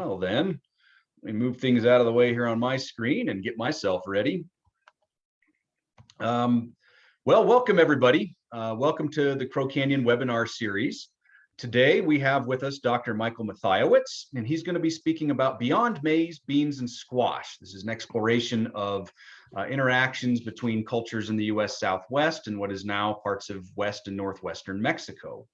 Well then, let me move things out of the way here on my screen and get myself ready. Well, welcome everybody. Welcome to the Crow Canyon webinar series. Today we have with us Dr. Michael Mathiowetz, and he's going to be speaking about beyond maize, beans, and squash. This is an exploration of interactions between cultures in the U.S. Southwest and what is now parts of West and Northwestern Mexico.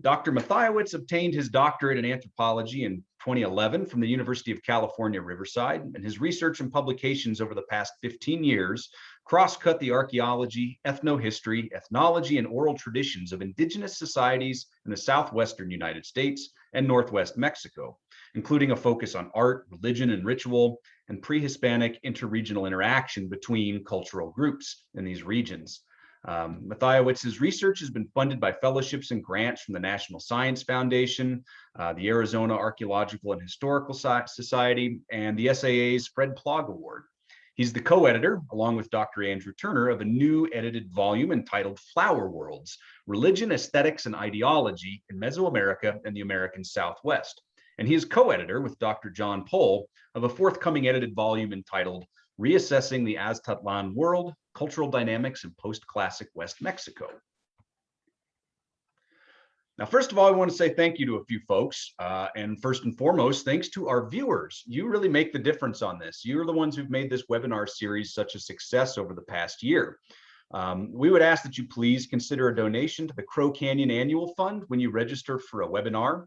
Dr. Mathiowetz obtained his doctorate in anthropology in 2011 from the University of California, Riverside, and his research and publications over the past 15 years cross-cut the archaeology, ethnohistory, ethnology, and oral traditions of indigenous societies in the southwestern United States and northwest Mexico, including a focus on art, religion, and ritual, and prehispanic interregional interaction between cultural groups in these regions. Mathiowetz's research has been funded by fellowships and grants from the National Science Foundation, the Arizona Archaeological and Historical Society, and the SAA's Fred Plog Award. He's the co-editor, along with Dr. Andrew Turner, of a new edited volume entitled Flower Worlds: Religion, Aesthetics, and Ideology in Mesoamerica and the American Southwest. And he is co-editor with Dr. John Pohl of a forthcoming edited volume entitled Reassessing the Astatlan World, Cultural Dynamics in Post-Classic West Mexico. Now, first of all, I want to say thank you to a few folks. And first and foremost, thanks to our viewers. You really make the difference on this. You're the ones who've made this webinar series such a success over the past year. We would ask that you please consider a donation to the Crow Canyon Annual Fund when you register for a webinar.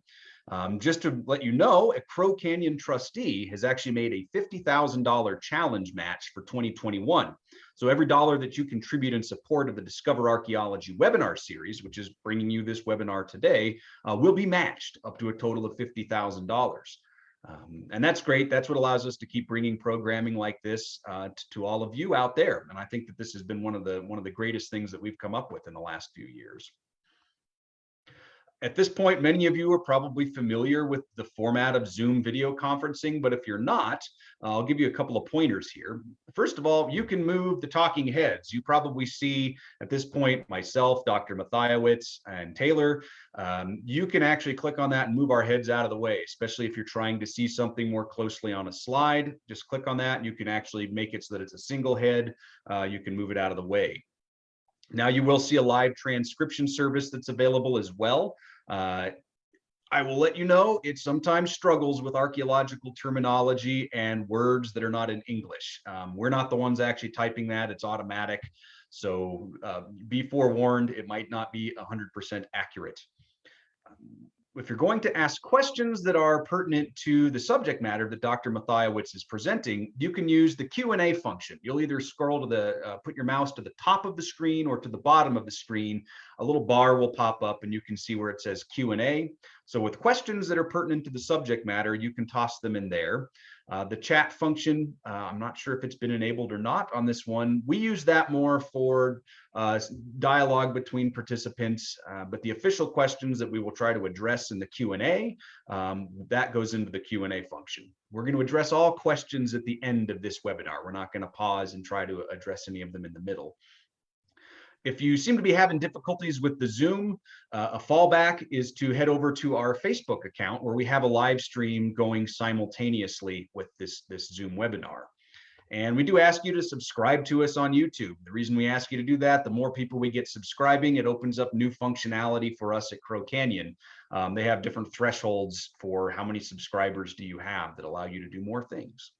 Just to let you know, a Crow Canyon trustee has actually made a $50,000 challenge match for 2021. So every dollar that you contribute in support of the Discover Archaeology webinar series, which is bringing you this webinar today, will be matched up to a total of $50,000. And that's great. That's what allows us to keep bringing programming like this to all of you out there. And I think that this has been one of the greatest things that we've come up with in the last few years. At this point, many of you are probably familiar with the format of Zoom video conferencing, but if you're not, I'll give you a couple of pointers here. First of all, you can move the talking heads. You probably see at this point myself, Dr. Mathiowetz, and Taylor. You can actually click on that and move our heads out of the way, especially if you're trying to see something more closely on a slide. Just click on that and you can actually make it so that it's a single head. You can move it out of the way. Now you will see a live transcription service that's available as well. I will let you know it sometimes struggles with archaeological terminology and words that are not in English. We're not the ones actually typing that, it's automatic. So be forewarned, it might not be 100% accurate. If you're going to ask questions that are pertinent to the subject matter that Dr. Mathiowetz is presenting, you can use the Q&A function. You'll either scroll to the, put your mouse to the top of the screen or to the bottom of the screen. A little bar will pop up and you can see where it says Q&A. So with questions that are pertinent to the subject matter, you can toss them in there. The chat function, I'm not sure if it's been enabled or not on this one. We use that more for dialogue between participants, but the official questions that we will try to address in the Q&A, that goes into the Q&A function. We're going to address all questions at the end of this webinar. We're not going to pause and try to address any of them in the middle. If you seem to be having difficulties with the Zoom, a fallback is to head over to our Facebook account where we have a live stream going simultaneously with this Zoom webinar. And we do ask you to subscribe to us on YouTube. The reason we ask you to do that, the more people we get subscribing, it opens up new functionality for us at Crow Canyon. They have different thresholds for how many subscribers do you have that allow you to do more things.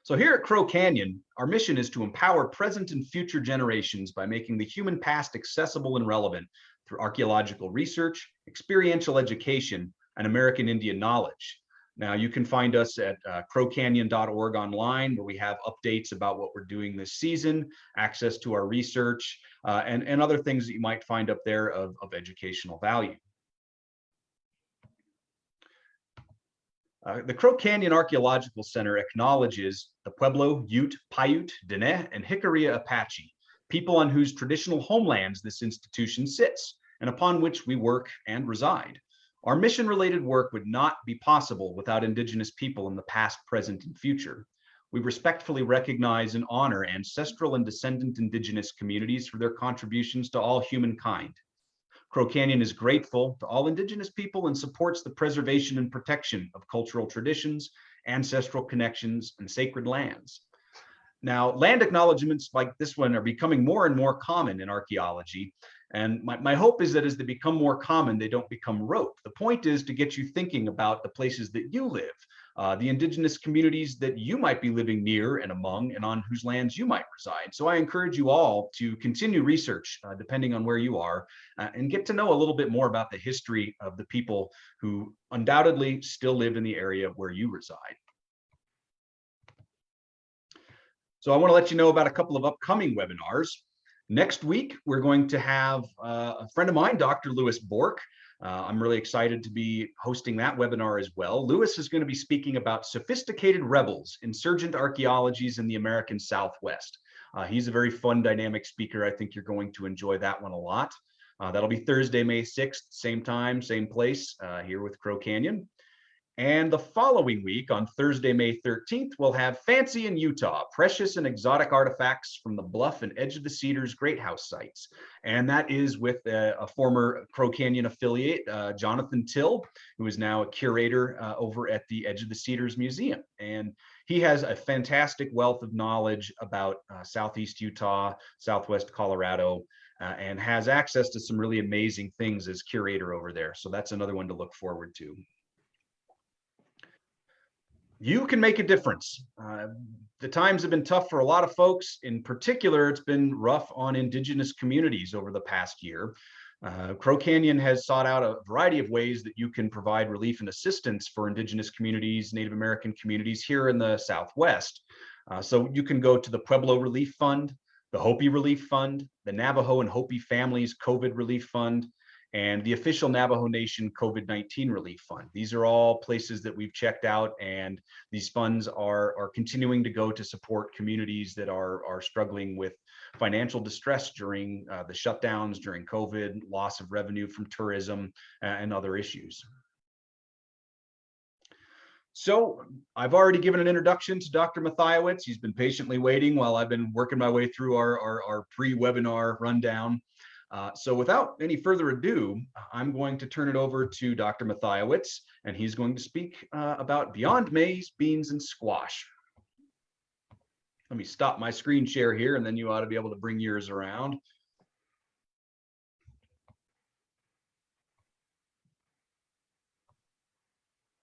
So here at Crow Canyon, our mission is to empower present and future generations by making the human past accessible and relevant through archaeological research, experiential education, and American Indian knowledge. Now you can find us at crowcanyon.org online, where we have updates about what we're doing this season, access to our research, and other things that you might find up there of educational value. The Crow Canyon Archaeological Center acknowledges the Pueblo, Ute, Paiute, Dene, and Jicarilla Apache, people on whose traditional homelands this institution sits, and upon which we work and reside. Our mission-related work would not be possible without Indigenous people in the past, present, and future. We respectfully recognize and honor ancestral and descendant Indigenous communities for their contributions to all humankind. Crow Canyon is grateful to all Indigenous people and supports the preservation and protection of cultural traditions, ancestral connections, and sacred lands. Now, land acknowledgements like this one are becoming more and more common in archaeology. And my hope is that as they become more common, they don't become rote. The point is to get you thinking about the places that you live, the Indigenous communities that you might be living near and among, and on whose lands you might reside. So I encourage you all to continue research, depending on where you are, and get to know a little bit more about the history of the people who undoubtedly still live in the area where you reside. So I want to let you know about a couple of upcoming webinars. Next week, we're going to have a friend of mine, Dr. Lewis Bork. I'm really excited to be hosting that webinar as well. Lewis is going to be speaking about sophisticated rebels, insurgent archaeologies in the American Southwest. He's a very fun, dynamic speaker. I think you're going to enjoy that one a lot. That'll be Thursday, May 6th, same time, same place, here with Crow Canyon. And the following week, on Thursday, May 13th, we'll have Fancy in Utah, precious and exotic artifacts from the Bluff and Edge of the Cedars Great House sites. And that is with a former Crow Canyon affiliate, Jonathan Till, who is now a curator over at the Edge of the Cedars Museum. And he has a fantastic wealth of knowledge about Southeast Utah, Southwest Colorado, and has access to some really amazing things as curator over there. So that's another one to look forward to. You can make a difference. The times have been tough for a lot of folks. In particular, it's been rough on Indigenous communities over the past year. Crow Canyon has sought out a variety of ways that you can provide relief and assistance for Indigenous communities, Native American communities here in the Southwest. So you can go to the Pueblo Relief Fund, the Hopi Relief Fund, the Navajo and Hopi Families COVID Relief Fund, and the official Navajo Nation COVID-19 Relief Fund. These are all places that we've checked out, and these funds are continuing to go to support communities that are struggling with financial distress during the shutdowns, during COVID, loss of revenue from tourism, and other issues. So I've already given an introduction to Dr. Mathiowetz. He's been patiently waiting while I've been working my way through our pre-webinar rundown. So without any further ado, I'm going to turn it over to Dr. Mathiowetz, and he's going to speak about beyond maize, beans, and squash. Let me stop my screen share here, and then you ought to be able to bring yours around.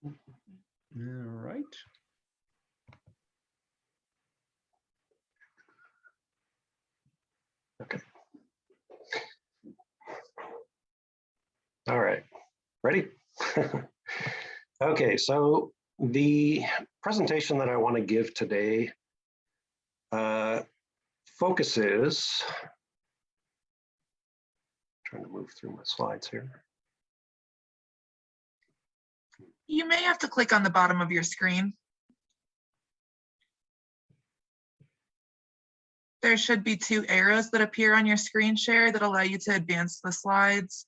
All right. Okay. All right, ready? Okay, so the presentation that I want to give today focuses, trying to move through my slides here. You may have to click on the bottom of your screen. There should be two arrows that appear on your screen share that allow you to advance the slides.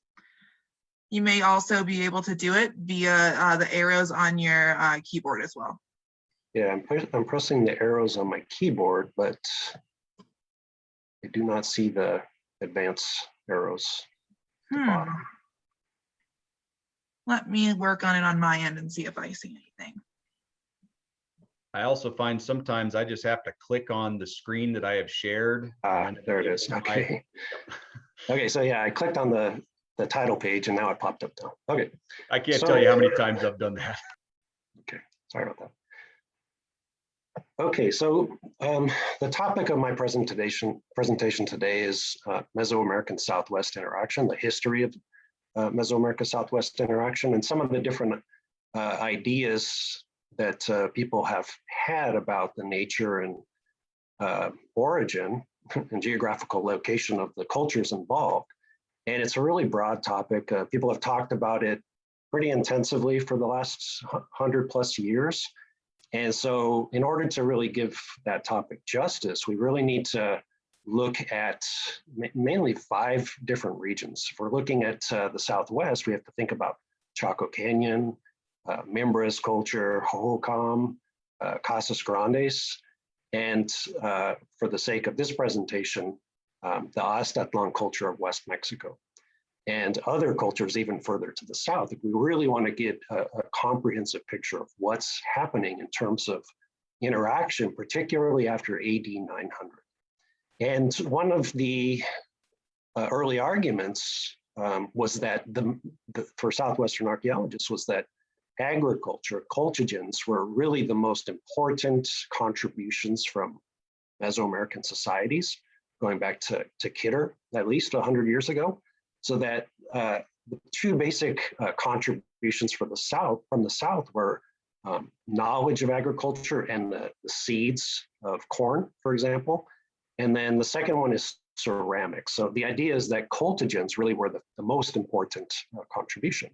You may also be able to do it via the arrows on your keyboard as well. Yeah, I'm pressing the arrows on my keyboard, but I do not see the advance arrows at the bottom. Let me work on it on my end and see if I see anything. I also find sometimes I just have to click on the screen that I have shared. There it is. Okay. Okay, so yeah, I clicked on the title page and now it popped up now. Okay. I can't tell you how many times I've done that. Okay, sorry about that. Okay, so the topic of my presentation today is Mesoamerican Southwest interaction, the history of Mesoamerica Southwest interaction, and some of the different ideas that people have had about the nature and origin and geographical location of the cultures involved. And it's a really broad topic. People have talked about it pretty intensively for the last 100+ years. And so in order to really give that topic justice, we really need to look at mainly 5 different regions. If we're looking at the Southwest, we have to think about Chaco Canyon, Mimbres culture, Hohokam, Casas Grandes, and for the sake of this presentation, the Ostatlan culture of West Mexico. and other cultures even further to the south, if we really want to get a comprehensive picture of what's happening in terms of interaction, particularly after AD 900. And one of the early arguments was that for Southwestern archaeologists was that agriculture, cultigens, were really the most important contributions from Mesoamerican societies, going back to Kidder, at least 100 years ago. So that the two basic contributions from the South were knowledge of agriculture and the seeds of corn, for example. And then the second one is ceramics. So the idea is that cultigens really were the most important contribution.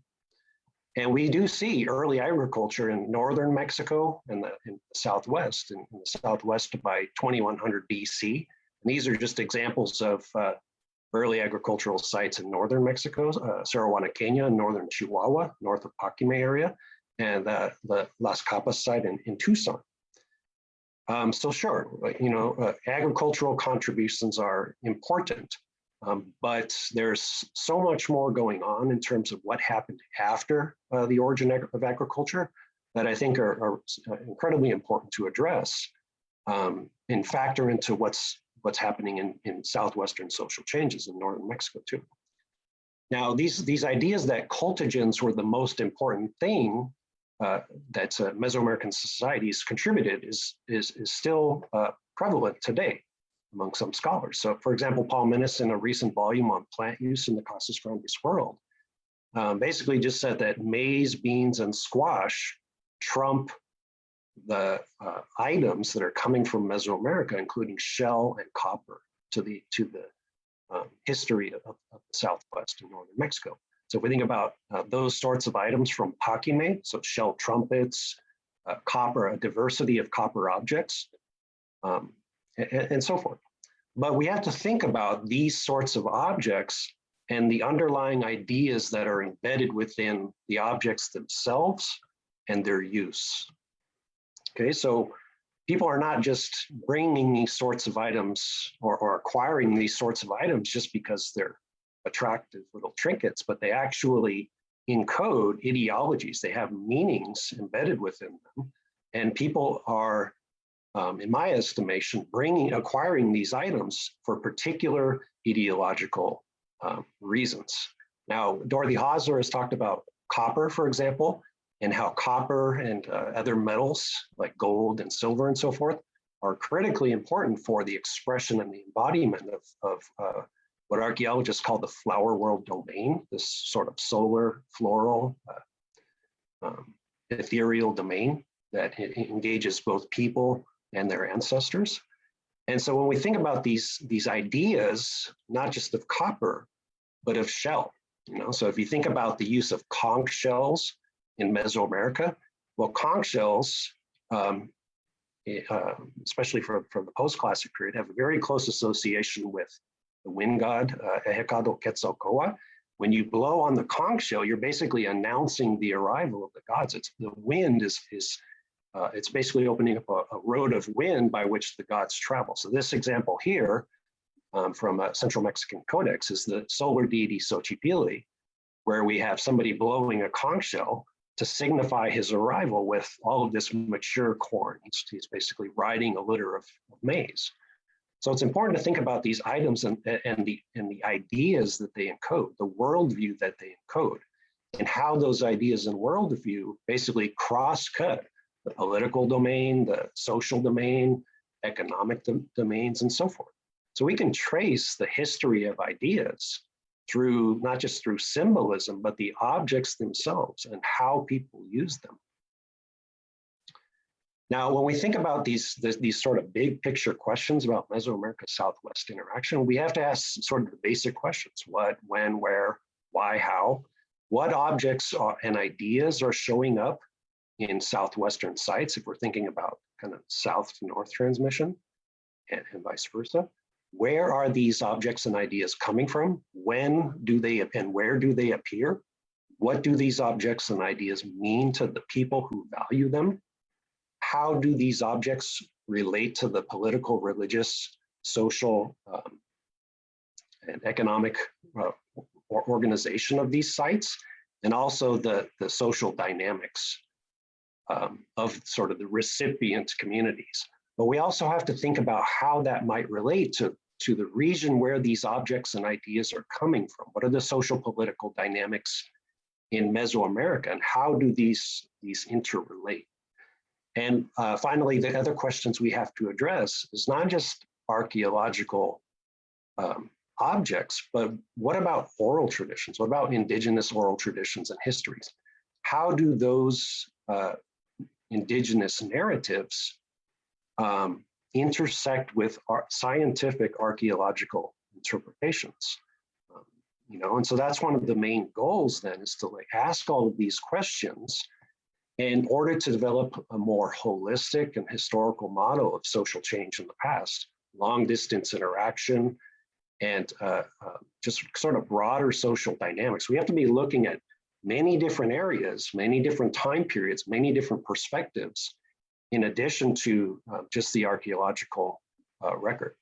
And we do see early agriculture in northern Mexico and in the Southwest, in the Southwest by 2100 BC. And these are just examples of early agricultural sites in northern Mexico, Cerro Huanaqueña in northern Chihuahua, north of Paquime area, and the Las Capas site in Tucson. So sure, agricultural contributions are important, but there's so much more going on in terms of what happened after the origin of agriculture that I think are incredibly important to address and factor into what's happening in Southwestern social changes in northern Mexico too. Now, these ideas that cultigens were the most important thing that Mesoamerican societies contributed is still prevalent today among some scholars. So for example, Paul Minnis in a recent volume on plant use in the Casas Grandes world basically just said that maize, beans, and squash trump the items that are coming from Mesoamerica, including shell and copper, to the history of the Southwest and northern Mexico. So if we think about those sorts of items from Paquime, so shell trumpets, copper, a diversity of copper objects, and so forth. But we have to think about these sorts of objects and the underlying ideas that are embedded within the objects themselves and their use. Okay, so people are not just bringing these sorts of items or acquiring these sorts of items just because they're attractive little trinkets, but they actually encode ideologies. They have meanings embedded within them. And people are, in my estimation, acquiring these items for particular ideological reasons. Now, Dorothy Hosler has talked about copper, for example, and how copper and other metals like gold and silver and so forth are critically important for the expression and the embodiment of what archaeologists call the flower world domain, this sort of solar, floral, ethereal domain that engages both people and their ancestors. And so when we think about these ideas, not just of copper, but of shell, so if you think about the use of conch shells in Mesoamerica, well, conch shells, especially from the post-classic period, have a very close association with the wind god, Ehecado Quetzalcoatl. When you blow on the conch shell, you're basically announcing the arrival of the gods. The wind it's basically opening up a road of wind by which the gods travel. So this example here from a Central Mexican Codex is the solar deity Xochipilli, where we have somebody blowing a conch shell to signify his arrival with all of this mature corn. He's basically riding a litter of maize. So it's important to think about these items and the ideas that they encode, the worldview that they encode, and how those ideas and worldview basically cross-cut the political domain, the social domain, economic domains, and so forth. So we can trace the history of ideas through, not just through symbolism, but the objects themselves and how people use them. Now, when we think about these sort of big picture questions about Mesoamerica Southwest interaction, we have to ask sort of the basic questions: what, when, where, why, how? What objects and ideas are showing up in Southwestern sites, if we're thinking about kind of south to north transmission and vice versa? Where are these objects and ideas coming from? When do they and where do they appear? What do these objects and ideas mean to the people who value them? How do these objects relate to the political, religious, social, and economic or organization of these sites, and also the social dynamics of sort of the recipient communities. But we also have to think about how that might relate to the region where these objects and ideas are coming from. What are the social political dynamics in Mesoamerica, and how do these interrelate? And finally, the other questions we have to address is not just archaeological objects, but what about oral traditions? What about indigenous oral traditions and histories? How do those indigenous narratives intersect with scientific archaeological interpretations? And so that's one of the main goals then, is to ask all of these questions in order to develop a more holistic and historical model of social change in the past, long distance interaction, and just sort of broader social dynamics. We have to be looking at many different areas, many different time periods, many different perspectives, in addition to just the archaeological record.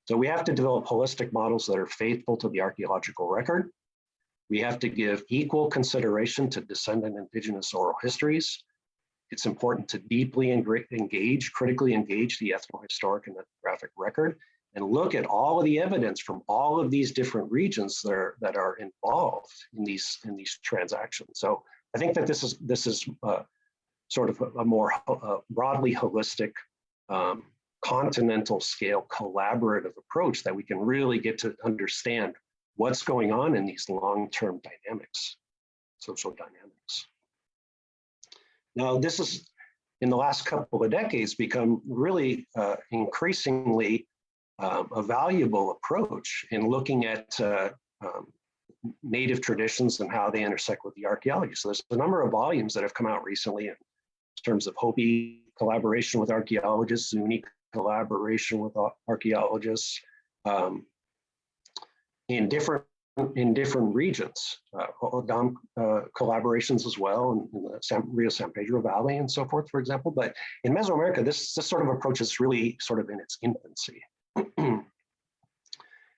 So we have to develop holistic models that are faithful to the archaeological record. We have to give equal consideration to descendant indigenous oral histories. It's important to deeply engage, critically engage the ethnohistoric and ethnographic record, and look at all of the evidence from all of these different regions that are involved in these transactions. So I think that this is sort of a more broadly holistic, continental scale collaborative approach that we can really get to understand what's going on in these long-term dynamics, social dynamics. Now, this is, in the last couple of decades, become really increasingly a valuable approach in looking at native traditions and how they intersect with the archaeology. So there's a number of volumes that have come out recently in terms of Hopi collaboration with archaeologists, Zuni collaboration with archaeologists in different regions, collaborations as well in the Rio San Pedro Valley and so forth, for example. But in Mesoamerica, this sort of approach is really sort of in its infancy.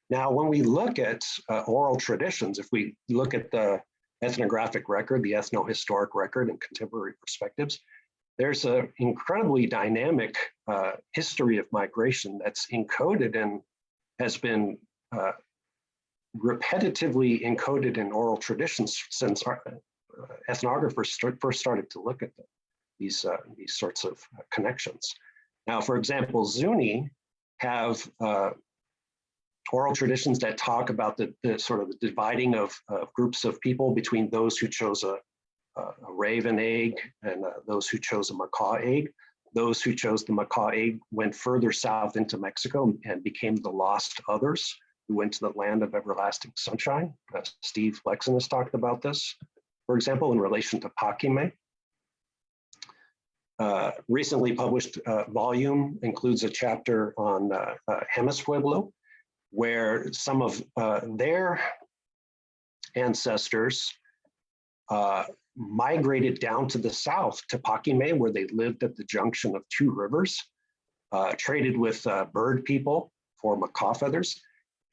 Now, when we look at oral traditions, if we look at the ethnographic record, the ethnohistoric record, and contemporary perspectives, there's an incredibly dynamic history of migration that's encoded and has been repetitively encoded in oral traditions since ethnographers first started to look at these sorts of connections. Now, for example, Zuni have oral traditions that talk about the sort of the dividing of groups of people between those who chose a raven egg and those who chose a macaw egg. Those who chose the macaw egg went further south into Mexico and became the lost others who went to the land of everlasting sunshine. Steve Flexen has talked about this, for example, in relation to Paquime. Recently published volume includes a chapter on Pueblo, where some of their ancestors migrated down to the south to Paquime, where they lived at the junction of two rivers, traded with bird people for macaw feathers.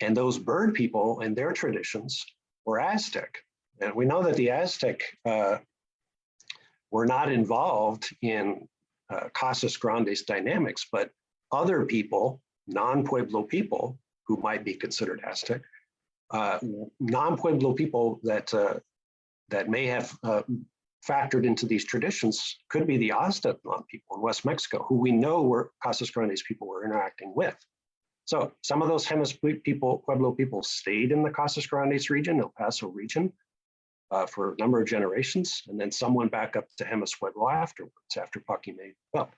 And those bird people and their traditions were Aztec. And we know that the Aztec were not involved in Casas Grandes dynamics, but other people, non-Pueblo people, who might be considered Aztec, non-Pueblo people that may have factored into these traditions could be the Ostatlan people in West Mexico, who we know were Casas Grandes people were interacting with. So some of those Pueblo people stayed in the Casas Grandes region, El Paso region, for a number of generations, and then some went back up to Pueblo afterwards, after Paquime fell.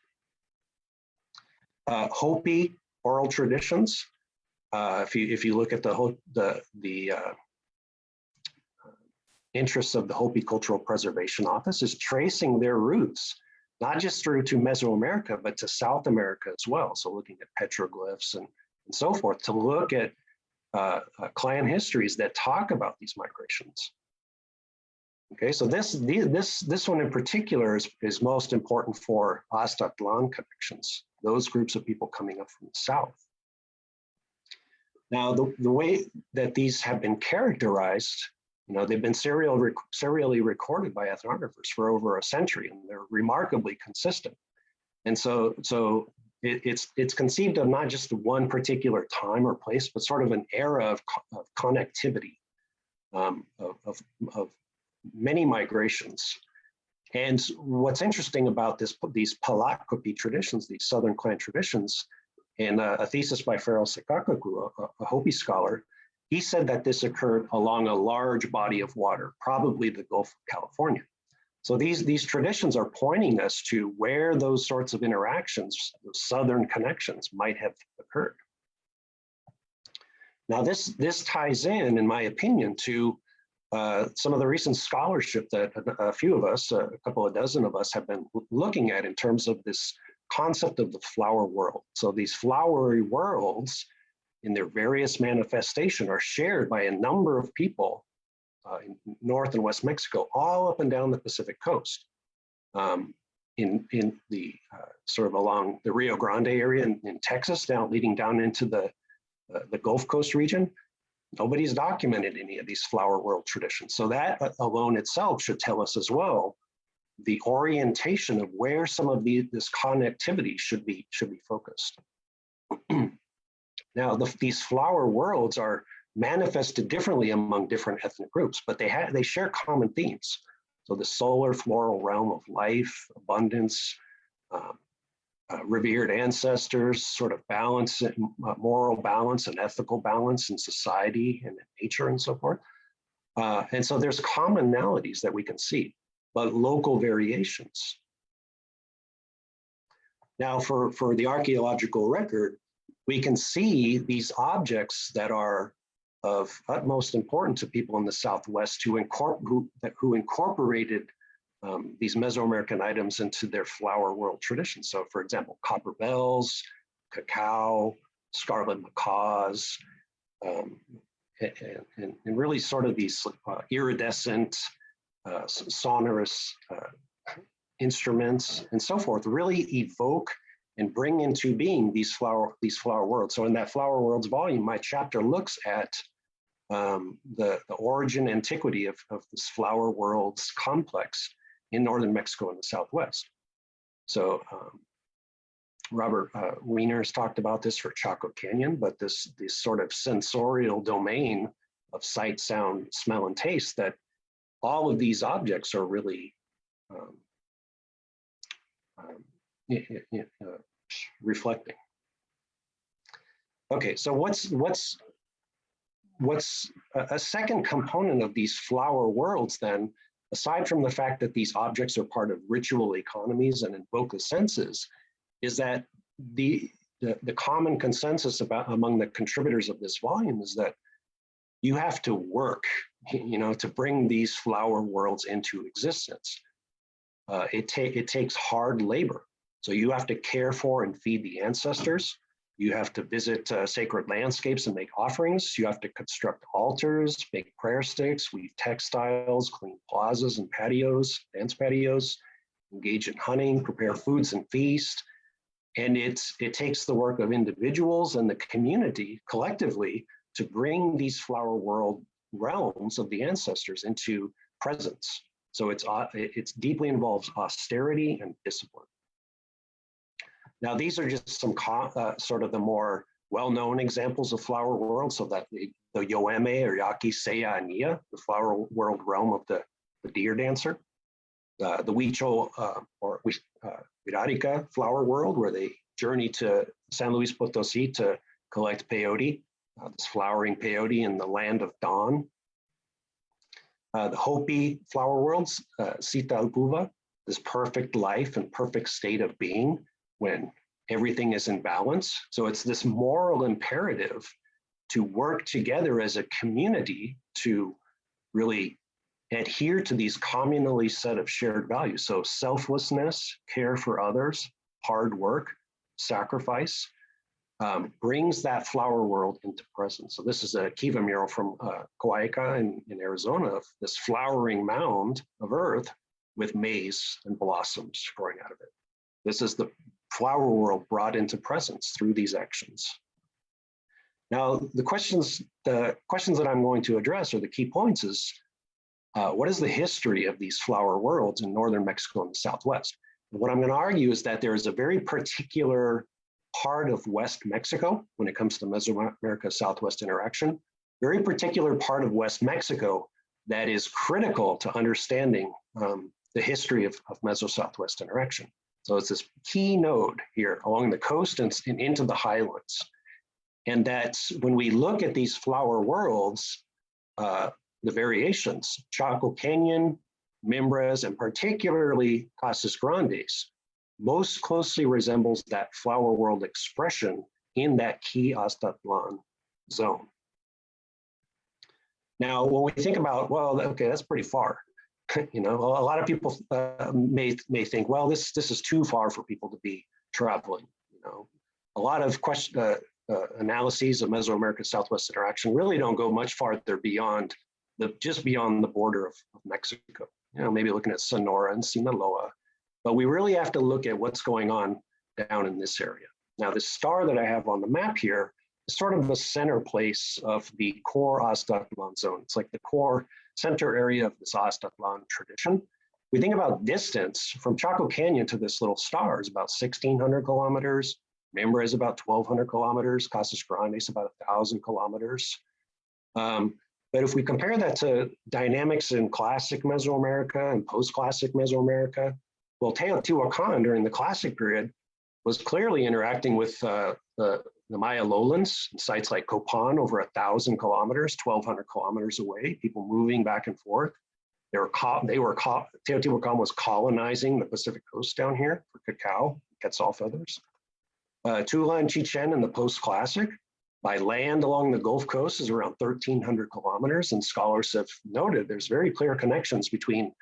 Hopi oral traditions. If you look at the interests of the Hopi Cultural Preservation Office, is tracing their roots, not just through to Mesoamerica, but to South America as well. So looking at petroglyphs and so forth, to look at clan histories that talk about these migrations. Okay, so this one in particular is most important for Astatlan connections, those groups of people coming up from the south. Now, the way that these have been characterized They've been serially recorded by ethnographers for over a century, and they're remarkably consistent. And so it's conceived of not just one particular time or place, but sort of an era of connectivity, of many migrations. And what's interesting about these Palakkopi traditions, these Southern clan traditions, in a thesis by Farrell Sekakaku, a Hopi scholar, he said that this occurred along a large body of water, probably the Gulf of California. So these traditions are pointing us to where those sorts of interactions, those Southern connections, might have occurred. Now this ties in my opinion, to some of the recent scholarship that a few of us, a couple of dozen of us, have been looking at in terms of this concept of the flower world. So these flowery worlds, in their various manifestation, are shared by a number of people in North and West Mexico, all up and down the Pacific coast, in the sort of along the Rio Grande area in Texas, leading down into the Gulf Coast region. Nobody's documented any of these flower world traditions. So that alone itself should tell us as well the orientation of where some of this connectivity should be focused. Now, these flower worlds are manifested differently among different ethnic groups, but they share common themes. So the solar floral realm of life, abundance, revered ancestors, sort of balance, moral balance and ethical balance in society and in nature and so forth. And so there's commonalities that we can see, but local variations. Now for the archaeological record, we can see these objects that are of utmost importance to people in the Southwest who incorporated these Mesoamerican items into their flower world tradition. So for example, copper bells, cacao, scarlet macaws, and really sort of these iridescent, sonorous instruments and so forth really evoke and bring into being these flower worlds. So in that flower worlds volume, my chapter looks at the origin antiquity of this flower worlds complex in northern Mexico and the Southwest. So Robert Wiener has talked about this for Chaco Canyon, but this sort of sensorial domain of sight, sound, smell, and taste, that all of these objects are really reflecting. Okay, so what's a second component of these flower worlds then, aside from the fact that these objects are part of ritual economies and invoke the senses, is that the common consensus among the contributors of this volume is that you have to work, to bring these flower worlds into existence. It takes hard labor. So you have to care for and feed the ancestors. You have to visit sacred landscapes and make offerings. You have to construct altars, make prayer sticks, weave textiles, clean plazas and patios, dance patios, engage in hunting, prepare foods and feast. And it takes the work of individuals and the community collectively to bring these flower world realms of the ancestors into presence. So it's deeply involves austerity and discipline. Now, these are just some sort of the more well-known examples of flower world. So that the Yoeme or Yaqui Seya Ania, the flower world realm of the deer dancer. The Huicho or Wirarica flower world, where they journey to San Luis Potosí to collect peyote, this flowering peyote in the land of dawn. The Hopi flower worlds, Sita Alpuva, this perfect life and perfect state of being when everything is in balance. So it's this moral imperative to work together as a community to really adhere to these communally set of shared values. So selflessness, care for others, hard work, sacrifice, brings that flower world into presence. So this is a Kiva mural from Coahuila in Arizona, of this flowering mound of earth with maize and blossoms growing out of it. This is the flower world brought into presence through these actions. Now, the questions that I'm going to address, or the key points, is what is the history of these flower worlds in northern Mexico and the Southwest? And what I'm going to argue is that there is a very particular part of West Mexico when it comes to Mesoamerica Southwest interaction, very particular part of West Mexico that is critical to understanding the history of Meso-Southwest interaction. So it's this key node here along the coast and into the highlands. And that's when we look at these flower worlds, the variations, Chaco Canyon, Mimbres, and particularly Casas Grandes, most closely resembles that flower world expression in that key Ostatlan zone. Now, when we think about, well, okay, that's pretty far. You know, a lot of people may think, well, this is too far for people to be traveling. You know, a lot of analyses of Mesoamerica Southwest interaction really don't go much farther beyond just beyond the border of Mexico. You know, maybe looking at Sonora and Sinaloa, but we really have to look at what's going on down in this area. Now, this star that I have on the map here is sort of the center place of the core Ostatlan zone. It's like the core center area of this Ostatlan tradition. We think about distance from Chaco Canyon to this little star is about 1,600 kilometers. Mimbre is about 1,200 kilometers. Casas Grandes about 1,000 kilometers. But if we compare that to dynamics in classic Mesoamerica and post-classic Mesoamerica, well, Teotihuacan during the classic period was clearly interacting with the Maya lowlands, sites like Copan over 1,000 kilometers, 1,200 kilometers away, people moving back and forth. Teotihuacan was colonizing the Pacific coast down here for cacao, quetzal feathers. Tula and Chichen in the post-classic, by land along the Gulf Coast is around 1,300 kilometers, and scholars have noted there's very clear connections between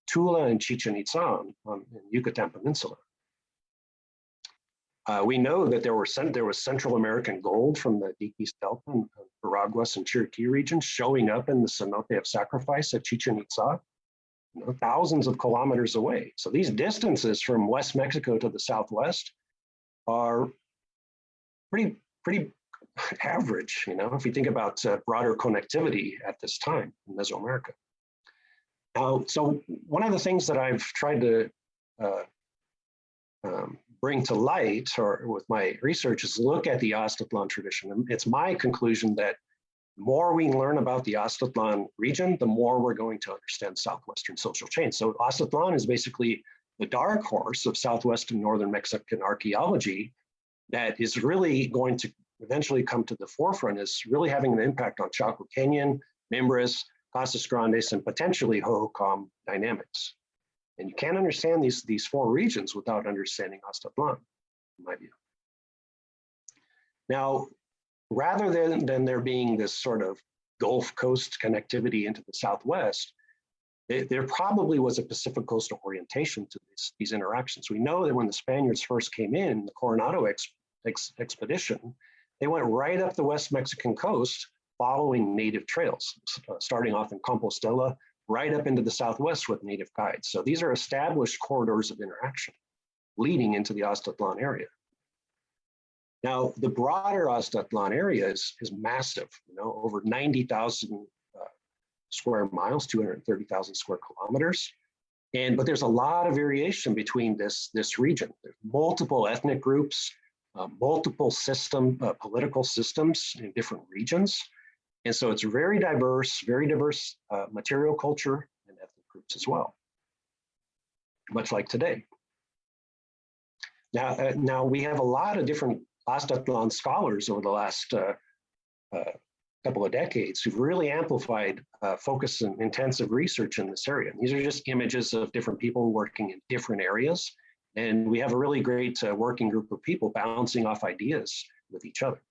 Tula and Chichen Itza in Yucatan Peninsula. We know that there was Central American gold from the Diquis Delta and Veraguas and Chiriquí regions showing up in the cenote of sacrifice at Chichen Itza, you know, thousands of kilometers away. So these distances from West Mexico to the Southwest are pretty average, you know, if you think about broader connectivity at this time in Mesoamerica. So one of the things that I've tried to bring to light or with my research is look at the Ostatlan tradition. And it's my conclusion that the more we learn about the Ostatlan region, the more we're going to understand Southwestern social chains. So Ostatlan is basically the dark horse of Southwestern Northern Mexican archaeology that is really going to eventually come to the forefront, is really having an impact on Chaco Canyon, Mimbres, Casas Grandes, and potentially Hohokam dynamics. And you can't understand these four regions without understanding Ostatlan, in my view. Now, rather than there being this sort of Gulf Coast connectivity into the Southwest, there probably was a Pacific Coast orientation to these interactions. We know that when the Spaniards first came in, the Coronado expedition, they went right up the West Mexican coast following native trails, starting off in Compostela, right up into the Southwest with native guides. So these are established corridors of interaction leading into the Ostatlan area. Now, the broader Ostatlan area is massive, you know, over 90,000 square miles, 230,000 square kilometers. But there's a lot of variation between this region. There's multiple ethnic groups, multiple political systems in different regions. And so it's very diverse material culture and ethnic groups as well, much like today. Now we have a lot of different Ostatlan scholars over the last couple of decades who've really amplified focus and intensive research in this area. And these are just images of different people working in different areas. And we have a really great working group of people bouncing off ideas with each other.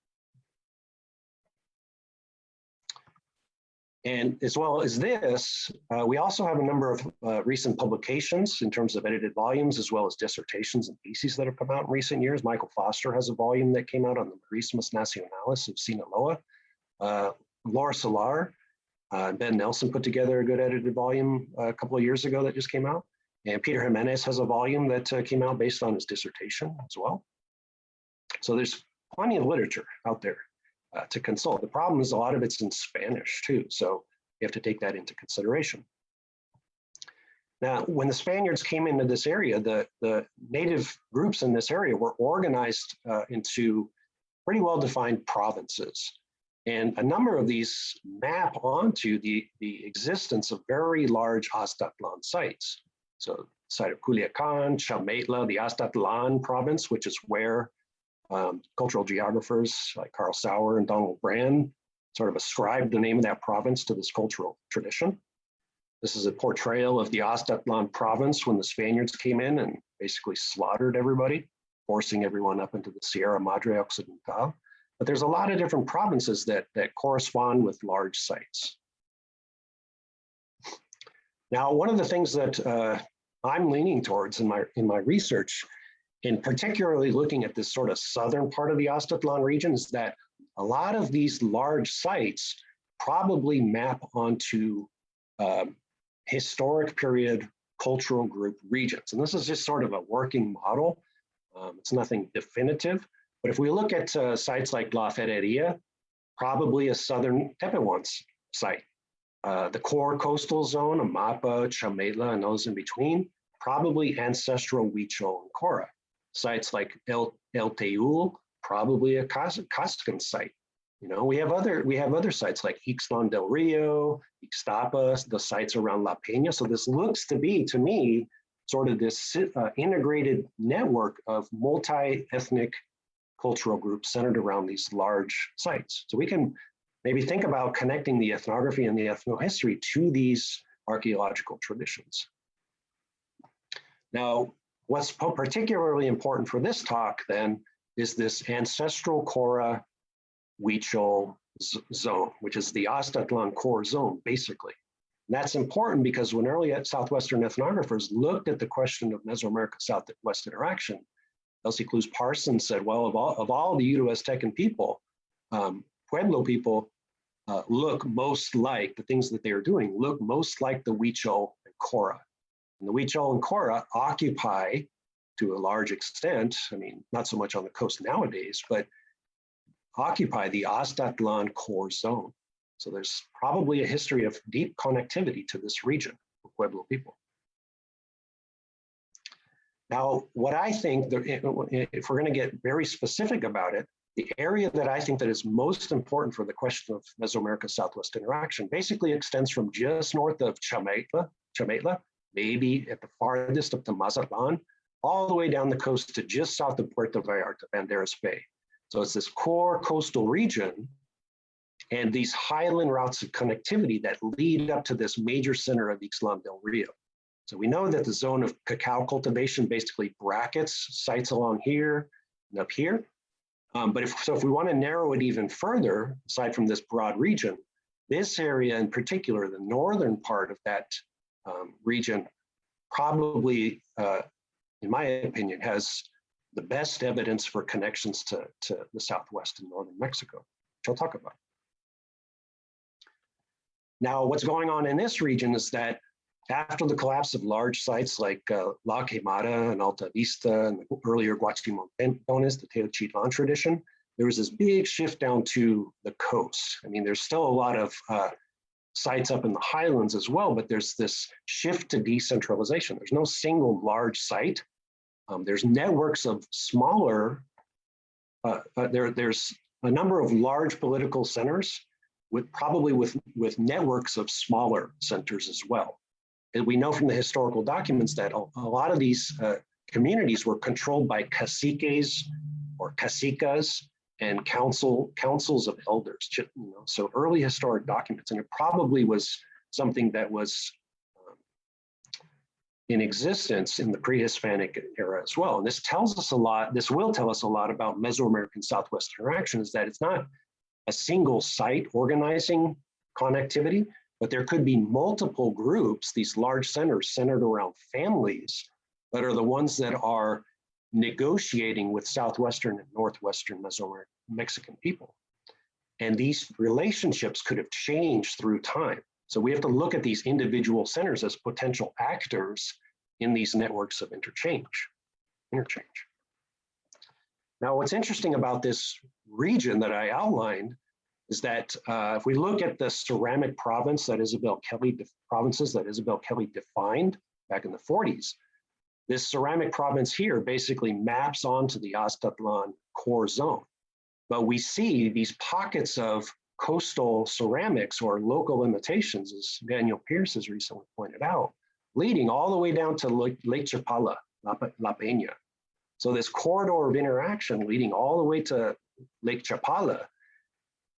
And as well as this, we also have a number of recent publications in terms of edited volumes, as well as dissertations and theses that have come out in recent years. Michael Foster has a volume that came out on the Marismas Nacionales of Sinaloa. Laura Solar, Ben Nelson put together a good edited volume a couple of years ago that just came out. And Peter Jimenez has a volume that came out based on his dissertation as well. So there's plenty of literature out there to consult. The problem is a lot of it's in Spanish too, so you have to take that into consideration. Now, when the Spaniards came into this area, the native groups in this area were organized into pretty well-defined provinces. And a number of these map onto the existence of very large Ostatlan sites. So site of Culiacan, Chametla, the Astatlan province, which is where cultural geographers like Carl Sauer and Donald Brand sort of ascribed the name of that province to this cultural tradition. This is a portrayal of the Ostatlan province when the Spaniards came in and basically slaughtered everybody, forcing everyone up into the Sierra Madre Occidental. But there's a lot of different provinces that correspond with large sites. Now, one of the things that I'm leaning towards in my research, and particularly looking at this sort of southern part of the Ostatlan region, is that a lot of these large sites probably map onto historic period cultural group regions. And this is just sort of a working model. It's nothing definitive. But if we look at sites like La Ferreria, probably a southern Tepehuan site. The core coastal zone, Amapa, Chametla, and those in between, probably ancestral Huichol and Cora. Sites like El Teul, probably a Coscan site. You know, we have other sites like Ixtlan del Rio, Ixtapa, the sites around La Peña. So this looks to be, to me, sort of this integrated network of multi-ethnic cultural groups centered around these large sites. So we can maybe think about connecting the ethnography and the ethnohistory to these archaeological traditions. Now, what's particularly important for this talk then is this ancestral Cora Huichol zone, which is the Ostatlan core zone, basically. And that's important because when early Southwestern ethnographers looked at the question of Mesoamerica-Southwest interaction, Elsie Clues Parsons said, well, of all the Uto-Aztecan people, Pueblo people look most like, the things that they are doing, look most like the Huichol and Cora. And the Huichol and Cora occupy, to a large extent, I mean, not so much on the coast nowadays, but occupy the Ostatlan core zone. So there's probably a history of deep connectivity to this region for Pueblo people. Now, what I think, if we're going to get very specific about it, the area that I think that is most important for the question of Mesoamerica-Southwest interaction basically extends from just north of Chametla, maybe at the farthest up to Mazatlan, all the way down the coast to just south of Puerto Vallarta, Banderas Bay. So it's this core coastal region and these highland routes of connectivity that lead up to this major center of Ixtlan del Rio. So we know that the zone of cacao cultivation basically brackets sites along here and up here. But if we want to narrow it even further, aside from this broad region, this area in particular, the northern part of that region, probably, in my opinion, has the best evidence for connections to the Southwest and northern Mexico, which I'll talk about. Now, what's going on in this region is that after the collapse of large sites like La Quemada and Alta Vista and the earlier Guachimontones, the Teotihuacan tradition, there was this big shift down to the coast. I mean, there's still a lot of sites up in the highlands as well, but there's this shift to decentralization. There's no single large site. There's networks of smaller, there's a number of large political centers with networks of smaller centers as well. And we know from the historical documents that a lot of these communities were controlled by caciques or cacicas and councils of elders. You know, so early historic documents, and it probably was something that was in existence in the prehispanic era as well. And this tells us a lot, this will tell us a lot about Mesoamerican Southwest interaction, is that it's not a single site organizing connectivity, but there could be multiple groups, these large centers centered around families that are the ones that are negotiating with Southwestern and Northwestern Mesoamerican Mexican people. And these relationships could have changed through time. So we have to look at these individual centers as potential actors in these networks of interchange. Now, what's interesting about this region that I outlined is that if we look at the ceramic province that Isabel Kelly defined, back in the 40s. This ceramic province here basically maps onto the Ostatlan core zone. But we see these pockets of coastal ceramics or local imitations, as Daniel Pierce has recently pointed out, leading all the way down to Lake Chapala, La Peña. So this corridor of interaction leading all the way to Lake Chapala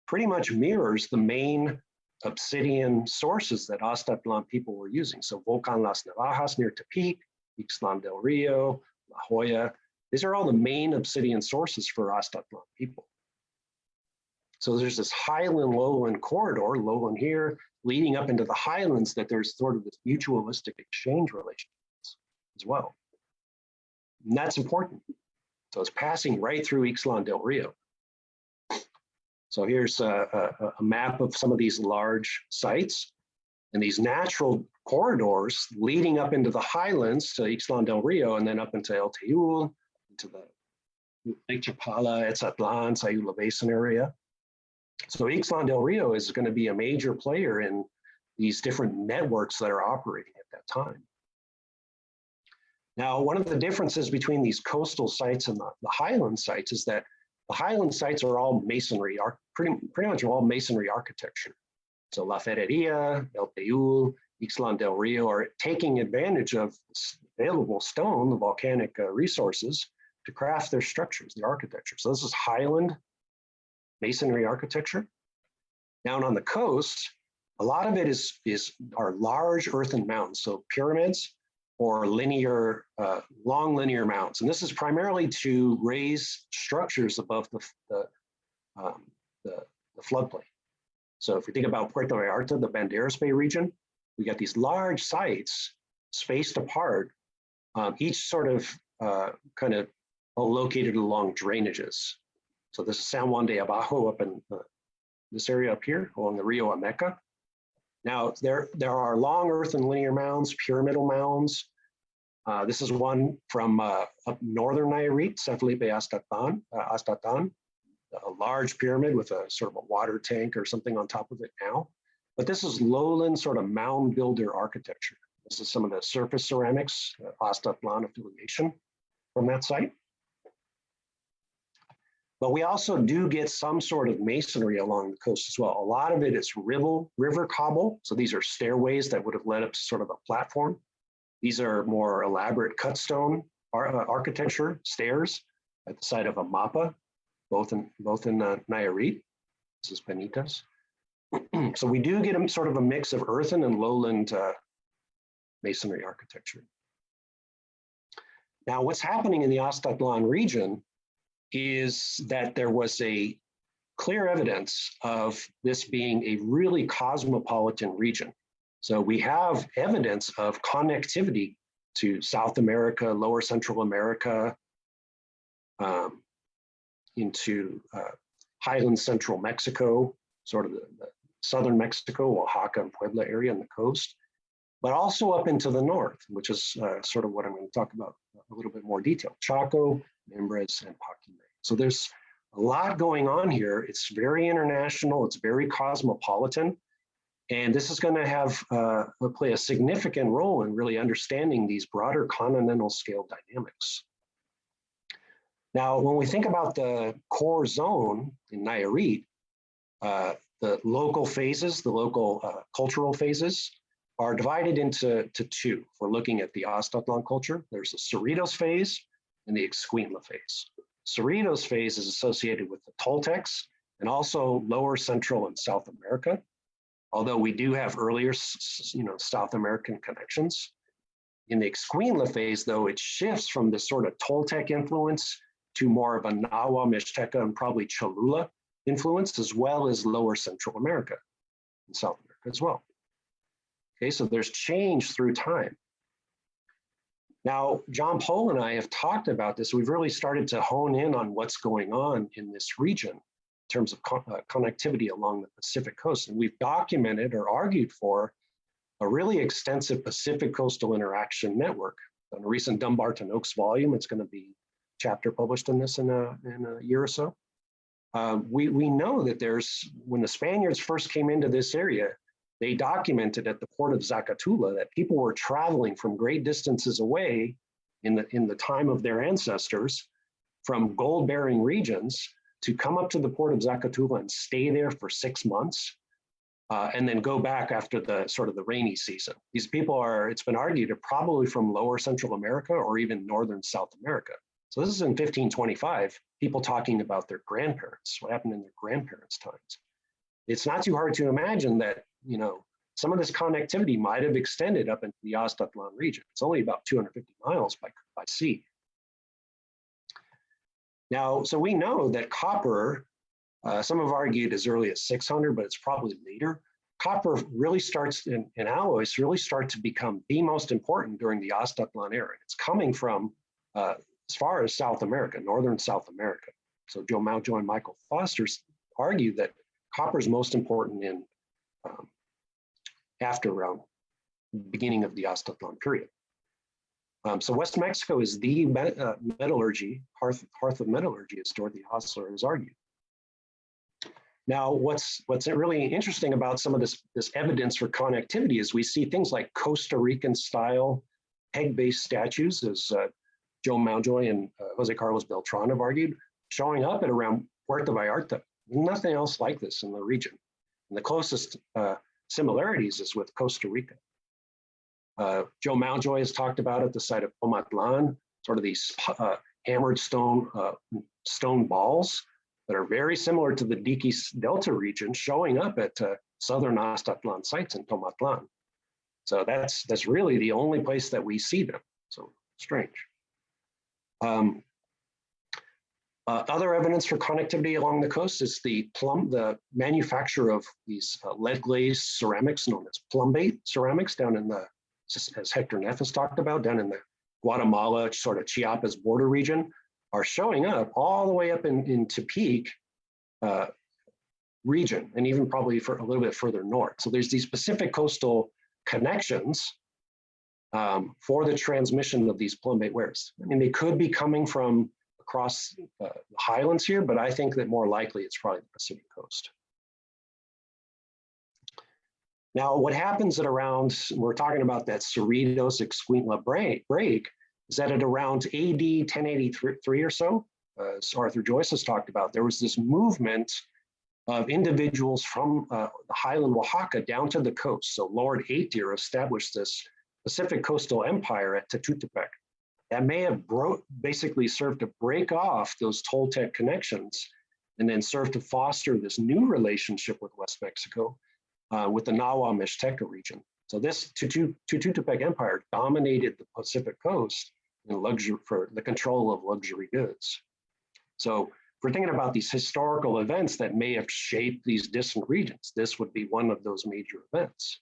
pretty much mirrors the main obsidian sources that Ostatlan people were using. So Volcan Las Navajas near Tepic, Ixtlan del Rio, La Jolla. These are all the main obsidian sources for Ostatlan people. So there's this highland lowland corridor, lowland here, leading up into the highlands, that there's sort of this mutualistic exchange relations as well. And that's important. So it's passing right through Ixtlan del Rio. So here's a map of some of these large sites, and these natural corridors leading up into the highlands to Ixtlan del Rio, and then up into El Teul, into the Lake Chapala, Astatlan, Sayula Basin area. So Ixtlan del Rio is going to be a major player in these different networks that are operating at that time. Now, one of the differences between these coastal sites and the highland sites is that the highland sites are all masonry, pretty much all masonry architecture. So La Ferreria, El Teul, Ixtlan del Rio are taking advantage of available stone, the volcanic resources, to craft their structures, the architecture. So this is highland masonry architecture. Down on the coast, a lot of it are large earthen mounds, so pyramids or linear, long linear mounds. And this is primarily to raise structures above the floodplain. So if we think about Puerto Vallarta, the Banderas Bay region, we got these large sites spaced apart, each sort of kind of located along drainages. So this is San Juan de Abajo up in this area up here along the Rio Ameca. Now there are long earthen linear mounds, pyramidal mounds. This is one from up northern Nayarit, San Felipe Astatan, a large pyramid with a sort of a water tank or something on top of it now. But this is lowland sort of mound builder architecture. This is some of the surface ceramics, Ostatlan affiliation from that site. But we also do get some sort of masonry along the coast as well. A lot of it is river cobble. So these are stairways that would have led up to sort of a platform. These are more elaborate cut stone architecture, stairs at the site of a mapa, both in Nayarit. This is Penitas. So we do get sort of a mix of earthen and lowland masonry architecture. Now, what's happening in the Ostatlan region is that there was a clear evidence of this being a really cosmopolitan region. So we have evidence of connectivity to South America, Lower Central America, into highland central Mexico, sort of the southern Mexico, Oaxaca and Pueblo area on the coast, but also up into the north, which is sort of what I'm going to talk about a little bit more detail, Chaco, Mimbres, and Paquimé. So there's a lot going on here. It's very international, it's very cosmopolitan, and this is going to have play a significant role in really understanding these broader continental scale dynamics. Now, when we think about the core zone in Nayarit, the local phases, the local cultural phases are divided into two. If we're looking at the Ostatlan culture, there's the Cerritos phase and the Escuintla phase. Cerritos phase is associated with the Toltecs and also lower Central and South America, although we do have earlier South American connections. In the Escuintla phase, though, it shifts from this sort of Toltec influence to more of a Nahua, Mixteca, and probably Cholula influence, as well as lower Central America and South America as well. Okay, so there's change through time. Now, John Pohl and I have talked about this. We've really started to hone in on what's going on in this region in terms of connectivity along the Pacific coast. And we've documented or argued for a really extensive Pacific coastal interaction network. In a recent Dumbarton Oaks volume, it's going to be chapter published in this in a year or so. We know that when the Spaniards first came into this area, they documented at the port of Zacatula that people were traveling from great distances away in the time of their ancestors from gold-bearing regions to come up to the port of Zacatula and stay there for 6 months, and then go back after the sort of the rainy season. These people are, it's been argued, are probably from lower Central America or even northern South America. So this is in 1525, people talking about their grandparents, what happened in their grandparents' times. It's not too hard to imagine that, you know, some of this connectivity might have extended up into the Ostatlan region. It's only about 250 miles by sea. Now, so we know that copper, some have argued as early as 600, but it's probably later. Copper really starts, and alloys really start to become the most important during the Ostatlan era. It's coming from as far as South America, northern South America. So Joe Maujo and Michael Foster argue that copper is most important in after around beginning of the Ostatlan period. So West Mexico is the metallurgy, hearth of metallurgy, as Dorothy Hostler has argued. Now, what's really interesting about some of this evidence for connectivity is we see things like Costa Rican style peg-based statues, as Joe Maujoy and Jose Carlos Beltran have argued, showing up at around Puerto Vallarta. Nothing else like this in the region. And the closest similarities is with Costa Rica. Joe Maujoy has talked about at the site of Omatlan, sort of these hammered stone balls that are very similar to the Diquis Delta region, showing up at southern Ostatlan sites in Tomatlan. So that's really the only place that we see them. So strange. Other evidence for connectivity along the coast is the manufacture of these lead glazed ceramics known as plumbate ceramics down in the, as Hector Neff has talked about, down in the Guatemala, sort of Chiapas border region, are showing up all the way up in Tepic region, and even probably for a little bit further north. So there's these Pacific coastal connections for the transmission of these plumbate wares. I mean, they could be coming from across the highlands here, but I think that more likely it's probably the Pacific coast. Now, what happens at around, we're talking about that Cerritos Escuintla break, is that at around AD 1083 or so, as Arthur Joyce has talked about, there was this movement of individuals from the highland Oaxaca down to the coast. So Lord Atir established this Pacific coastal empire at Teotihuacan. That may have basically served to break off those Toltec connections and then serve to foster this new relationship with West Mexico with the Nahua Mixteca region. So this Teotihuacan empire dominated the Pacific coast in luxury, for the control of luxury goods. So if we're thinking about these historical events that may have shaped these distant regions, this would be one of those major events.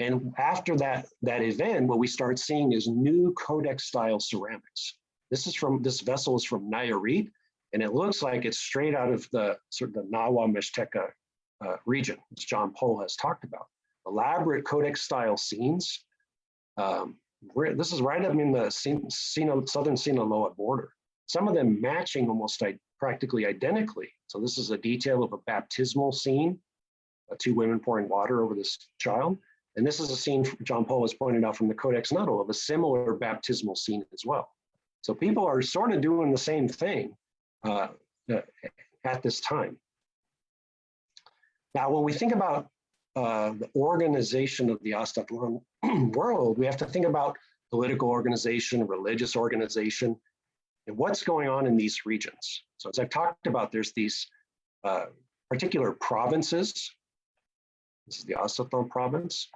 And after that event, what we start seeing is new Codex style ceramics. This vessel is from Nayarit, and it looks like it's straight out of the sort of the Nahua Mixteca region, which John Pohl has talked about. Elaborate Codex style scenes. This is right up in the southern Sinaloa border. Some of them matching almost practically identically. So this is a detail of a baptismal scene, two women pouring water over this child. And this is a scene John Pohl has pointed out from the Codex Nuttall of a similar baptismal scene as well. So people are sort of doing the same thing at this time. Now, when we think about the organization of the Ostatlan world, we have to think about political organization, religious organization, and what's going on in these regions. So as I've talked about, there's these particular provinces. This is the Ostatlan province.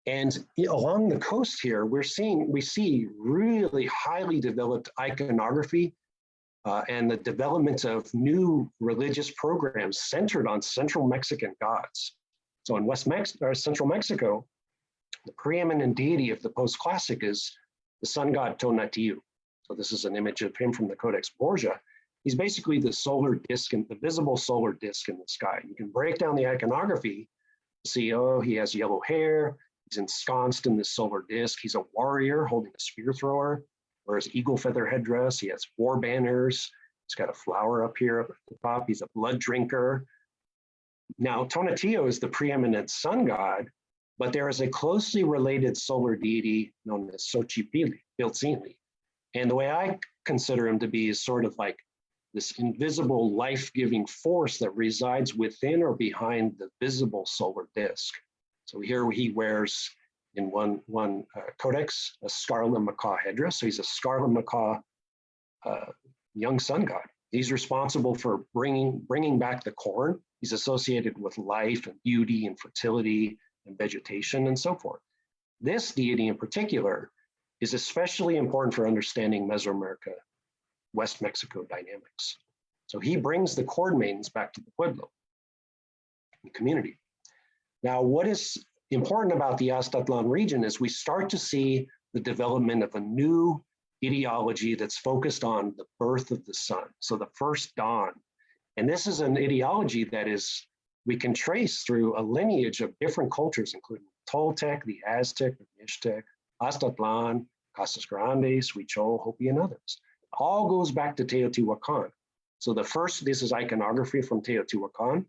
And along the coast here, we see really highly developed iconography and the development of new religious programs centered on Central Mexican gods. So in Central Mexico, the preeminent deity of the post-classic is the sun god Tonatiuh. So this is an image of him from the Codex Borgia. He's basically the solar disk, and the visible solar disk in the sky. You can break down the iconography, see, oh, he has yellow hair, he's ensconced in this solar disk, he's a warrior holding a spear thrower, wears eagle feather headdress, he has 4 banners, he's got a flower up here at the top, he's a blood drinker. Now, Tonatiuh is the preeminent sun god, but there is a closely related solar deity known as Xochipilli, Piltzintli. And the way I consider him to be is sort of like this invisible life-giving force that resides within or behind the visible solar disk. So here he wears in one codex a Scarlet Macaw headdress. So he's a Scarlet Macaw young sun god. He's responsible for bringing back the corn. He's associated with life and beauty and fertility and vegetation and so forth. This deity in particular is especially important for understanding Mesoamerica, West Mexico dynamics. So he brings the corn maidens back to the Pueblo community. Now, what is important about the Ostatlan region is we start to see the development of a new ideology that's focused on the birth of the sun, so the first dawn. And this is an ideology that we can trace through a lineage of different cultures, including Toltec, the Aztec, the Mixtec, Ostatlan, Casas Grandes, Huichol, Hopi, and others. All goes back to Teotihuacan. So this is iconography from Teotihuacan.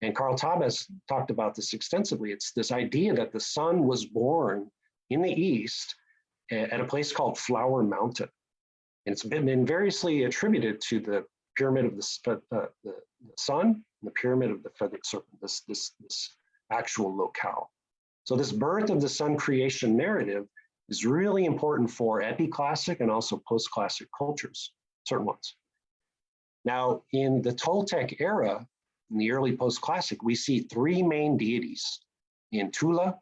And Carl Tabas talked about this extensively. It's this idea that the sun was born in the east at a place called Flower Mountain. And it's been variously attributed to the pyramid of the sun and the pyramid of the feathered serpent, this actual locale. So this birth of the sun creation narrative is really important for epiclassic and also post-classic cultures, certain ones. Now, in the Toltec era, in the early post-classic, we see three main deities in Tula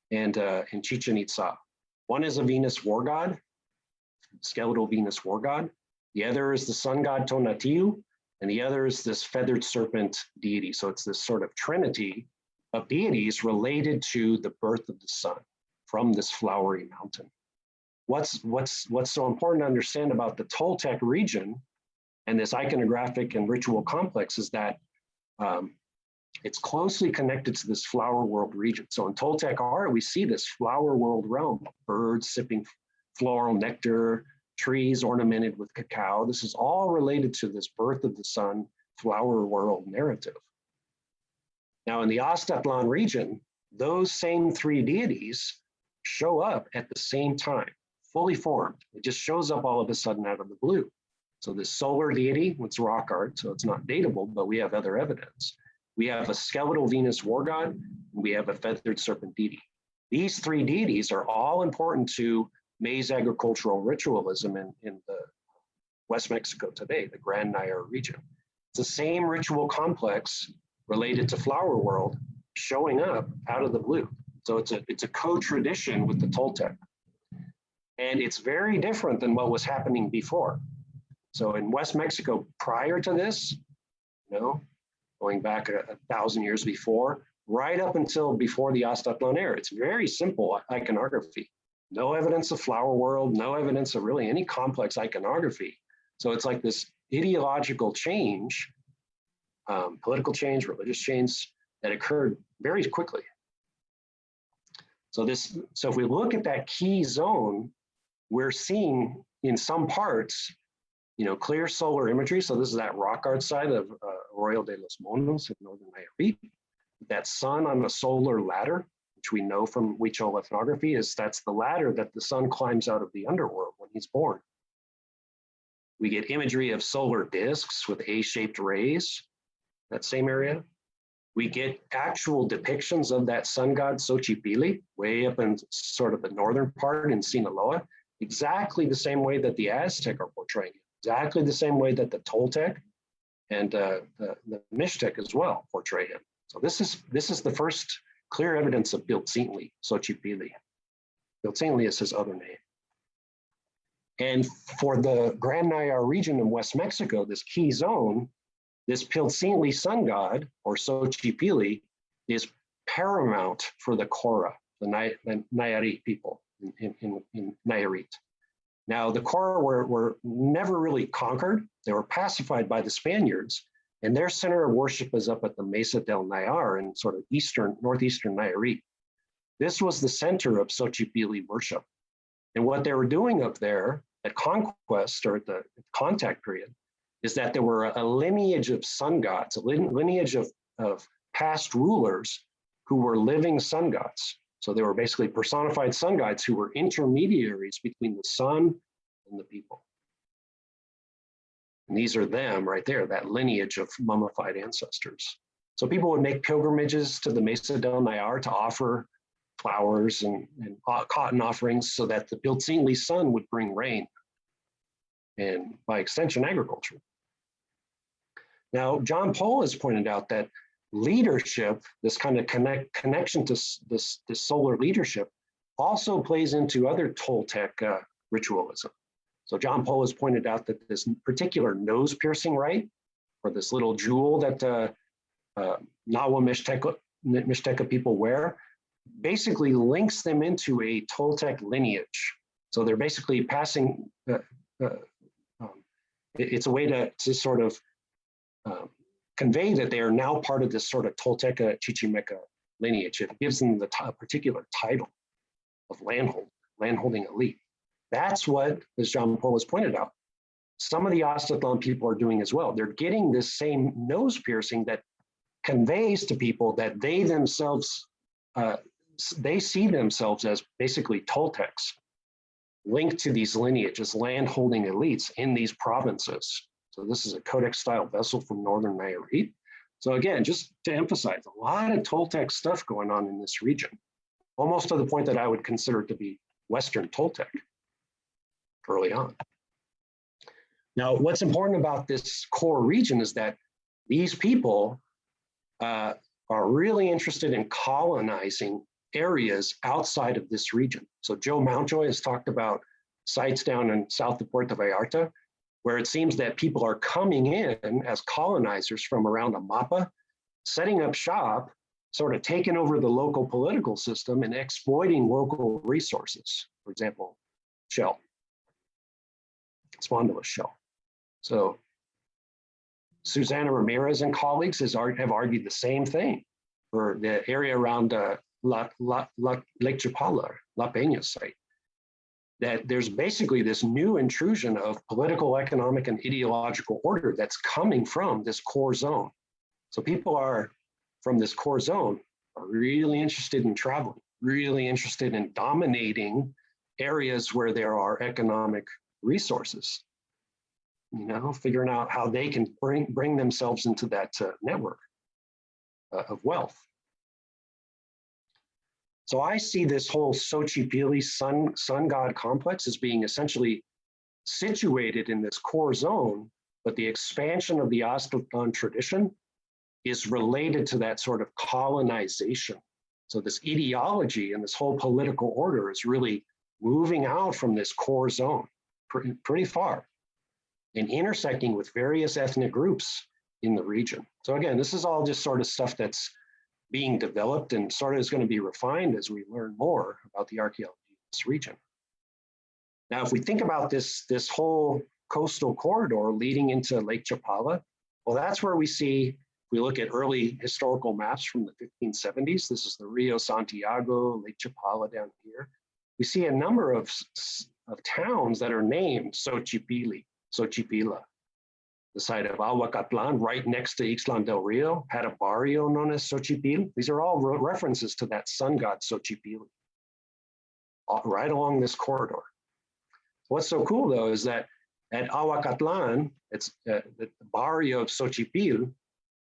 and in Chichen Itza. One is a Venus war god, skeletal Venus war god. The other is the sun god Tonatiuh, and the other is this feathered serpent deity. So it's this sort of trinity of deities related to the birth of the sun from this flowery mountain. What's so important to understand about the Toltec region and this iconographic and ritual complex is that it's closely connected to this flower world region. So in Toltec art, we see this flower world realm, birds sipping floral nectar, trees ornamented with cacao. This is all related to this birth of the sun flower world narrative. Now in the Ostatlan region, those same three deities show up at the same time, fully formed. It just shows up all of a sudden out of the blue. So this solar deity, it's rock art, so it's not datable, but we have other evidence. We have a skeletal Venus war god, and we have a feathered serpent deity. These three deities are all important to maize agricultural ritualism in the West Mexico today, the Grand Nair region. It's the same ritual complex related to flower world showing up out of the blue. So it's a co-tradition with the Toltec. And it's very different than what was happening before. So in West Mexico prior to this, going back 1,000 years before, right up until before the Ostatlan era, it's very simple iconography. No evidence of flower world, no evidence of really any complex iconography. So it's like this ideological change, political change, religious change that occurred very quickly. So if we look at that key zone, we're seeing in some parts, clear solar imagery. So this is that rock art side of Arroyo de los Monos in northern Nayarit. That sun on a solar ladder, which we know from Huichol ethnography, that's the ladder that the sun climbs out of the underworld when he's born. We get imagery of solar disks with A-shaped rays, that same area. We get actual depictions of that sun god Xochipilli, way up in sort of the northern part in Sinaloa, exactly the same way that the Aztec are portraying it, exactly the same way that the Toltec and the Mixtec as well portray him. So this is the first clear evidence of Piltzintli, Xochipilli. Piltzintli is his other name. And for the Grand Nair region in West Mexico, this key zone, this Piltzintli sun god, or Xochipilli, is paramount for the Cora, the Nayarit people in Nayarit. Now, the Cora were never really conquered. They were pacified by the Spaniards, and their center of worship is up at the Mesa del Nayar in sort of northeastern Nayarit. This was the center of Xochipilli worship. And what they were doing up there at conquest, or at the contact period, is that there were a lineage of sun gods, a lineage of past rulers who were living sun gods. So they were basically personified sun gods who were intermediaries between the sun and the people. And these are them right there, that lineage of mummified ancestors. So people would make pilgrimages to the Mesa del Nayar to offer flowers and cotton offerings so that the Piltzingli sun would bring rain and by extension, agriculture. Now, John Pohl has pointed out that leadership, this kind of connection to this solar leadership, also plays into other Toltec ritualism. So John Pohl has pointed out that this particular nose piercing rite, or this little jewel that Nahua Mixteca people wear, basically links them into a Toltec lineage. So they're basically passing, it's a way to sort of convey that they are now part of this sort of Tolteca Chichimeca lineage. It gives them a particular title of landholding elite. That's what, as John Pohl has pointed out, some of the Ostatlan people are doing as well. They're getting this same nose piercing that conveys to people that they themselves, they see themselves as basically Toltecs linked to these lineages, landholding elites in these provinces. So this is a Codex style vessel from Northern Nayarit. So again, just to emphasize, a lot of Toltec stuff going on in this region, almost to the point that I would consider it to be Western Toltec early on. Now, what's important about this core region is that these people are really interested in colonizing areas outside of this region. So Joe Mountjoy has talked about sites down in south of Puerto Vallarta, where it seems that people are coming in as colonizers from around Amapa, setting up shop, sort of taking over the local political system and exploiting local resources. For example, shell, spondylus shell. So Susana Ramirez and colleagues have argued the same thing for the area around Lake Chapala, La Peña site, that there's basically this new intrusion of political, economic, and ideological order that's coming from this core zone. So people are from this core zone are really interested in traveling, really interested in dominating areas where there are economic resources, you know, figuring out how they can bring themselves into that network of wealth. So I see this whole Xochipilli sun god complex as being essentially situated in this core zone, but the expansion of the Ostatlan tradition is related to that sort of colonization. So this ideology and this whole political order is really moving out from this core zone pretty far and intersecting with various ethnic groups in the region. So again, this is all just sort of stuff that's being developed and sort of is going to be refined as we learn more about the archaeology of this region. Now, if we think about this whole coastal corridor leading into Lake Chapala, well, that's where we see, if we look at early historical maps from the 1570s, this is the Rio Santiago, Lake Chapala down here. We see a number of towns that are named Xochipilli, Xochipila. The site of Ahuacatlan, right next to Ixtlan del Rio, had a barrio known as Xochipil. These are all references to that sun god Xochipilli, right along this corridor. What's so cool though is that at Ahuacatlan, it's the barrio of Xochipil,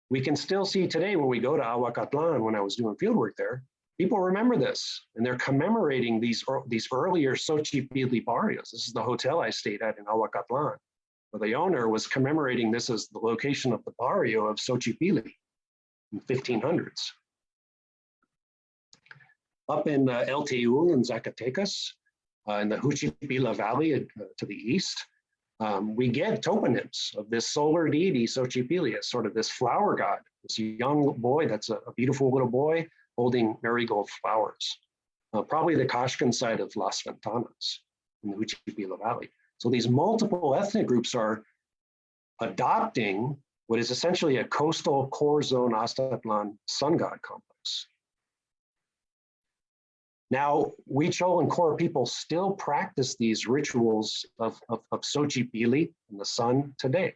we can still see today when we go to Ahuacatlan, when I was doing fieldwork there, people remember this and they're commemorating these earlier Xochipilli barrios. This is the hotel I stayed at in Ahuacatlan, where the owner was commemorating this as the location of the barrio of Xochipilli in the 1500s. Up in El Teul in Zacatecas, in the Juchipila Valley to the east, we get toponyms of this solar deity, Xochipilli, as sort of this flower god, this young boy that's a beautiful little boy holding marigold flowers. Probably the Kashkan side of Las Ventanas in the Juchipila Valley. So these multiple ethnic groups are adopting what is essentially a coastal core zone Ostatlan sun god complex. Now, Huichol and Kora people still practice these rituals of Xochipilli and the sun today.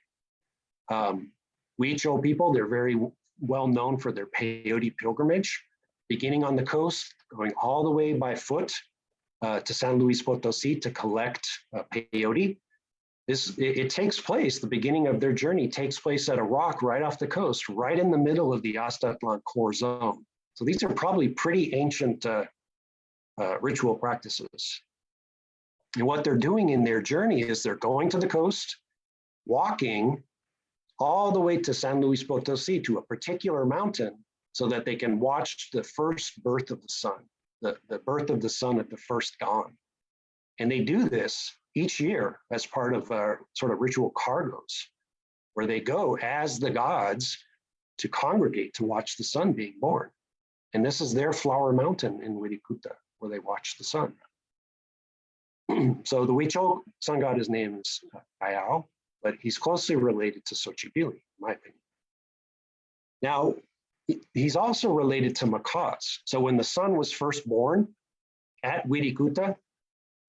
Huichol people, they're very well known for their Peyote Pilgrimage, beginning on the coast, going all the way by foot to San Luis Potosi to collect peyote. It takes place, the beginning of their journey takes place at a rock right off the coast, right in the middle of the Ostatlan core zone. So these are probably pretty ancient ritual practices. And what they're doing in their journey is they're going to the coast, walking all the way to San Luis Potosi, to a particular mountain, so that they can watch the first birth of the sun, the birth of the sun at the first dawn. And they do this each year as part of sort of ritual cargos, where they go as the gods to congregate to watch the sun being born. And this is their flower mountain in Wirikuta, where they watch the sun. So the Huichol sun god, his name is Ayao, but he's closely related to Xochipilli, in my opinion. Now, he's also related to Macaws. So when the sun was first born at Wirikuta,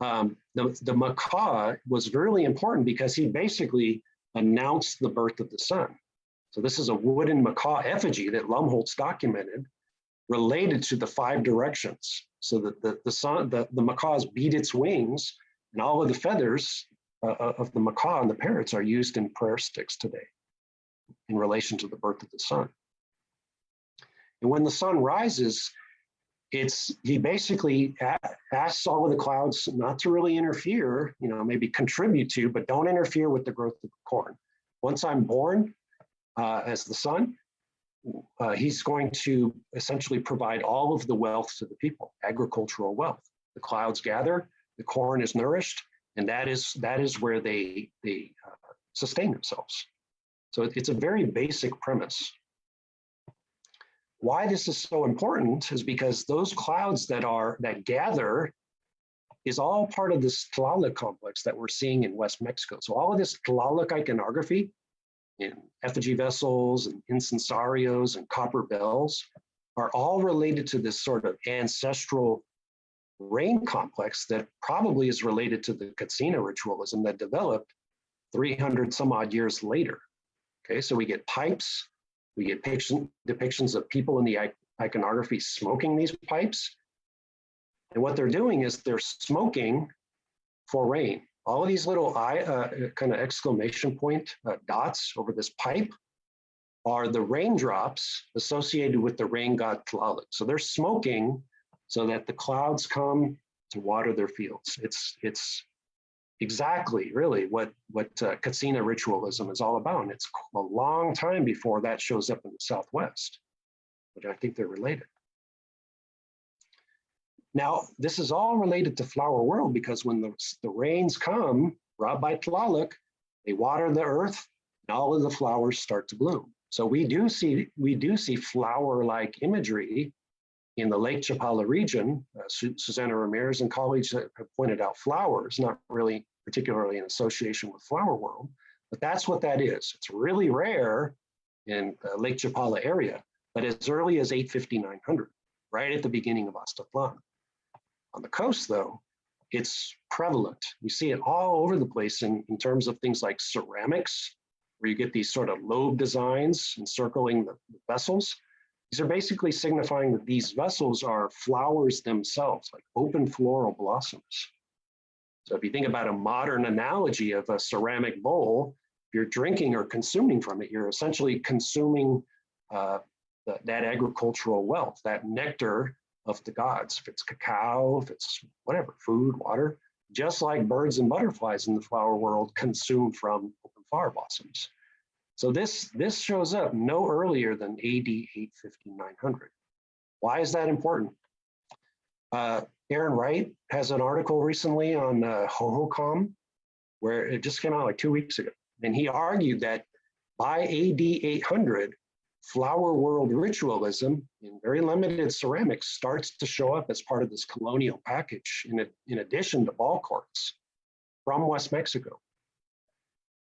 the macaw was really important because he basically announced the birth of the sun. So this is a wooden macaw effigy that Lumholtz documented, related to the 5 directions. So that the macaws beat its wings, and all of the feathers of the macaw and the parrots are used in prayer sticks today in relation to the birth of the sun. And when the sun rises, he basically asks all of the clouds not to really interfere, maybe contribute to, but don't interfere with the growth of the corn. Once I'm born as the sun, he's going to essentially provide all of the wealth to the people, agricultural wealth. The clouds gather, the corn is nourished, and that is where they sustain themselves. So it's a very basic premise. Why this is so important is because those clouds that gather is all part of this Tlaloc complex that we're seeing in West Mexico. So all of this Tlaloc iconography in effigy vessels and incensarios and copper bells are all related to this sort of ancestral rain complex that probably is related to the Katsina ritualism that developed 300 some odd years later. Okay, so we get pipes, we get depictions of people in the iconography smoking these pipes. And what they're doing is they're smoking for rain. All of these little kind of exclamation point dots over this pipe are the raindrops associated with the rain god Tlaloc. So they're smoking so that the clouds come to water their fields. It's exactly really what Katsina ritualism is all about. And it's a long time before that shows up in the Southwest, but I think they're related. Now, this is all related to flower world because when the rains come, brought by Tlaloc, they water the earth and all of the flowers start to bloom. So we do see flower-like imagery in the Lake Chapala region. Susana Ramirez and colleagues have pointed out flowers, not really particularly in association with flower world, but that's what that is. It's really rare in the Lake Chapala area, but as early as 850, 900, right at the beginning of Astatlan. On the coast, though, it's prevalent. You see it all over the place in terms of things like ceramics, where you get these sort of lobe designs encircling the vessels. These are basically signifying that these vessels are flowers themselves, like open floral blossoms. So if you think about a modern analogy of a ceramic bowl, if you're drinking or consuming from it, you're essentially consuming that agricultural wealth, that nectar of the gods. If it's cacao, if it's whatever, food, water, just like birds and butterflies in the flower world consume from open flower blossoms. So this shows up no earlier than AD 850, 900. Why is that important? Aaron Wright has an article recently on Hohokam, where it just came out like 2 weeks ago. And he argued that by AD 800, flower world ritualism in very limited ceramics starts to show up as part of this colonial package in addition to ball courts from West Mexico.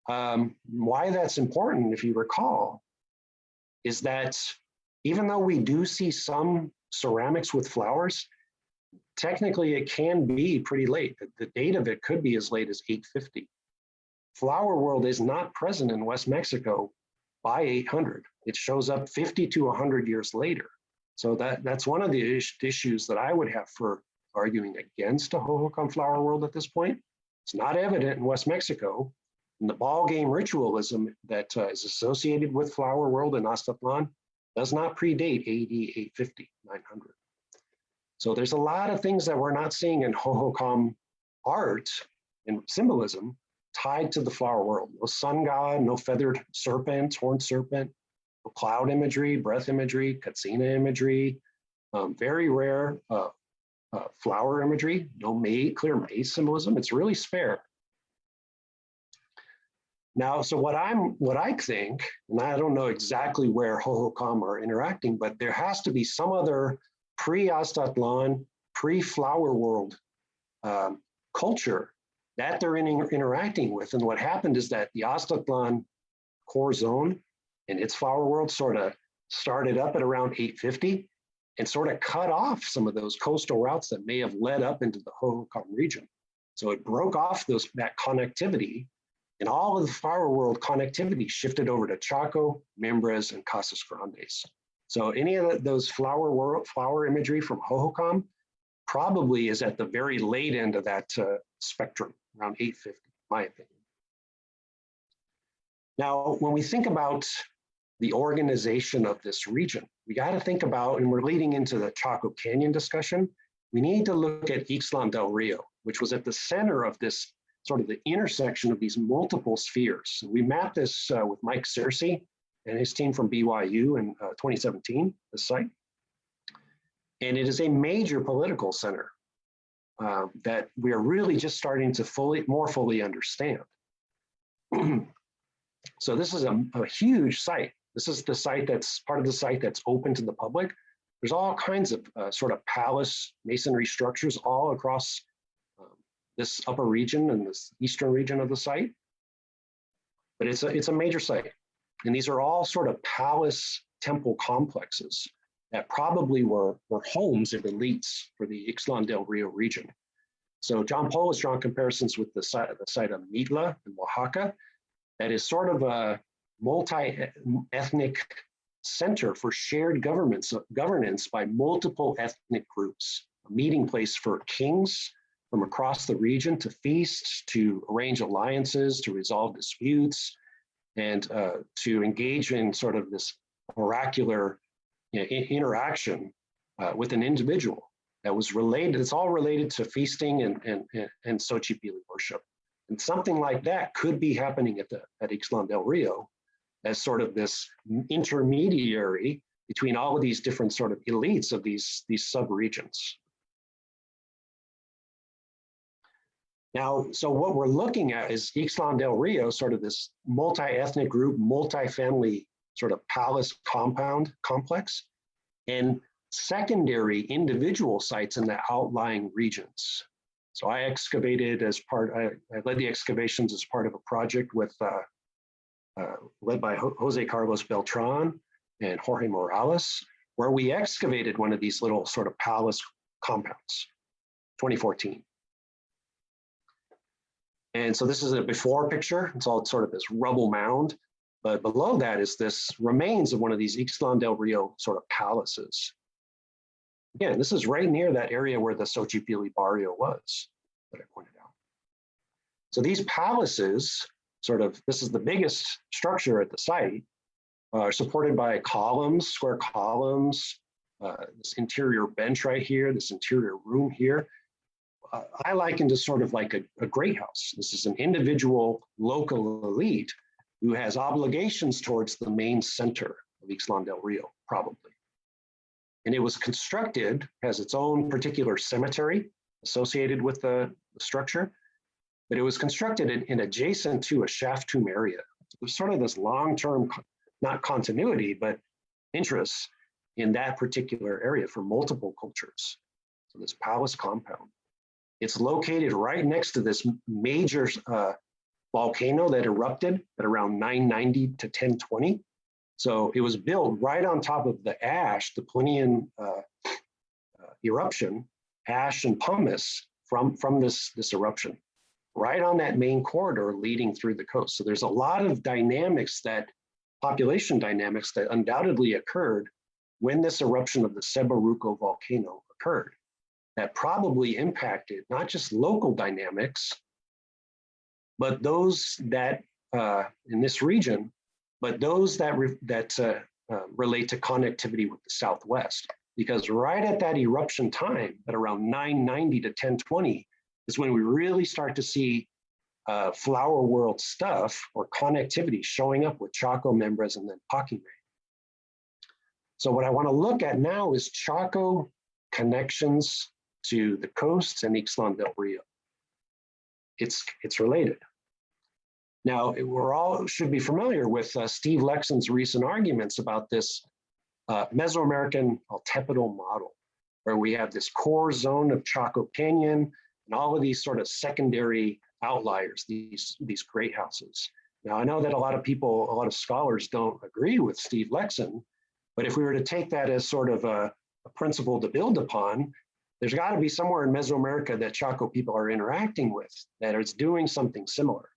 Why that's important, if you recall, is that even though we do see some ceramics with flowers, technically it can be pretty late. The date of it could be as late as 850. Flower world is not present in West Mexico by 800. It shows up 50 to 100 years later. So that's one of the issues that I would have for arguing against a Hohokam flower world at this point. It's not evident in West Mexico. And the ball game ritualism that is associated with flower world in Ostatlan does not predate AD 850, 900. So there's a lot of things that we're not seeing in Hohokam art and symbolism tied to the flower world. No sun god, no feathered serpent, horned serpent, no cloud imagery, breath imagery, katsina imagery, very rare flower imagery, no clear maize symbolism. It's really spare. Now, so what I think, and I don't know exactly where Hohokam are interacting, but there has to be some other pre-Astatlan, pre-flower world culture that they're interacting with. And what happened is that the Astatlan core zone and its flower world sort of started up at around 850 and sort of cut off some of those coastal routes that may have led up into the Hohokam region. So it broke off that connectivity, and all of the flower world connectivity shifted over to Chaco, Mimbres, and Casas Grandes. So any of those flower imagery from Hohokam probably is at the very late end of that spectrum, around 850, in my opinion. Now, when we think about the organization of this region, we got to think about, and we're leading into the Chaco Canyon discussion, we need to look at Ixtlan del Rio, which was at the center of this sort of the intersection of these multiple spheres. So we mapped this with Mike Searcy and his team from BYU in 2017, this site. And it is a major political center that we are really just starting to more fully understand. So this is a huge site. This is the site that's part of the site that's open to the public. There's all kinds of sort of palace masonry structures all across this upper region and this eastern region of the site. But it's a major site. And these are all sort of palace temple complexes that probably were homes of elites for the Ixtlan del Rio region. So John Paul has drawn comparisons with the site of Mitla in Oaxaca. That is sort of a multi-ethnic center for shared governance by multiple ethnic groups, a meeting place for kings from across the region to feast, to arrange alliances, to resolve disputes, and to engage in sort of this oracular interaction with an individual that was related. It's all related to feasting and Xochipilli worship. And something like that could be happening at Ixtlan del Rio as sort of this intermediary between all of these different sort of elites of these sub-regions. Now, so what we're looking at is Ixtlan del Rio, sort of this multi-ethnic group, multi-family sort of palace complex, and secondary individual sites in the outlying regions. So I excavated I led the excavations as part of a project with, led by Jose Carlos Beltran and Jorge Morales, where we excavated one of these little sort of palace compounds, 2014. And so this is a before picture. It's all sort of this rubble mound, but below that is this remains of one of these Ixtlan del Rio sort of palaces. Again, this is right near that area where the Xochipilli barrio was, that I pointed out. So these palaces, this is the biggest structure at the site, are supported by columns, square columns, this interior bench right here, this interior room here. I liken to sort of like a great house. This is an individual local elite who has obligations towards the main center of Ixtlan del Rio, probably. And it was constructed, has its own particular cemetery associated with the structure, but it was constructed in adjacent to a shaft tomb area. There's sort of this long-term, not continuity, but interest in that particular area for multiple cultures. So this palace compound. It's located right next to this major volcano that erupted at around 990 to 1020. So it was built right on top of the ash, the Plinian eruption, ash and pumice from this eruption, right on that main corridor leading through the coast. So there's a lot of dynamics that population dynamics that undoubtedly occurred when this eruption of the Sebaruco volcano occurred, that probably impacted not just local dynamics, but those that in this region, but those that relate to connectivity with the Southwest. Because right at that eruption time, at around 990 to 1020, is when we really start to see flower world stuff or connectivity showing up with Chaco, Membres, and then Paquime. So what I want to look at now is Chaco connections to the coasts and Ixtlan del Rio. It's related. Now, we're all should be familiar with Steve Lexon's recent arguments about this Mesoamerican altepidal model, where we have this core zone of Chaco Canyon and all of these sort of secondary outliers, these great houses. Now, I know that a lot of scholars don't agree with Steve Lexon, but if we were to take that as sort of a principle to build upon, there's got to be somewhere in Mesoamerica that Chaco people are interacting with that is doing something similar.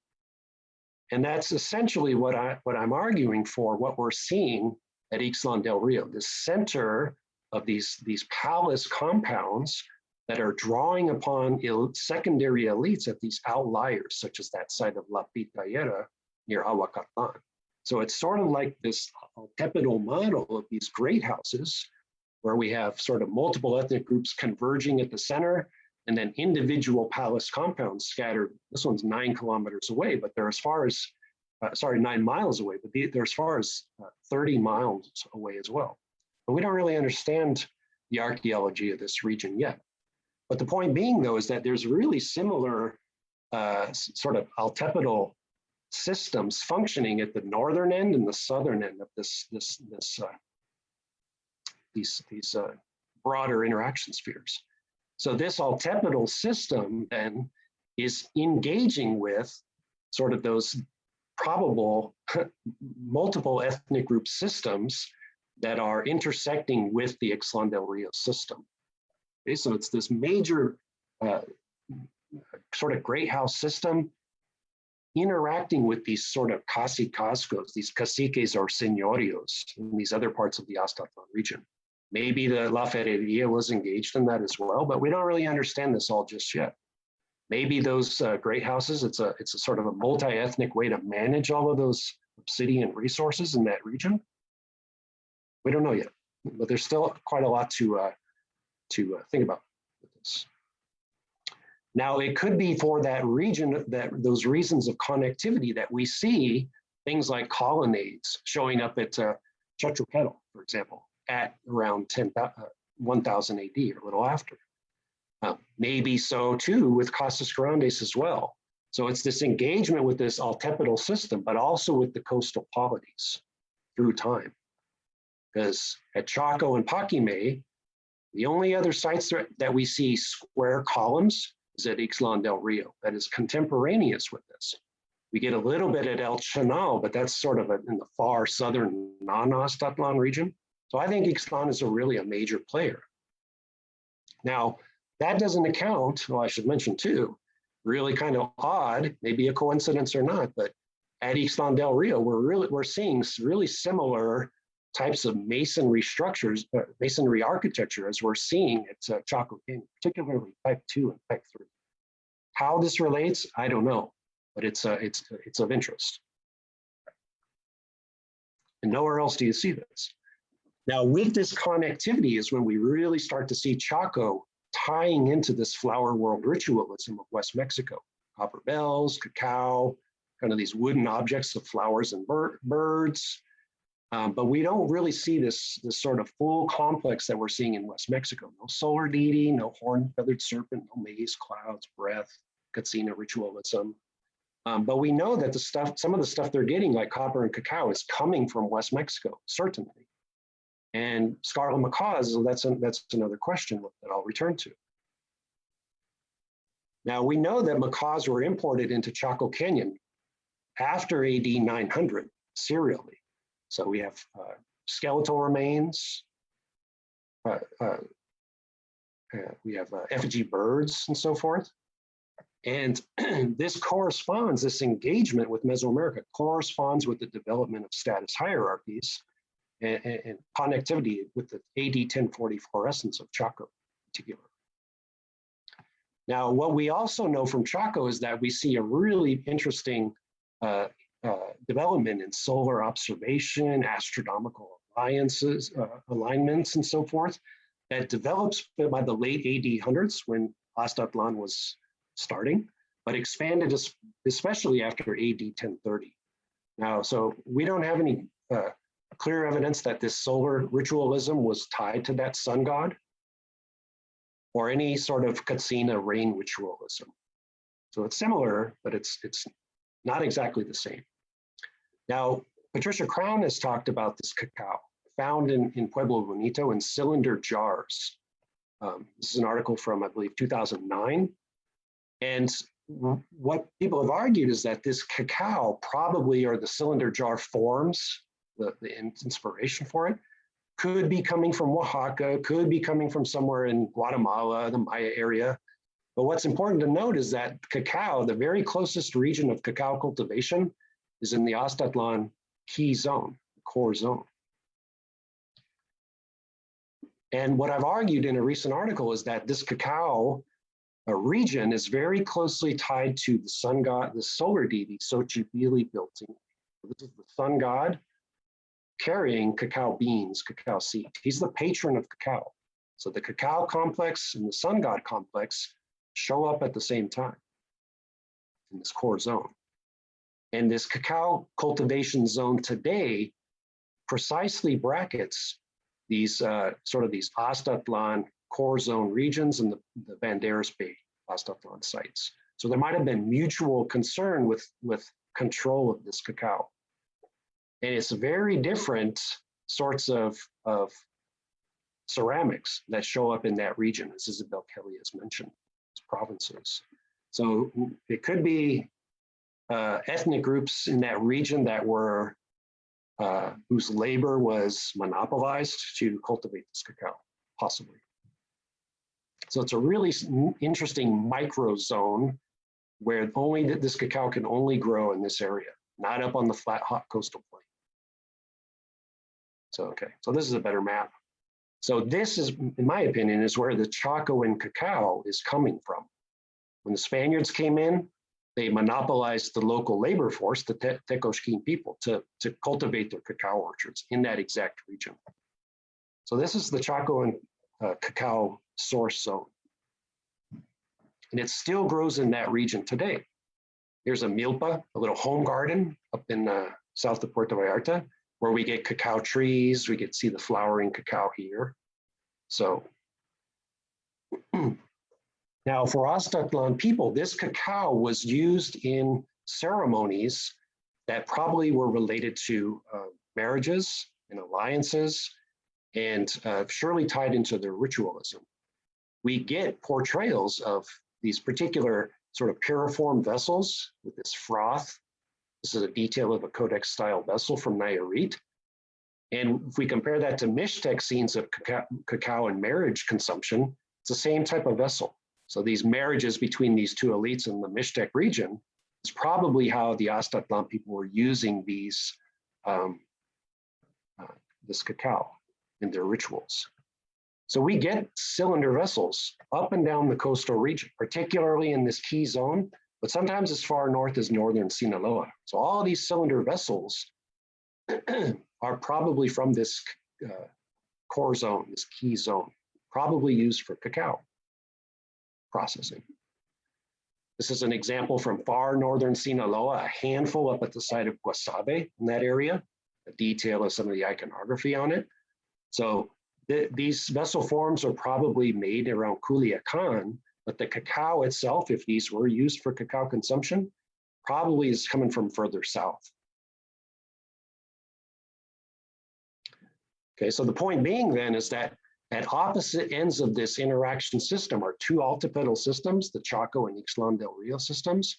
And that's essentially what I'm arguing for, what we're seeing at Ixtlan del Rio, the center of these palace compounds that are drawing upon secondary elites at these outliers, such as that site of La Pitayera near Ahuacatlan. So it's sort of like this altepidal model of these great houses, where we have sort of multiple ethnic groups converging at the center, and then individual palace compounds scattered. This one's 9 kilometers away, but they're as far as, 9 miles away, but they're as far as 30 miles away as well. But we don't really understand the archaeology of this region yet. But the point being, though, is that there's really similar sort of altepidal systems functioning at the northern end and the southern end of these broader interaction spheres. So this altepidal system then is engaging with sort of those probable multiple ethnic group systems that are intersecting with the Ixtlan del Rio system. Okay, so it's this major sort of great house system interacting with these sort of cacicazgos, these caciques or señorios in these other parts of the Ostatlan region. Maybe the La Ferreria was engaged in that as well, but we don't really understand this all just yet. Maybe those great houses, it's a sort of a multi-ethnic way to manage all of those obsidian resources in that region. We don't know yet, but there's still quite a lot to think about with this. Now, it could be for that region, those reasons of connectivity that we see things like colonnades showing up at Chochuquero, for example, at around 1000 AD or a little after. Maybe so too with Casas Grandes as well. So it's this engagement with this altepidal system, but also with the coastal polities through time. Because at Chaco and Paquime, the only other sites that we see square columns is at Ixtlan del Rio, that is contemporaneous with this. We get a little bit at El Chenal, but that's sort of in the far southern non-Ostatlan region. So I think Ixtlan is really a major player. Now, that doesn't account, well, I should mention too, really kind of odd, maybe a coincidence or not, but at Ixtlan del Rio, we're seeing really similar types of masonry structures, masonry architecture as we're seeing at Chaco Canyon, particularly type 2 and type 3. How this relates, I don't know, but it's of interest. And nowhere else do you see this. Now, with this connectivity is when we really start to see Chaco tying into this flower world ritualism of West Mexico. Copper bells, cacao, kind of these wooden objects of flowers and birds. But we don't really see this sort of full complex that we're seeing in West Mexico. No solar deity, no horn-feathered serpent, no maize, clouds, breath, Katsina ritualism. But we know that some of the stuff they're getting, like copper and cacao, is coming from West Mexico, certainly. And Scarlet Macaws, that's another question that I'll return to. Now, we know that macaws were imported into Chaco Canyon after AD 900, serially. So we have skeletal remains, we have effigy birds and so forth. And this engagement with Mesoamerica corresponds with the development of status hierarchies and connectivity with the AD 1040 fluorescence of Chaco in particular. Now, what we also know from Chaco is that we see a really interesting development in solar observation, astronomical alliances, alignments, and so forth, that develops by the late AD hundreds when Ostatlan was starting, but expanded especially after AD 1030. Now, so we don't have any clear evidence that this solar ritualism was tied to that sun god or any sort of Katsina rain ritualism. So it's similar, but it's not exactly the same. Now, Patricia Crown has talked about this cacao found in Pueblo Bonito in cylinder jars. This is an article from, I believe, 2009. And what people have argued is that this cacao probably, or the cylinder jar forms, the inspiration for it, could be coming from Oaxaca, could be coming from somewhere in Guatemala, the Maya area. But what's important to note is that cacao, the very closest region of cacao cultivation, is in the Ostatlan key zone, core zone. And what I've argued in a recent article is that this cacao region is very closely tied to the sun god, the solar deity, Xochipilli-Pilting. This is the sun god carrying cacao beans, cacao seeds. He's the patron of cacao. So the cacao complex and the sun god complex show up at the same time in this core zone. And this cacao cultivation zone today precisely brackets these sort of these Ostatlan core zone regions and the Banderas Bay Ostatlan sites. So there might have been mutual concern with control of this cacao. And it's very different sorts of ceramics that show up in that region, as Isabel Kelly has mentioned, provinces. So it could be ethnic groups in that region that were, whose labor was monopolized to cultivate this cacao, possibly. So it's a really interesting micro zone where this cacao can only grow in this area, not up on the flat, hot coastal plain. So, okay, so this is a better map. So this is, in my opinion, is where the Chacoan cacao is coming from. When the Spaniards came in, they monopolized the local labor force, the Tecoxquin people, to cultivate their cacao orchards in that exact region. So this is the Chacoan cacao source zone. And it still grows in that region today. Here's a milpa, a little home garden up in south of Puerto Vallarta, where we get cacao trees. We get to see the flowering cacao here. So now for Ostatlan people, this cacao was used in ceremonies that probably were related to marriages and alliances, and surely tied into their ritualism. We get portrayals of these particular sort of piriform vessels with this froth. This is a detail of a Codex style vessel from Nayarit. And if we compare that to Mixtec scenes of cacao and marriage consumption, it's the same type of vessel. So these marriages between these two elites in the Mixtec region is probably how the Ostatlan people were using these, this cacao in their rituals. So we get cylinder vessels up and down the coastal region, particularly in this key zone, but sometimes as far north as northern Sinaloa. So all these cylinder vessels are probably from this core zone, this key zone, probably used for cacao processing. This is an example from far northern Sinaloa, a handful up at the site of Guasave in that area, a detail of some of the iconography on it. So these vessel forms are probably made around Culiacan, but the cacao itself, if these were used for cacao consumption, probably is coming from further south. Okay, so the point being then is that at opposite ends of this interaction system are two altipedal systems, the Chaco and Ixtlan del Rio systems.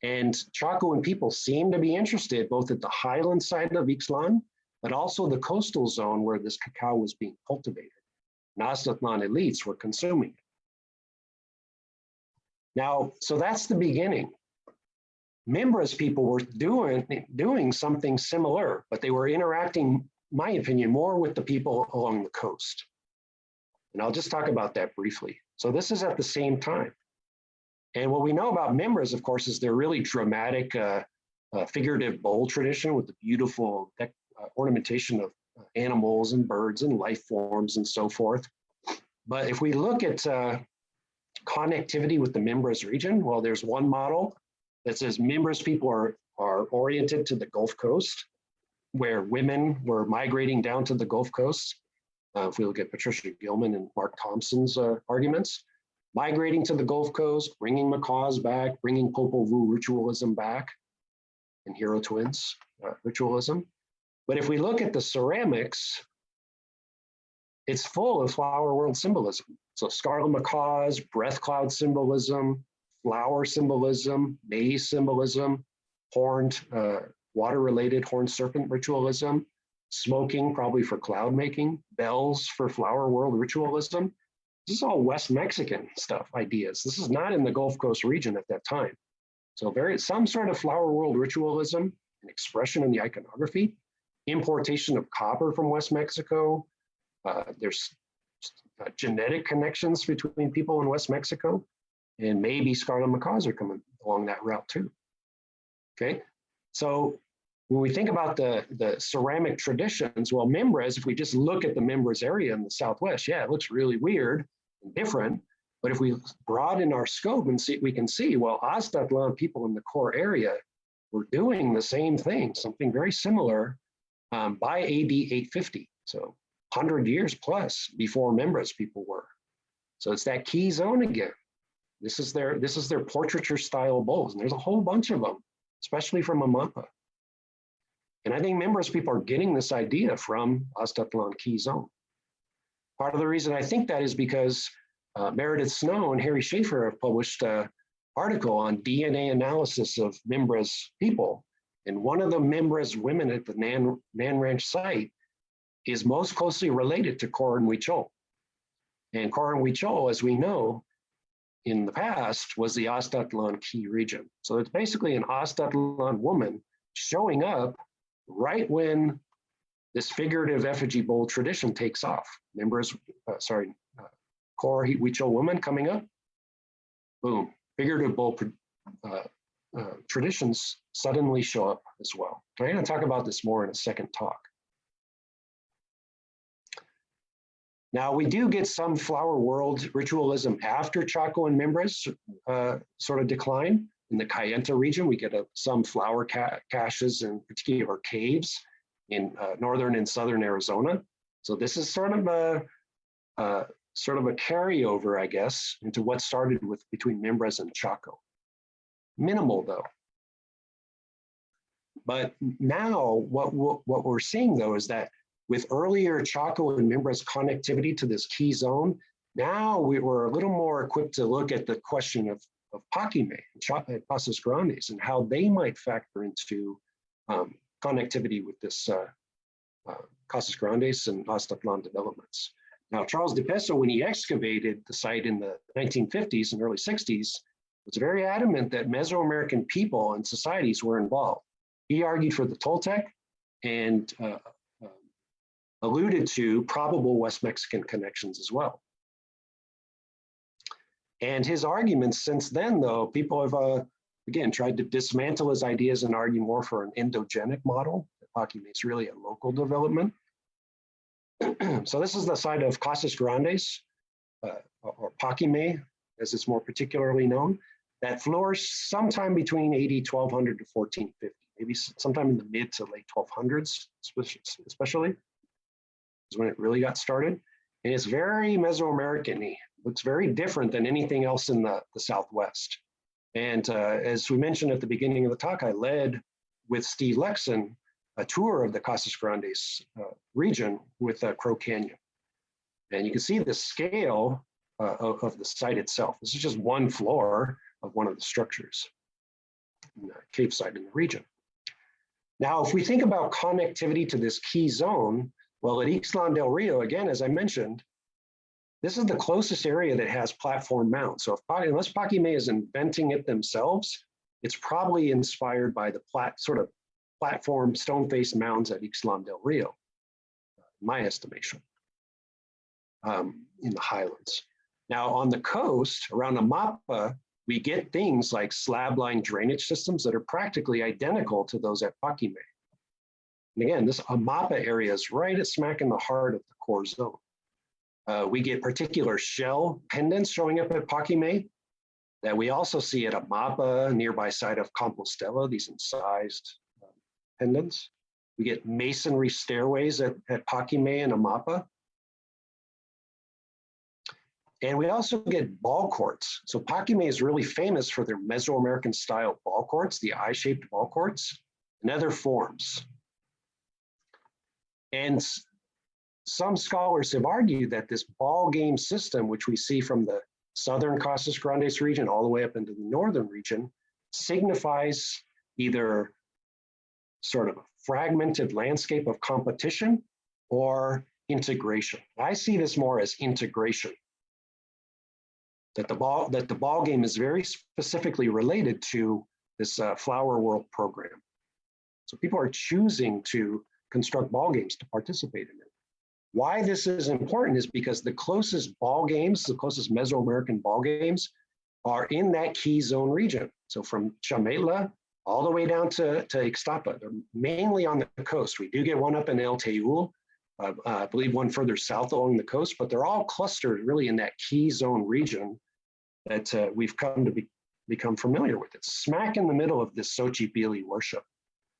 And Chacoan people seem to be interested both at the highland side of Ixtlan, but also the coastal zone where this cacao was being cultivated. And Ostatlan elites were consuming it. Now, so that's the beginning. Mimbres people were doing something similar, but they were interacting, in my opinion, more with the people along the coast. And I'll just talk about that briefly. So this is at the same time. And what we know about Mimbres, of course, is their really dramatic figurative bowl tradition with the beautiful ornamentation of animals and birds and life forms and so forth. But if we look at connectivity with the Mimbres region, well, there's one model that says Mimbres people are oriented to the Gulf Coast, where women were migrating down to the Gulf Coast. If we look at Patricia Gilman and Mark Thompson's arguments, migrating to the Gulf Coast, bringing macaws back, bringing Popol Vuh ritualism back, and hero twins ritualism. But if we look at the ceramics, it's full of flower world symbolism. So Scarlet Macaws, breath cloud symbolism, flower symbolism, maize symbolism, horned, water-related horned serpent ritualism, smoking probably for cloud making, bells for flower world ritualism. This is all West Mexican stuff, ideas. This is not in the Gulf Coast region at that time. So some sort of flower world ritualism, an expression in the iconography, importation of copper from West Mexico. There's genetic connections between people in West Mexico, and maybe Scarlet Macaws are coming along that route too. Okay, so when we think about the ceramic traditions, well, Mimbres, if we just look at the Mimbres area in the Southwest, yeah, it looks really weird and different. But if we broaden our scope and see, we can see, well, Astatlan people in the core area were doing the same thing, something very similar by AD 850. So 100 years plus before Mimbres people were. So it's that key zone again. This is their portraiture style bowls, and there's a whole bunch of them, especially from Amapa. And I think Mimbres people are getting this idea from Ostatlan key zone. Part of the reason I think that is because Meredith Snow and Harry Schaefer have published an article on DNA analysis of Mimbres people. And one of the Mimbres women at the Nan Ranch site is most closely related to Corin Huichol. And Corin Huichol, as we know, in the past was the Ostatlan key region. So it's basically an Ostatlan woman showing up right when this figurative effigy bowl tradition takes off. Mimbres, Cor Huichol woman coming up, boom, figurative bowl traditions suddenly show up as well. I'm going to talk about this more in a second talk. Now, we do get some flower world ritualism after Chaco and Mimbres sort of decline. In the Kayenta region, we get some flower caches and particular caves in northern and southern Arizona. So this is sort of a carryover, I guess, into what started with between Mimbres and Chaco. Minimal, though. But now what we're seeing, though, is that with earlier Chaco and Mimbres connectivity to this key zone, now we were a little more equipped to look at the question of Paquime and Pastos Grandes and how they might factor into connectivity with this Pastos Grandes and Ostatlan developments. Now, Charles de Peso, when he excavated the site in the 1950s and early 60s, was very adamant that Mesoamerican people and societies were involved. He argued for the Toltec and alluded to probable West Mexican connections as well. And his arguments since then, though, people have, again, tried to dismantle his ideas and argue more for an endogenic model. Paquime is really a local development. So this is the site of Pastos Grandes, or Paquime, as it's more particularly known, that flourished sometime between AD 1200 to 1450, maybe sometime in the mid to late 1200s, especially, is when it really got started. And it's very Mesoamerican-y. Looks very different than anything else in the Southwest. And as we mentioned at the beginning of the talk, I led with Steve Lexon a tour of the Pastos Grandes region with Crow Canyon. And you can see the scale of the site itself. This is just one floor of one of the structures in the cave site in the region. Now, if we think about connectivity to this key zone, well, at Ixtlan del Rio, again, as I mentioned, This is the closest area that has platform mounds. So unless Paquimé is inventing it themselves, it's probably inspired by the sort of platform stone-faced mounds at Ixtlan del Rio, in my estimation, in the highlands. Now on the coast, around Amapa, we get things like slab-line drainage systems that are practically identical to those at Paquimé. And again, this Amapa area is right at smack in the heart of the core zone. We get particular shell pendants showing up at Paquimé that we also see at Amapa, nearby site of Compostela, these incised pendants. We get masonry stairways at Paquimé and Amapa. And we also get ball courts. So Paquimé is really famous for their Mesoamerican style ball courts, the eye-shaped ball courts, and other forms. And some scholars have argued that this ball game system, which we see from the southern Casas Grandes region all the way up into the northern region, signifies either sort of a fragmented landscape of competition or integration. I see this more as integration. That the ball game is very specifically related to this Flower World program. So people are choosing to construct ball games to participate in it. Why this is important is because the closest ball games, the closest Mesoamerican ball games, are in that key zone region. So from Chametla all the way down to Ixtapa, they're mainly on the coast. We do get one up in El Teul, I believe one further south along the coast, but they're all clustered really in that key zone region that we've come to become familiar with. It's smack in the middle of this Xochipilli worship.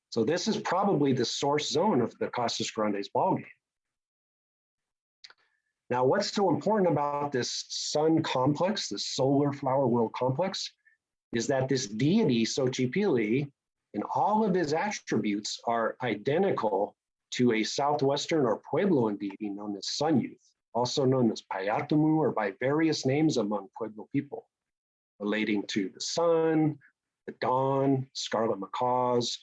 So this is probably the source zone of the Casas Grandes ball game. Now, what's so important about this sun complex, this solar flower world complex, is that this deity, Xochipilli, and all of his attributes are identical to a Southwestern or Puebloan deity known as Sun Youth, also known as Payatamu, or by various names among Pueblo people, relating to the sun, the dawn, Scarlet Macaws,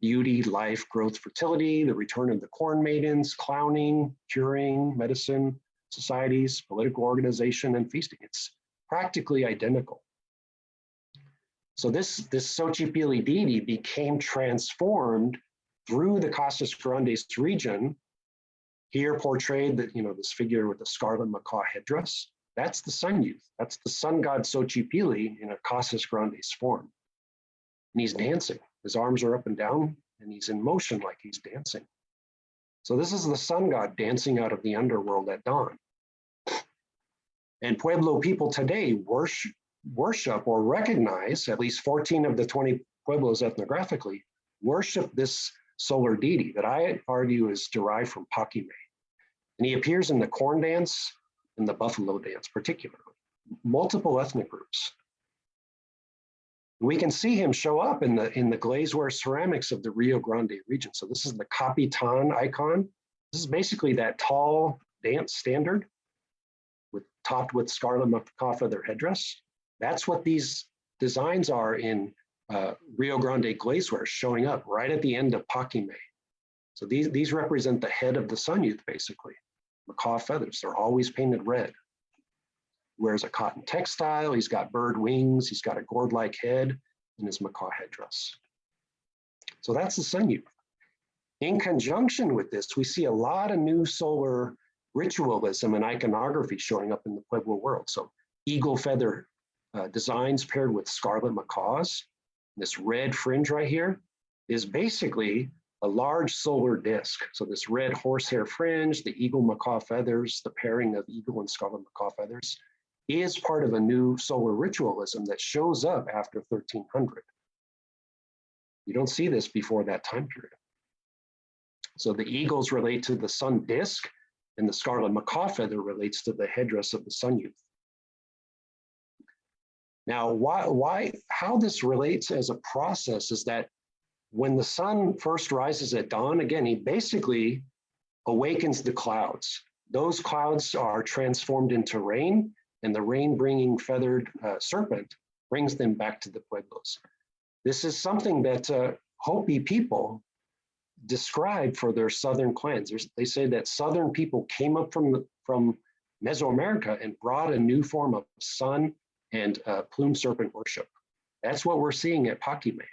beauty, life, growth, fertility, the return of the corn maidens, clowning, curing, medicine, societies, political organization, and feasting. It's practically identical. So this Xochipilli deity became transformed through the Casas Grandes region, here portrayed that, this figure with the Scarlet Macaw headdress. That's the sun youth. That's the sun god Xochipilli in a Casas Grandes form. And he's dancing. His arms are up and down, and he's in motion like he's dancing. So this is the sun god dancing out of the underworld at dawn. And Pueblo people today worship or recognize, at least 14 of the 20 Pueblos ethnographically, worship this solar deity that I argue is derived from Paquimé. And he appears in the corn dance and the buffalo dance, particularly, multiple ethnic groups. We can see him show up in the glazeware ceramics of the Rio Grande region. So this is the Capitan icon. This is basically that tall dance standard topped with Scarlet Macaw feather headdress. That's what these designs are in Rio Grande glazeware, showing up right at the end of Paquimé. So these represent the head of the sun youth, basically. Macaw feathers, they're always painted red. Wears a cotton textile, he's got bird wings, he's got a gourd-like head, and his macaw headdress. So that's the sun youth. In conjunction with this, we see a lot of new solar ritualism and iconography showing up in the Pueblo world. So eagle feather designs paired with scarlet macaws. This red fringe right here is basically a large solar disk. So this red horsehair fringe, the eagle macaw feathers, the pairing of eagle and scarlet macaw feathers is part of a new solar ritualism that shows up after 1300. You don't see this before that time period. So the eagles relate to the sun disk, and the scarlet macaw feather relates to the headdress of the sun youth. Now, how this relates as a process is that when the sun first rises at dawn, again, he basically awakens the clouds. Those clouds are transformed into rain, and the rain-bringing feathered serpent brings them back to the Pueblos. This is something that Hopi people describe for their southern clans. They say that southern people came up from Mesoamerica and brought a new form of sun and plume serpent worship. That's what we're seeing at Pakime.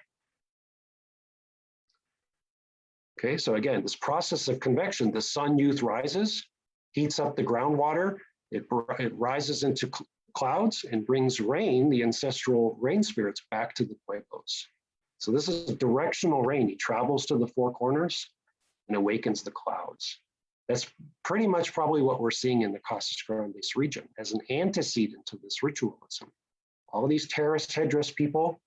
Okay, so again, this process of convection, the sun youth rises, heats up the groundwater, it rises into clouds and brings rain, the ancestral rain spirits, back to the Pueblos. So this is directional rain. He travels to the four corners and awakens the clouds. That's pretty much probably what we're seeing in the Casas Grandes region as an antecedent to this ritualism. All of these terrace headdress people,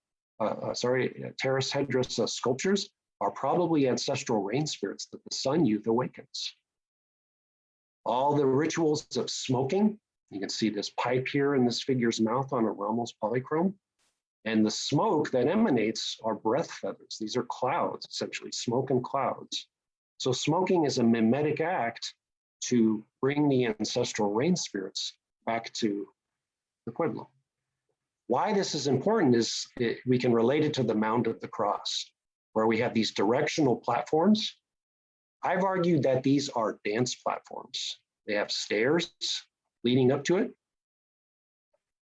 terrace headdress sculptures are probably ancestral rain spirits that the sun youth awakens. All the rituals of smoking, you can see this pipe here in this figure's mouth on a Ramos polychrome. And the smoke that emanates are breath feathers. These are clouds, essentially, smoke and clouds. So smoking is a mimetic act to bring the ancestral rain spirits back to the Pueblo. Why this is important is we can relate it to the Mound of the Cross, where we have these directional platforms. I've argued that these are dance platforms. They have stairs leading up to it.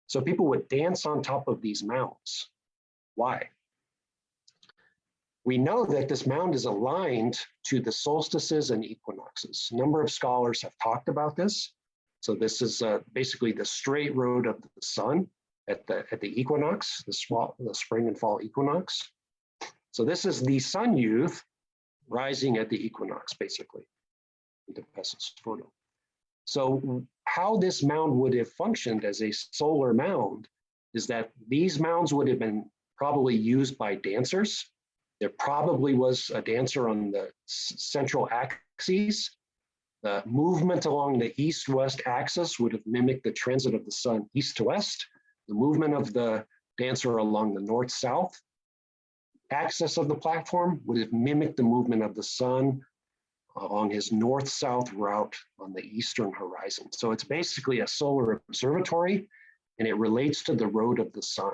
So people would dance on top of these mounds. Why? We know that this mound is aligned to the solstices and equinoxes. A number of scholars have talked about this. So this is basically the straight road of the sun at the equinox, the spring and fall equinox. So this is the sun youth rising at the equinox, basically, into Pesso's photo. So how this mound would have functioned as a solar mound is that these mounds would have been probably used by dancers. There probably was a dancer on the central axis. The movement along the east-west axis would have mimicked the transit of the sun east to west. The movement of the dancer along the north-south axis of the platform would have mimicked the movement of the sun along his north-south route on the eastern horizon. So it's basically a solar observatory, and it relates to the road of the sun.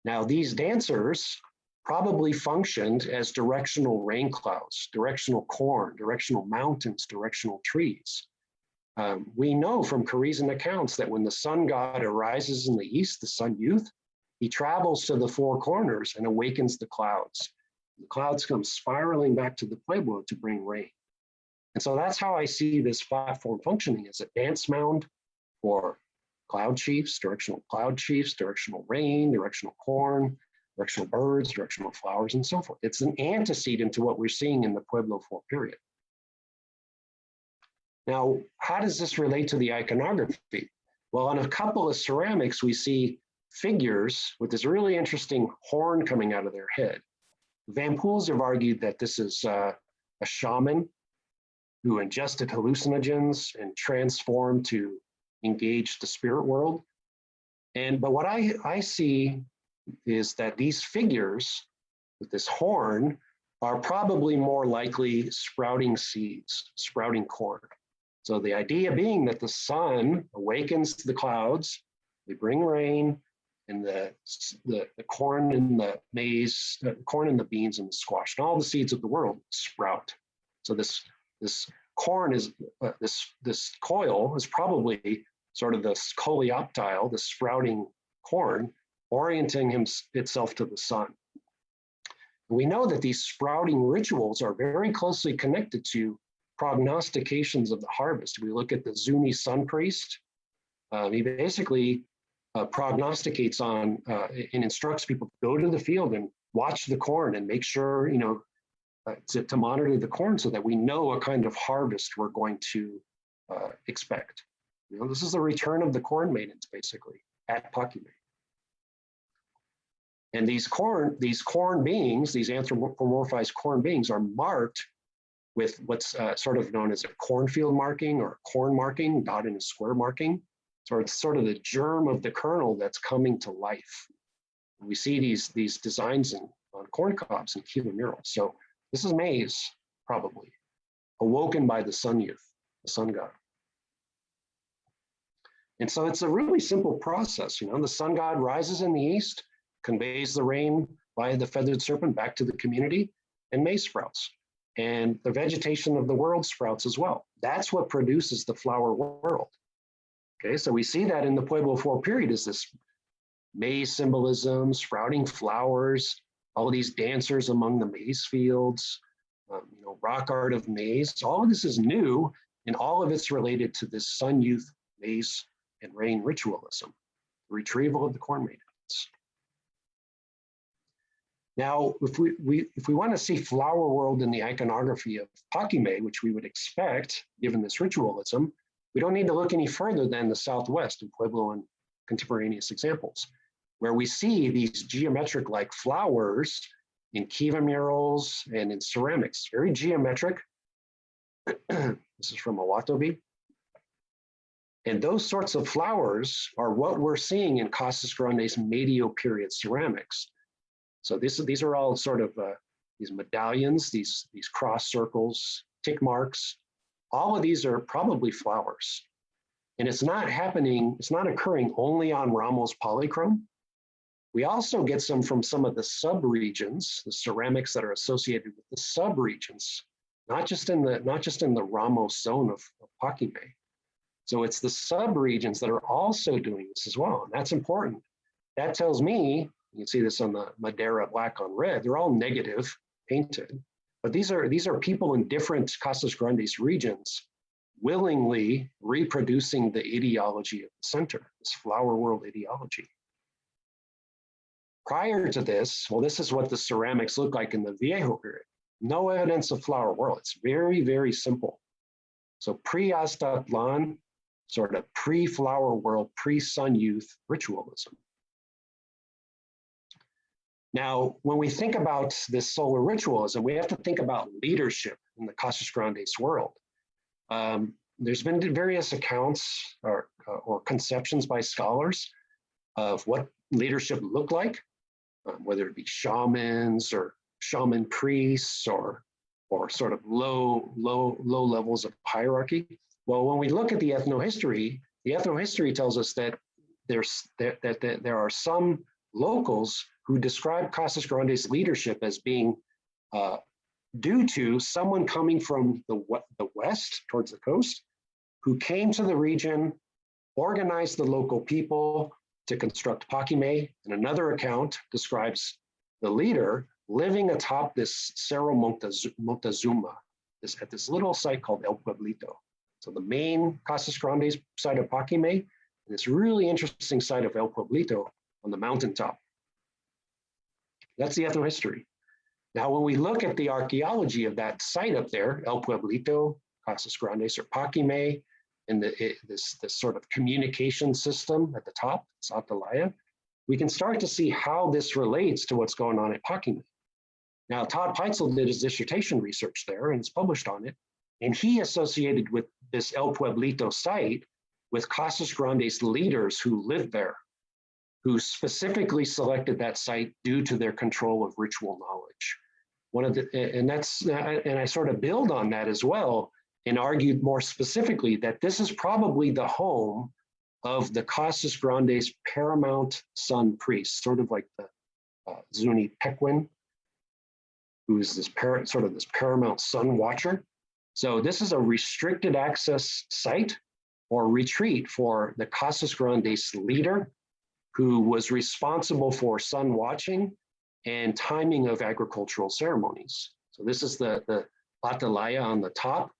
Now, these dancers probably functioned as directional rain clouds, directional corn, directional mountains, directional trees. We know from Kharisan accounts that when the sun god arises in the east, the sun youth, he travels to the four corners and awakens the clouds. The clouds come spiraling back to the Pueblo to bring rain. And so that's how I see this platform functioning as a dance mound for cloud chiefs, directional rain, directional corn, directional birds, directional flowers, and so forth. It's an antecedent to what we're seeing in the Pueblo IV period. Now, how does this relate to the iconography? Well, on a couple of ceramics, we see figures with this really interesting horn coming out of their head. Van Poels have argued that this is a shaman who ingested hallucinogens and transformed to engage the spirit world. But what I see is that these figures with this horn are probably more likely sprouting seeds, sprouting corn. So the idea being that the sun awakens the clouds, they bring rain, and the corn and the maize, corn and the beans and the squash, and all the seeds of the world sprout. So this corn is, this coil is probably sort of this coleoptile, the sprouting corn, orienting itself to the sun. We know that these sprouting rituals are very closely connected to prognostications of the harvest. We look at the Zuni sun priest. He basically prognosticates on and instructs people to go to the field and watch the corn and make sure, to monitor the corn so that we know what kind of harvest we're going to expect. This is the return of the corn maidens, basically, at Pakime. And these corn beings, these anthropomorphized corn beings, are marked with what's sort of known as a cornfield marking or corn marking, dot in a square marking. So it's sort of the germ of the kernel that's coming to life. We see these designs on corn cobs and Gila murals. So this is maize, probably, awoken by the sun youth, the sun god. And so it's a really simple process. The sun god rises in the east, conveys the rain by the feathered serpent back to the community, and maize sprouts. And the vegetation of the world sprouts as well. That's what produces the flower world. Okay, so we see that in the Pueblo 4 period is this maize symbolism, sprouting flowers, all of these dancers among the maize fields, rock art of maize. All of this is new, and all of it's related to this sun, youth, maize, and rain ritualism, retrieval of the corn maidens. Now, if we want to see flower world in the iconography of Pakime, which we would expect given this ritualism, we don't need to look any further than the Southwest in Pueblo and contemporaneous examples, where we see these geometric-like flowers in kiva murals and in ceramics, very geometric. This is from Owatobi. And those sorts of flowers are what we're seeing in Casas Grande's Medio period ceramics. So these are all sort of these medallions, these cross circles, tick marks. All of these are probably flowers. And it's not occurring only on Ramos polychrome. We also get some from some of the sub-regions, the ceramics that are associated with the sub-regions, not just in the Ramos zone of Pakime. So it's the sub-regions that are also doing this as well, and that's important. That tells me, you can see this on the Madeira black on red, they're all negative painted, but these are people in different Casas Grandes regions willingly reproducing the ideology of the center, this flower world ideology. Prior to this, well, this is what the ceramics look like in the Viejo period. No evidence of flower world. It's very, very simple. So pre-Astatlan, sort of pre-flower world, pre-sun youth ritualism. Now, when we think about this solar ritualism, we have to think about leadership in the Casas Grandes world. There's been various accounts or conceptions by scholars of what leadership looked like, whether it be shamans or shaman priests or sort of low levels of hierarchy. Well, when we look at the ethnohistory tells us that there are some locals who describe Casas Grandes leadership as being due to someone coming from the west towards the coast, who came to the region, organized the local people to construct Pakime, and another account describes the leader living atop this Cerro Montezuma, at this little site called El Pueblito. So the main Casas Grandes site of Pakime, and this really interesting site of El Pueblito on the mountaintop. That's the ethnohistory. Now, when we look at the archaeology of that site up there, El Pueblito, Casas Grandes, or Pakime, and this sort of communication system at the top, it's Atalaya, we can start to see how this relates to what's going on at Pakime. Now, Todd Peitzel did his dissertation research there and it's published on it, and he associated with this El Pueblito site with Casas Grandes leaders who lived there, who specifically selected that site due to their control of ritual knowledge. And I sort of build on that as well and argued more specifically that this is probably the home of the Casas Grandes paramount sun priest, sort of like the Zuni Pequin, who is this paramount sun watcher. So this is a restricted access site or retreat for the Casas Grandes leader, who was responsible for sun watching and timing of agricultural ceremonies. So this is the Atalaya on the top,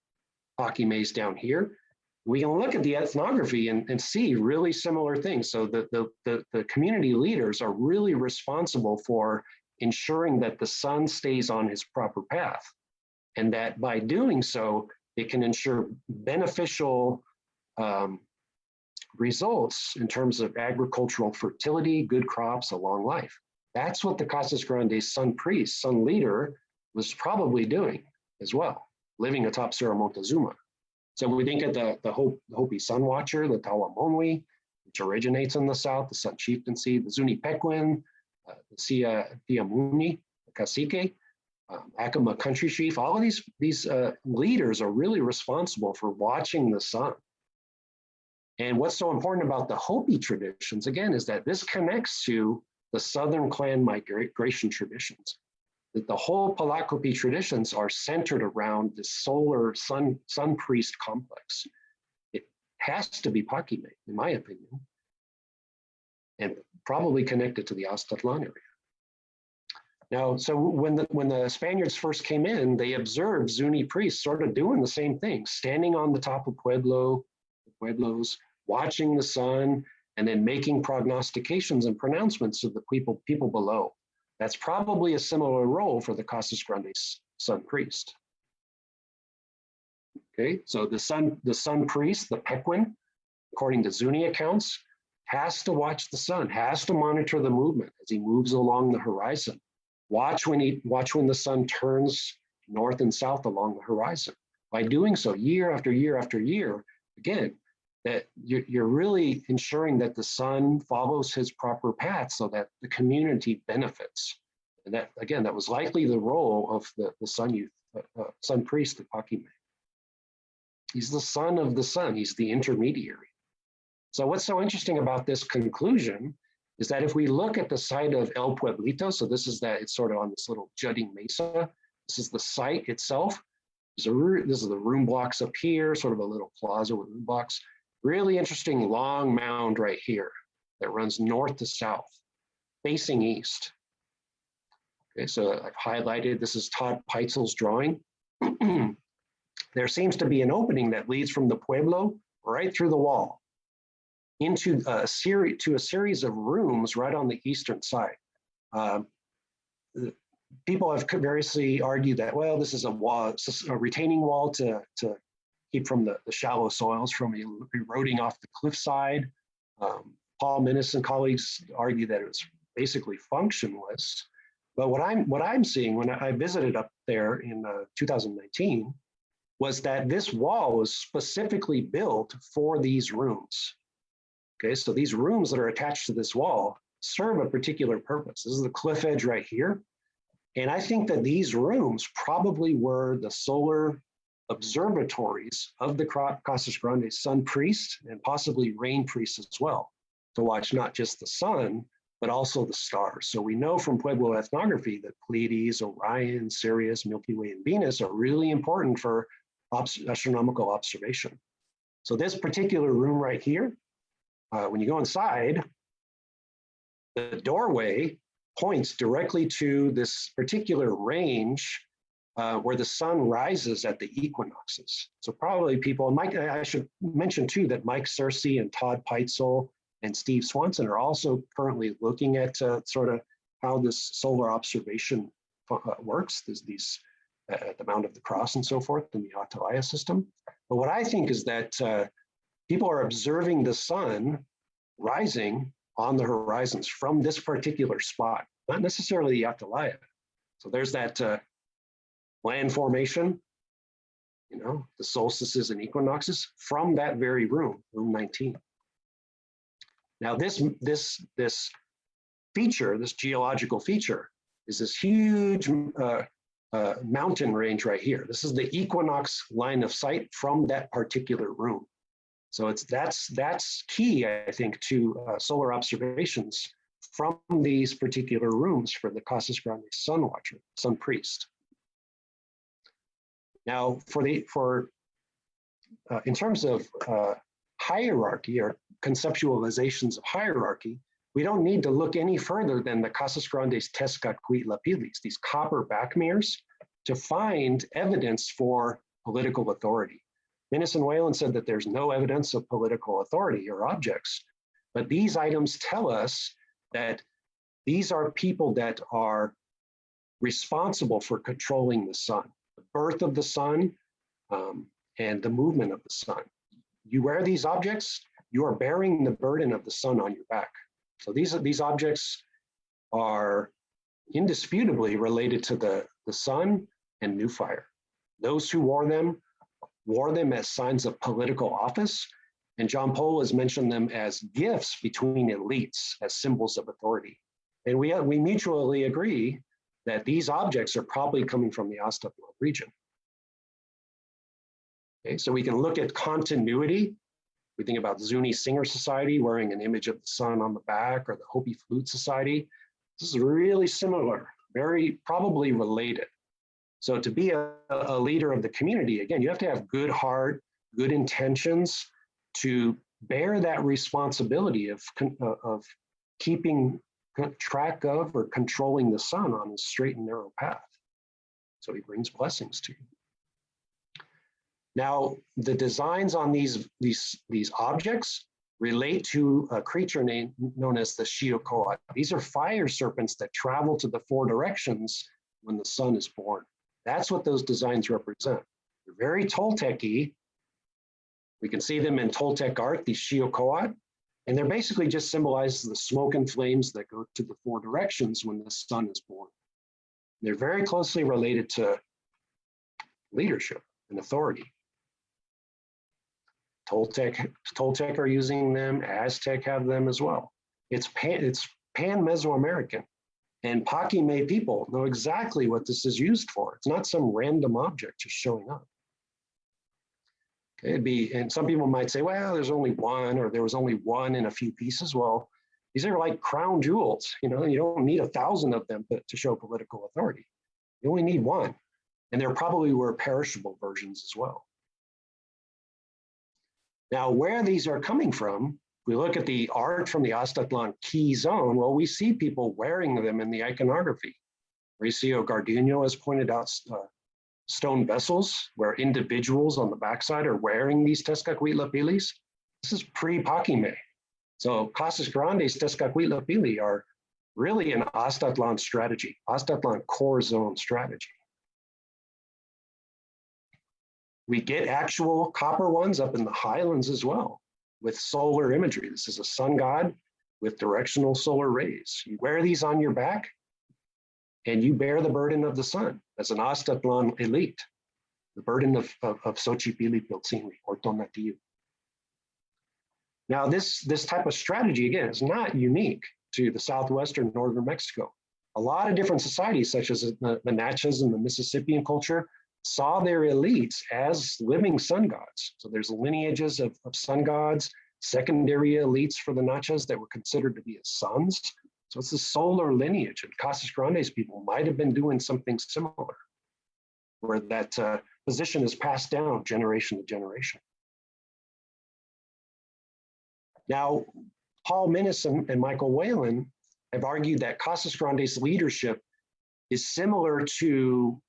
Pakime's down here. We can look at the ethnography and see really similar things. So the community leaders are really responsible for ensuring that the sun stays on his proper path, and that by doing so, it can ensure beneficial results in terms of agricultural fertility, good crops, a long life. That's what the Casas Grandes sun priest, sun leader, was probably doing as well, living atop Cerro Montezuma. So we think of the Hopi sun watcher, the Tawamonwi, which originates in the south, the sun chieftaincy, the Zuni Pequin, the Sia Tiamuni, the cacique, Acoma country chief. All of these leaders are really responsible for watching the sun. And what's so important about the Hopi traditions, again, is that this connects to the Southern clan migration traditions. That the whole Palacopi traditions are centered around the solar sun priest complex. It has to be Pakime, in my opinion, and probably connected to the Ostatlan area. Now, so when the Spaniards first came in, they observed Zuni priests sort of doing the same thing, standing on the top of Pueblos, watching the sun, and then making prognostications and pronouncements of the people below. That's probably a similar role for the Casas Grandes sun priest. Okay, so the sun priest, the Pequin, according to Zuni accounts, has to watch the sun, has to monitor the movement as he moves along the horizon. Watch when the sun turns north and south along the horizon. By doing so, year after year after year, again, that you're really ensuring that the sun follows his proper path so that the community benefits. And that, again, that was likely the role of the sun priest, the Pakime. He's the son of the sun, he's the intermediary. So what's so interesting about this conclusion is that if we look at the site of El Pueblito, so this is that, it's sort of on this little jutting mesa, this is the site itself. This is the room blocks up here, sort of a little plaza with room blocks. Really interesting long mound right here that runs north to south, facing east. Okay, so I've highlighted, this is Todd Peitzel's drawing. There seems to be an opening that leads from the Pueblo right through the wall into a series of rooms right on the eastern side. People have variously argued that, well, this is a wall, a retaining wall to keep from the shallow soils from eroding off the cliffside. Paul Minnis and colleagues argue that it was basically functionless. But what I'm seeing when I visited up there in 2019 was that this wall was specifically built for these rooms. Okay, so these rooms that are attached to this wall serve a particular purpose. This is the cliff edge right here. And I think that these rooms probably were the solar observatories of the Casas Grandes sun priest and possibly rain priests as well, to watch not just the sun, but also the stars. So we know from Pueblo ethnography that Pleiades, Orion, Sirius, Milky Way, and Venus are really important for astronomical observation. So this particular room right here, when you go inside, the doorway points directly to this particular range where the sun rises at the equinoxes. So probably people, Mike, I should mention too that Mike Searcy and Todd Peitzel and Steve Swanson are also currently looking at sort of how this solar observation works, these at the Mount of the Cross and so forth in the Atalaya system. But what I think is that people are observing the sun rising on the horizons from this particular spot, not necessarily the Atalaya. So there's that land formation, you know, the solstices and equinoxes from that very room 19. Now this feature, this geological feature, is this huge mountain range right here. This is the equinox line of sight from that particular room. So that's key, I think, to solar observations from these particular rooms for the Casas Grandes sun watcher, sun priest. Now, in terms of hierarchy or conceptualizations of hierarchy, we don't need to look any further than the Casas Grandes Tezcatlipoitlapillis, these copper back mirrors, to find evidence for political authority. Minnis and Whalen said that there's no evidence of political authority or objects, but these items tell us that these are people that are responsible for controlling the sun, the birth of the sun, and the movement of the sun. You wear these objects, you are bearing the burden of the sun on your back. So these objects are indisputably related to the sun and New Fire. Those who wore them as signs of political office, and John Paul has mentioned them as gifts between elites, as symbols of authority. And we mutually agree that these objects are probably coming from the Ostatlan region. Okay, so we can look at continuity. We think about Zuni Singer Society wearing an image of the sun on the back, or the Hopi Flute Society. This is really similar, very probably related. So to be a leader of the community, again, you have to have good heart, good intentions, to bear that responsibility of keeping track of or controlling the sun on his straight and narrow path. So he brings blessings to you. Now, the designs on these objects relate to a creature known as the Shiokoa. These are fire serpents that travel to the 4 directions when the sun is born. That's what those designs represent. They're very Toltec-y. We can see them in Toltec art, these Shiokoa, and they're basically just symbolizes the smoke and flames that go to the 4 directions when the sun is born. They're very closely related to leadership and authority. Toltec are using them, Aztec have them as well. It's pan-Mesoamerican, and Paquimé people know exactly what this is used for. It's not some random object just showing up. It'd be, and some people might say, well, there's only one, or there was only one in a few pieces. Well, these are like crown jewels. You know, you don't need 1,000 of them to show political authority. You only need one. And there probably were perishable versions as well. Now, where these are coming from, we look at the art from the Ostatlan key zone, well, we see people wearing them in the iconography. Mauricio Garduño has pointed out stone vessels where individuals on the backside are wearing these Tezcatlipopilis. This is pre-Paquimé. So Casas Grandes Tezcatlipopi are really an Ostatlan strategy, Ostatlan core zone strategy. We get actual copper ones up in the highlands as well with solar imagery. This is a sun god with directional solar rays. You wear these on your back and you bear the burden of the sun as an Ostatlan elite, the burden of Xochipilli Piltzin or Tonatiuh. Now this type of strategy, again, is not unique to the Southwestern northern Mexico. A lot of different societies, such as the Natchez and the Mississippian culture, saw their elites as living sun gods. So there's lineages of sun gods, secondary elites for the Natchez that were considered to be as sons. So it's a solar lineage, and Casas Grandes people might have been doing something similar, where that position is passed down generation to generation. Now, Paul Minnis and Michael Whalen have argued that Casas Grandes leadership is similar to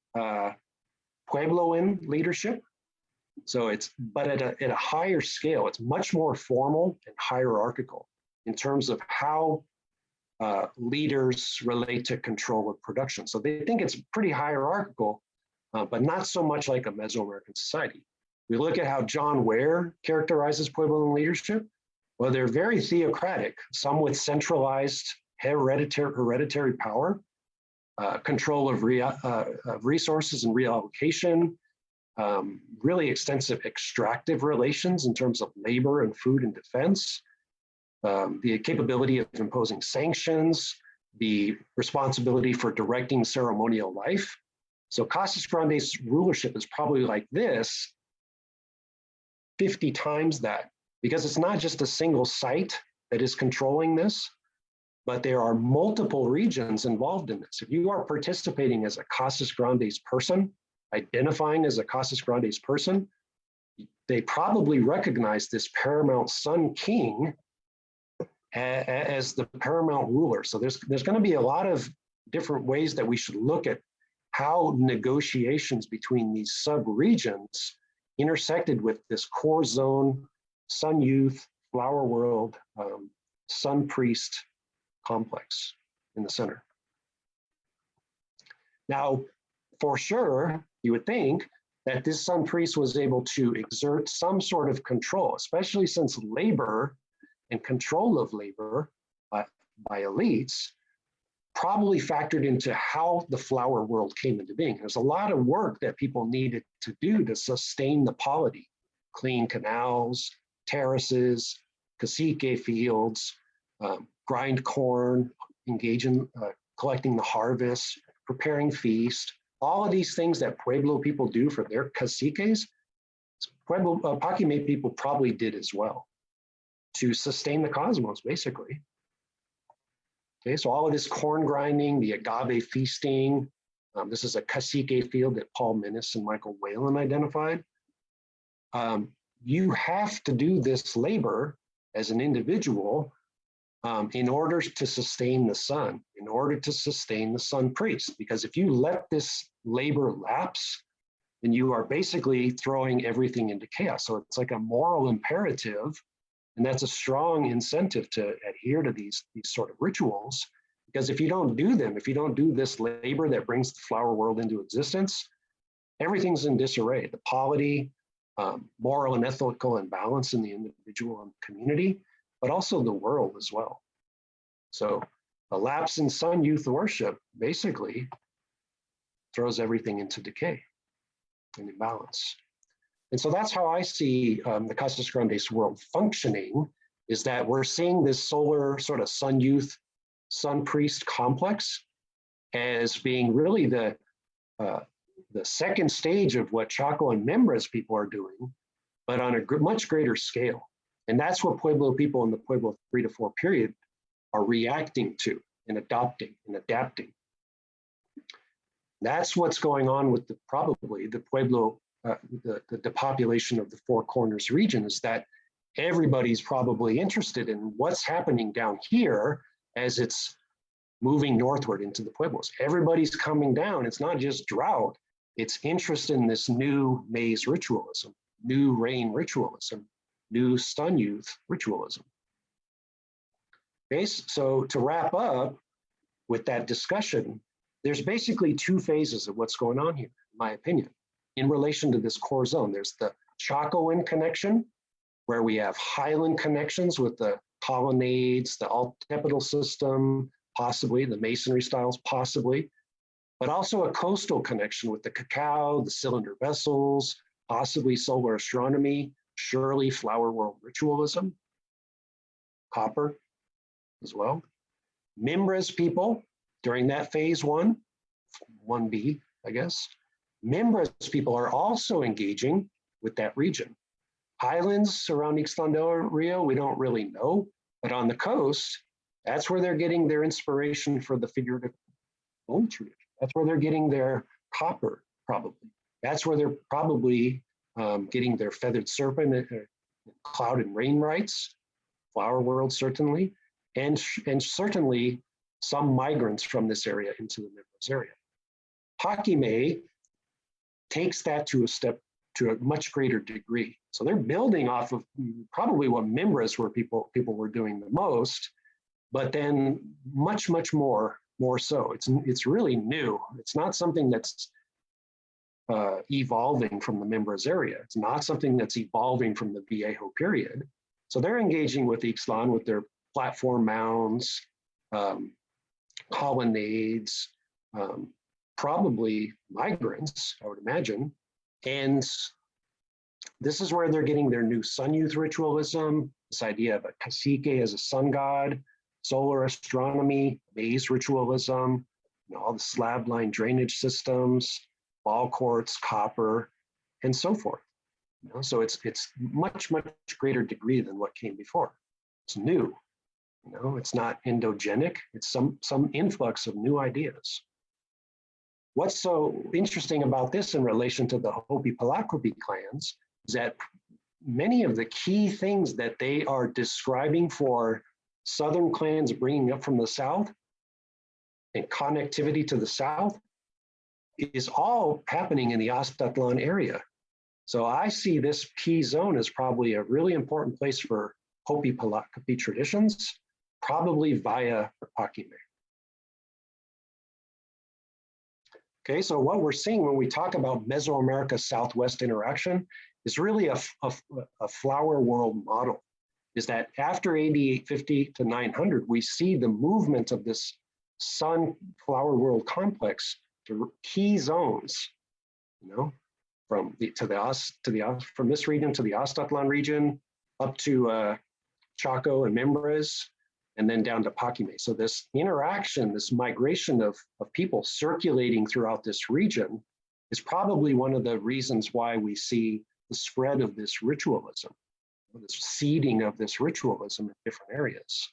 Puebloan leadership. So but at a higher scale. It's much more formal and hierarchical in terms of how leaders relate to control of production. So they think it's pretty hierarchical, but not so much like a Mesoamerican society. We look at how John Ware characterizes Puebloan leadership. Well, they're very theocratic, some with centralized hereditary power, control of resources and reallocation, really extensive extractive relations in terms of labor and food and defense, the capability of imposing sanctions, the responsibility for directing ceremonial life. So Casas Grandes rulership is probably like this, 50 times that, because it's not just a single site that is controlling this, but there are multiple regions involved in this. If you are participating as a Casas Grandes person, identifying as a Casas Grandes person, they probably recognize this paramount sun king as the paramount ruler. So there's going to be a lot of different ways that we should look at how negotiations between these sub-regions intersected with this core zone, sun youth, flower world, sun priest complex in the center. Now, for sure, you would think that this sun priest was able to exert some sort of control, especially since labor and control of labor by elites probably factored into how the flower world came into being. There's a lot of work that people needed to do to sustain the polity, clean canals, terraces, cacique fields, grind corn, engage in collecting the harvest, preparing feast, all of these things that Pueblo people do for their caciques, Pueblo Paquimé people probably did as well to sustain the cosmos, basically. Okay, so all of this corn grinding, the agave feasting, this is a cacique field that Paul Minnis and Michael Whalen identified. you have to do this labor as an individual in order to sustain the sun, in order to sustain the sun priest. Because if you let this labor lapse, then you are basically throwing everything into chaos. So it's like a moral imperative, and that's a strong incentive to adhere to these sort of rituals. Because if you don't do them, if you don't do this labor that brings the flower world into existence, everything's in disarray. The polity, moral and ethical imbalance in the individual and community, but also the world as well. So a lapse in sun youth worship basically throws everything into decay and imbalance. And so that's how I see the Casas Grandes world functioning, is that we're seeing this solar sort of sun youth, sun priest complex as being really the second stage of what Chaco and Mimbres people are doing, but on a much greater scale. And that's what Pueblo people in the Pueblo 3 to 4 period are reacting to and adopting and adapting. That's what's going on with probably the Pueblo, the depopulation of the Four Corners region, is that everybody's probably interested in what's happening down here as it's moving northward into the Pueblos. Everybody's coming down. It's not just drought, it's interest in this new maize ritualism, new rain ritualism, new sun youth ritualism. Okay, so to wrap up with that discussion, there's basically two phases of what's going on here, in my opinion, in relation to this core zone. There's the Chacoan connection, where we have highland connections with the colonnades, the alt-capital system, possibly, the masonry styles, possibly, but also a coastal connection with the cacao, the cylinder vessels, possibly solar astronomy, surely flower world ritualism, copper as well. Mimbres people, during that phase 1B, I guess, Mimbres people are also engaging with that region. Highlands surrounding Ixtlan del Rio, we don't really know, but on the coast, that's where they're getting their inspiration for the figurative bone tradition. That's where they're getting their copper, probably. That's where they're probably getting their feathered serpent, cloud and rain rites, flower world certainly, and certainly some migrants from this area into the Mimbres area. Hakime takes that to a much greater degree. So they're building off of probably what Mimbres were people were doing the most, but then much more so. It's really new. It's not something that's evolving from the Mimbres area. It's not something that's evolving from the Viejo period. So they're engaging with Ixtlan with their platform mounds, colonnades, probably migrants, I would imagine. And this is where they're getting their new sun youth ritualism, this idea of a cacique as a sun god, solar astronomy, maize ritualism, all the slab line drainage systems, ball courts, copper, and so forth. So it's much greater degree than what came before. It's new. It's not endogenic. It's some influx of new ideas. What's so interesting about this in relation to the Hopi-Palacopi clans is that many of the key things that they are describing for Southern clans bringing up from the South and connectivity to the South is all happening in the Ostatlan area. So I see this key zone as probably a really important place for Hopi-Palacopi traditions, probably via Hakime. Okay, so what we're seeing when we talk about Mesoamerica Southwest interaction is really a flower world model. Is that after 8850 to 900, we see the movement of this sun flower world complex to key zones, from this region to the Ostatlan region, up to Chaco and Mimbres, and then down to Hakime. So this interaction, this migration of people circulating throughout this region is probably one of the reasons why we see the spread of this ritualism, this seeding of this ritualism in different areas.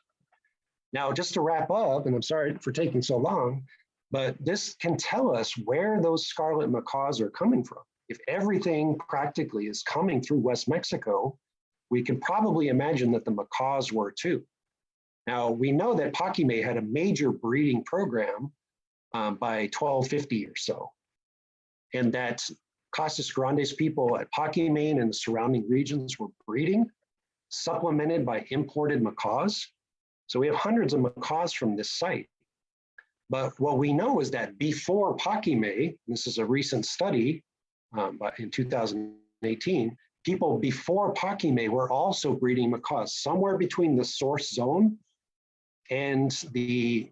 Now, just to wrap up, and I'm sorry for taking so long, but this can tell us where those Scarlet Macaws are coming from. if everything practically is coming through West Mexico, we can probably imagine that the macaws were too. Now, we know that Paquimé had a major breeding program by 1250 or so, and that Casas Grandes people at Paquimé and the surrounding regions were breeding, supplemented by imported macaws. So we have hundreds of macaws from this site. But what we know is that before Paquimé, this is a recent study in 2018, people before Paquimé were also breeding macaws somewhere between the source zone and the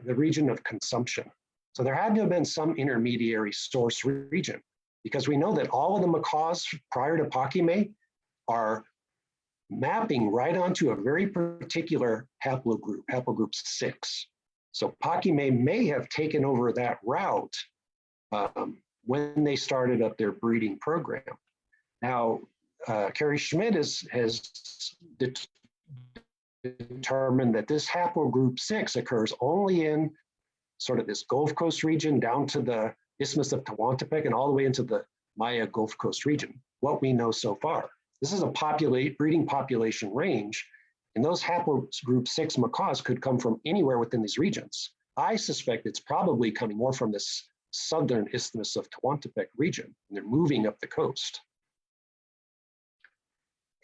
region of consumption. So there had to have been some intermediary source region, because we know that all of the macaws prior to Paquimé are mapping right onto a very particular haplogroup, haplogroup 6. So Paquimé may have taken over that route when they started up their breeding program. Now, Carrie Schmidt has determined that this haplogroup 6 occurs only in sort of this Gulf Coast region down to the Isthmus of Tehuantepec and all the way into the Maya Gulf Coast region, what we know so far. This is a breeding population range, and those haplogroup 6 macaws could come from anywhere within these regions. I suspect it's probably coming more from this southern Isthmus of Tehuantepec region, and they're moving up the coast.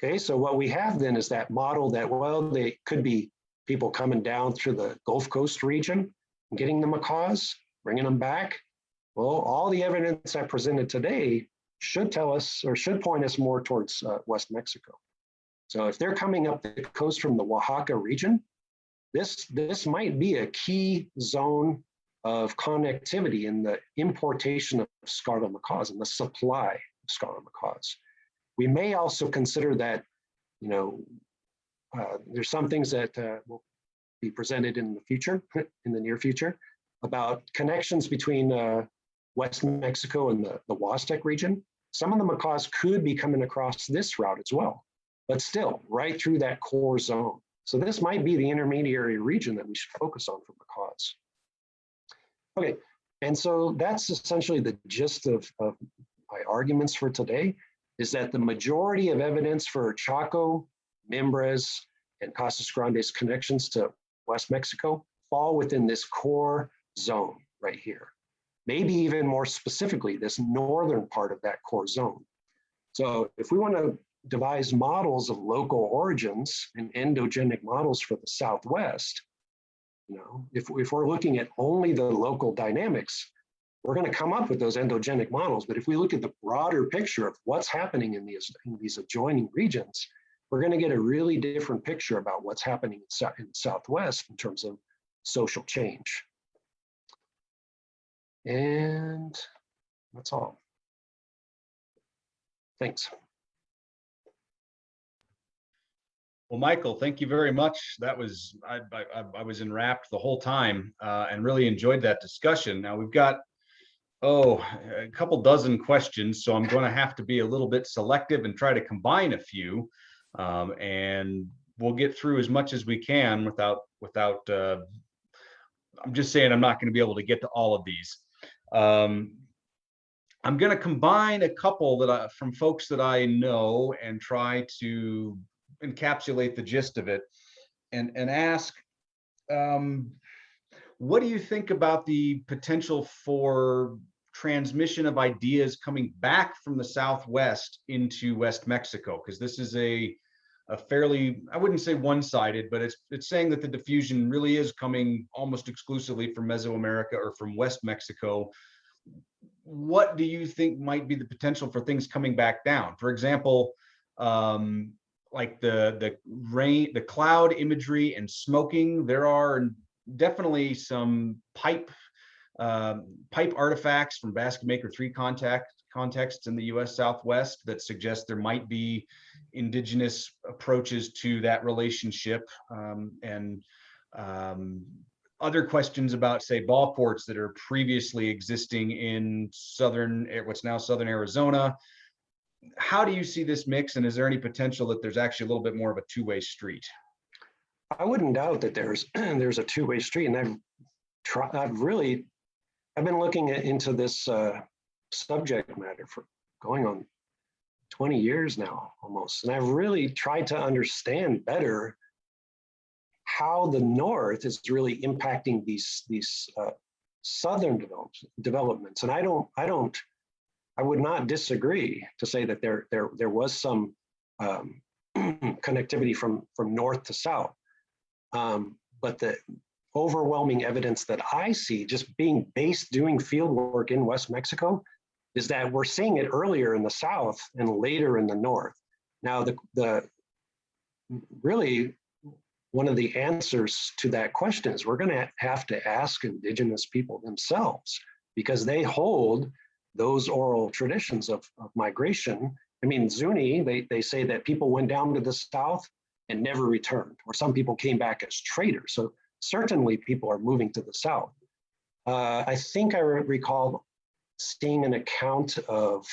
Okay, so what we have then is that model that, well, they could be people coming down through the Gulf Coast region, getting the macaws, bringing them back. Well, all the evidence I presented today should tell us, or should point us more towards West Mexico. So if they're coming up the coast from the Oaxaca region, this might be a key zone of connectivity in the importation of scarlet macaws and the supply of scarlet macaws. We may also consider that, you know, there's some things that will be presented in the future, in the near future, about connections between West Mexico and the Huastec region. Some of the macaws could be coming across this route as well, but still right through that core zone. So this might be the intermediary region that we should focus on for macaws. Okay, and so that's essentially the gist of my arguments for today, is that the majority of evidence for Chaco, Mimbres, and Casas Grandes connections to West Mexico fall within this core zone right here. Maybe even more specifically, this northern part of that core zone. So if we want to devise models of local origins and endogenic models for the Southwest, you know, if we're looking at only the local dynamics, we're going to come up with those endogenic models. But if we look at the broader picture of what's happening in these adjoining regions, we're going to get a really different picture about what's happening in the Southwest in terms of social change. And that's all. Thanks. Well, Michael, thank you very much. That was, I was enwrapped the whole time and really enjoyed that discussion. Now we've got, a couple dozen questions, so I'm going to have to be a little bit selective and try to combine a few, and we'll get through as much as we can without, I'm just saying I'm not going to be able to get to all of these. I'm going to combine a couple that from folks that I know and try to encapsulate the gist of it, and ask, what do you think about the potential for transmission of ideas coming back from the Southwest into West Mexico? Because this is a fairly, I wouldn't say one-sided, but it's saying that the diffusion really is coming almost exclusively from Mesoamerica or from West Mexico. What do you think might be the potential for things coming back down? For example, like the rain, the cloud imagery and smoking, there are definitely some pipe artifacts from Basket Maker 3 contexts in the US Southwest that suggest there might be indigenous approaches to that relationship, and other questions about, say, ball ports that are previously existing in what's now southern Arizona. How do you see this mix, and is there any potential that there's actually a little bit more of a two-way street? I wouldn't doubt that there's a two-way street, and I've really I've been looking into this subject matter for going on 20 years now almost. And I've really tried to understand better how the North is really impacting these Southern developments. And I would not disagree to say that there was some connectivity from north to south. But the overwhelming evidence that I see, just being based doing field work in West Mexico, is that we're seeing it earlier in the south and later in the north. Now, the really one of the answers to that question is we're going to have to ask indigenous people themselves, because they hold those oral traditions of migration. I mean, Zuni, they say that people went down to the south and never returned, or some people came back as traders. So certainly people are moving to the south. I think I recall seeing an account of,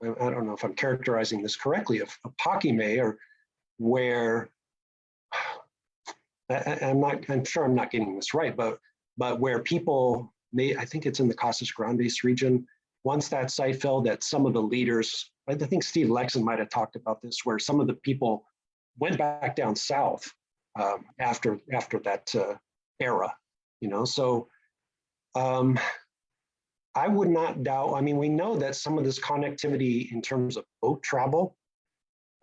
I don't know if I'm characterizing this correctly, of Pakime, or where, I'm sure I'm not getting this right, but where people, I think it's in the Casas Grandes region, once that site fell, that some of the leaders, I think Steve Lexon might have talked about this, where some of the people went back down south after that era, you know. So I would not doubt, I mean, we know that some of this connectivity in terms of boat travel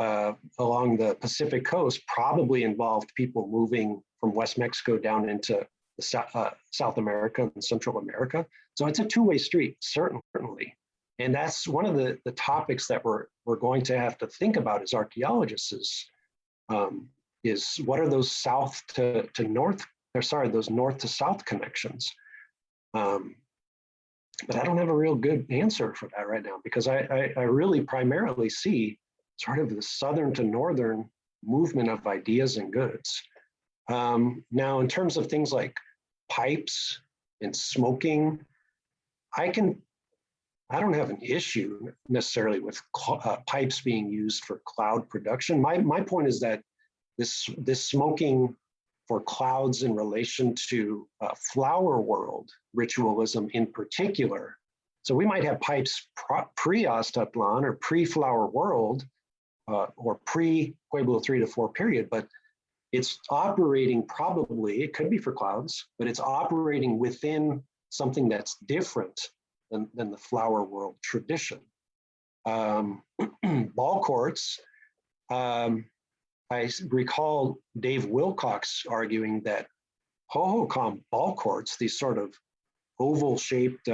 along the Pacific coast probably involved people moving from West Mexico down into the South America and Central America. So it's a two-way street, certainly. And that's one of the topics that we're going to have to think about as archaeologists is what are those south to north, or sorry, those north to south connections. But I don't have a real good answer for that right now, because I really primarily see sort of the southern to northern movement of ideas and goods. Now, in terms of things like pipes and smoking, I don't have an issue necessarily with pipes being used for cloud production. My point is that this smoking for clouds in relation to flower world ritualism in particular. So we might have pipes pre-Ostatlan or pre-flower world or pre-Pueblo 3 to 4 period, but it's operating probably, it could be for clouds, but it's operating within something that's different than the flower world tradition. Ball courts, I recall Dave Wilcox arguing that Hohokam ball courts, these sort of oval-shaped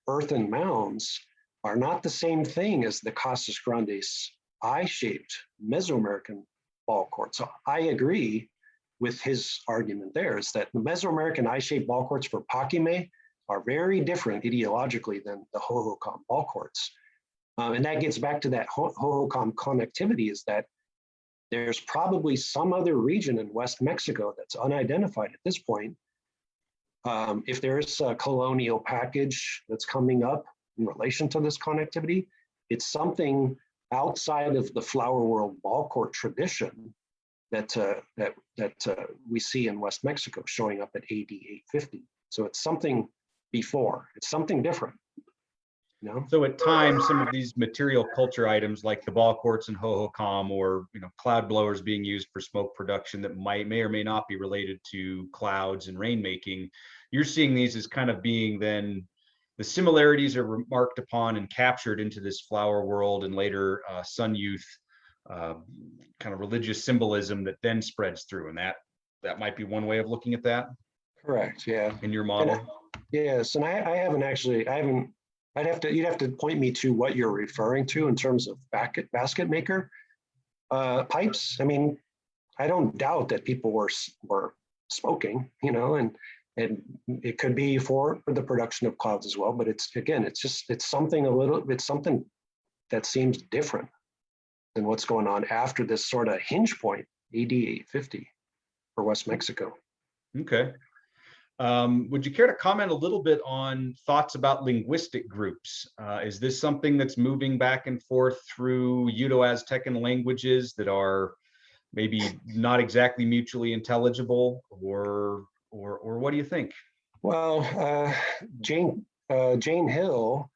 earthen mounds, are not the same thing as the Casas Grandes eye-shaped Mesoamerican ball courts. So I agree with his argument there, is that the Mesoamerican eye-shaped ball courts for Pakime are very different ideologically than the Hohokam ball courts. And that gets back to that Hohokam connectivity, is that there's probably some other region in West Mexico that's unidentified at this point. If there's a colonial package that's coming up in relation to this connectivity, it's something outside of the flower world ball court tradition that we see in West Mexico showing up at AD 850. So it's something before, it's something different. You know? So at times, some of these material culture items like the ball courts and Hohokam, or cloud blowers being used for smoke production that may or may not be related to clouds and rainmaking, you're seeing these as kind of being then the similarities are remarked upon and captured into this flower world and later sun youth kind of religious symbolism that then spreads through, and that might be one way of looking at that. Correct. Yeah. In your model. Yes, and I haven't. You'd have to point me to what you're referring to in terms of basket maker pipes. I mean, I don't doubt that people were smoking, and it could be for the production of clouds as well. But it's something that seems different than what's going on after this sort of hinge point, AD 850 for West Mexico. Okay. Would you care to comment a little bit on thoughts about linguistic groups? Is this something that's moving back and forth through Uto-Aztecan languages that are maybe not exactly mutually intelligible, or what do you think? Well, Jane Hill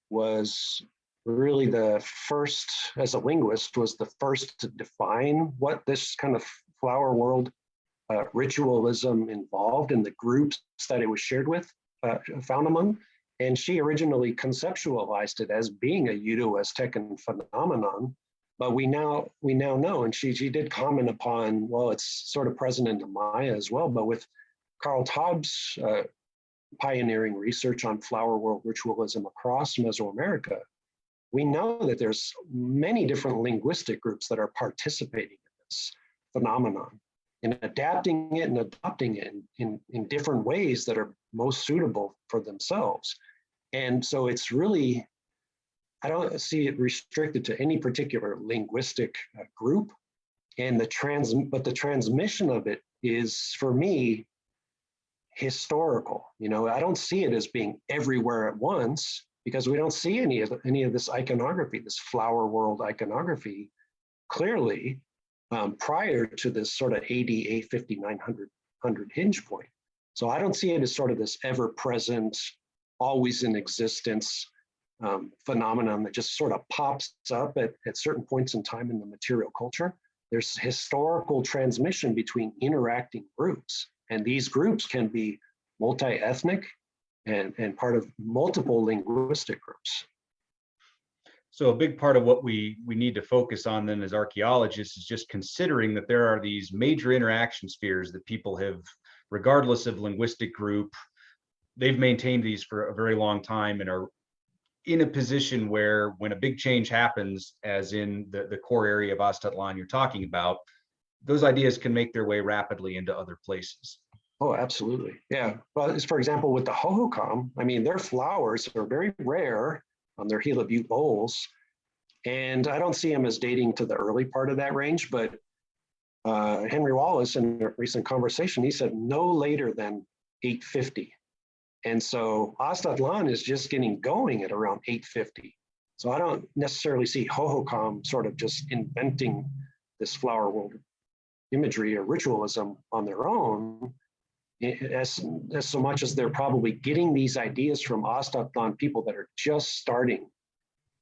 was really the first, as a linguist, was the first to define what this kind of flower world ritualism involved and the groups that it was shared with, found among. And she originally conceptualized it as being a Uto-Aztecan phenomenon, but we now know, and she did comment upon, well, it's sort of present in the Maya as well, but with Carl Taub's pioneering research on flower world ritualism across Mesoamerica, we know that there's many different linguistic groups that are participating in this phenomenon and adapting it and adopting it in different ways that are most suitable for themselves. And so it's really, I don't see it restricted to any particular linguistic group. And but the transmission of it is, for me, historical. You know, I don't see it as being everywhere at once, because we don't see any of this iconography, this flower world iconography, clearly prior to this sort of AD 850, 900 hinge point. So I don't see it as sort of this ever-present, always in existence phenomenon that just sort of pops up at certain points in time in the material culture. There's historical transmission between interacting groups, and these groups can be multi-ethnic and part of multiple linguistic groups. So a big part of what we need to focus on then as archaeologists is just considering that there are these major interaction spheres that people have, regardless of linguistic group, they've maintained these for a very long time and are in a position where when a big change happens, as in the core area of Ostatlan you're talking about, those ideas can make their way rapidly into other places. Oh, absolutely. Yeah. Well, for example, with the hohokam, I mean, their flowers are very rare on their Gila Butte bowls. And I don't see them as dating to the early part of that range, but Henry Wallace, in a recent conversation, he said no later than 850. And so Ostatlan is just getting going at around 850. So I don't necessarily see hohokam sort of just inventing this flower world imagery or ritualism on their own, as so much as they're probably getting these ideas from Ostatlan people that are just starting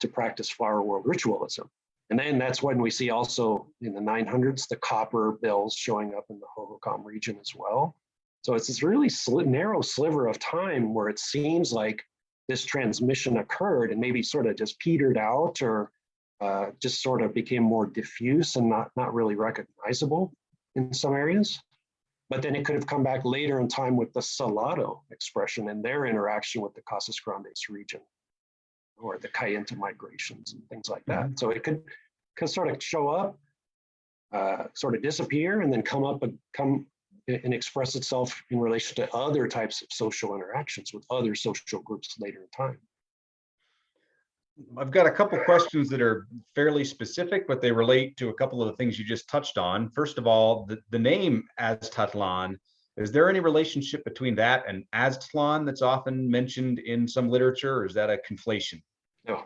to practice flower world ritualism. And then that's when we see also in the 900s, the copper bells showing up in the hohokam region as well. So it's this really narrow sliver of time where it seems like this transmission occurred and maybe sort of just petered out or just sort of became more diffuse and not really recognizable in some areas. But then it could have come back later in time with the Salado expression and their interaction with the Casas Grandes region or the Kayenta migrations and things like that. Mm-hmm. So it could sort of show up, sort of disappear, and then come and express itself in relation to other types of social interactions with other social groups later in time. I've got a couple questions that are fairly specific, but they relate to a couple of the things you just touched on. First of all, the name Astatlan, is there any relationship between that and Aztlan that's often mentioned in some literature, or is that a conflation? No,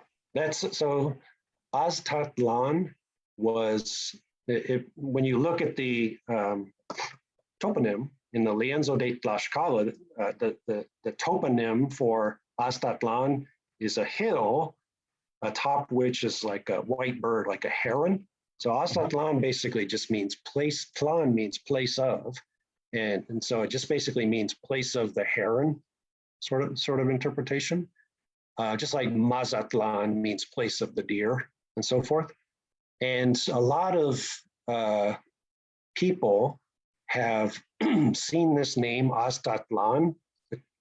so Aztatlan was, when you look at the toponym in the Lienzo de Tlaxcala, the toponym for Aztatlan is a hill atop which is like a white bird, like a heron. So Aztatlan basically just means place. Tlan means place of, and so it just basically means place of the heron, sort of interpretation. Just like Mazatlan means place of the deer, and so forth. And a lot of people have seen this name Aztatlan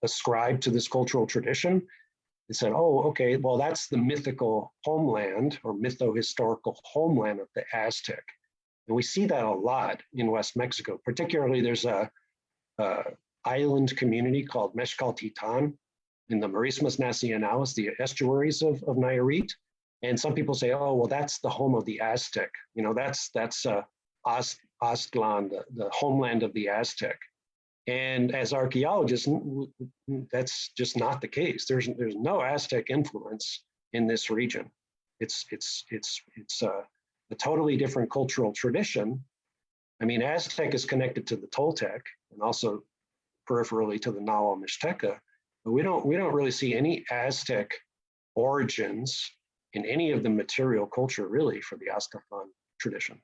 ascribed to this cultural tradition. They said, oh, okay, well, that's the mythical homeland or mytho-historical homeland of the Aztec. And we see that a lot in West Mexico. Particularly, there's a island community called Mexcaltitan in the Marismas Nacionales, the estuaries of Nayarit. And some people say, oh, well, that's the home of the Aztec. You know, that's Aztlan, the homeland of the Aztec. And as archaeologists, that's just not the case. There's no Aztec influence in this region. It's a totally different cultural tradition. I mean, Aztec is connected to the Toltec and also peripherally to the Nahua Mixteca, but we don't really see any Aztec origins in any of the material culture really for the Ostatlan tradition.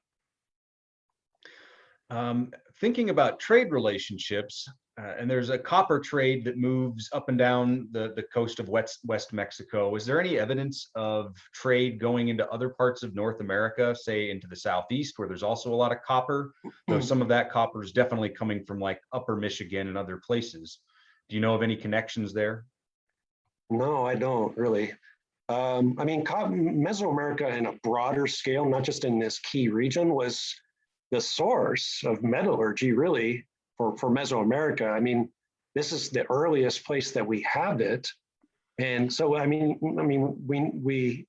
Thinking about trade relationships, and there's a copper trade that moves up and down the coast of West Mexico. Is there any evidence of trade going into other parts of North America, say into the Southeast, where there's also a lot of copper, though some of that copper is definitely coming from like Upper Michigan and other places? Do you know of any connections there? No, I don't really. I mean, Mesoamerica in a broader scale, not just in this key region, was the source of metallurgy really for Mesoamerica. I mean, this is the earliest place that we have it. And so, I mean, we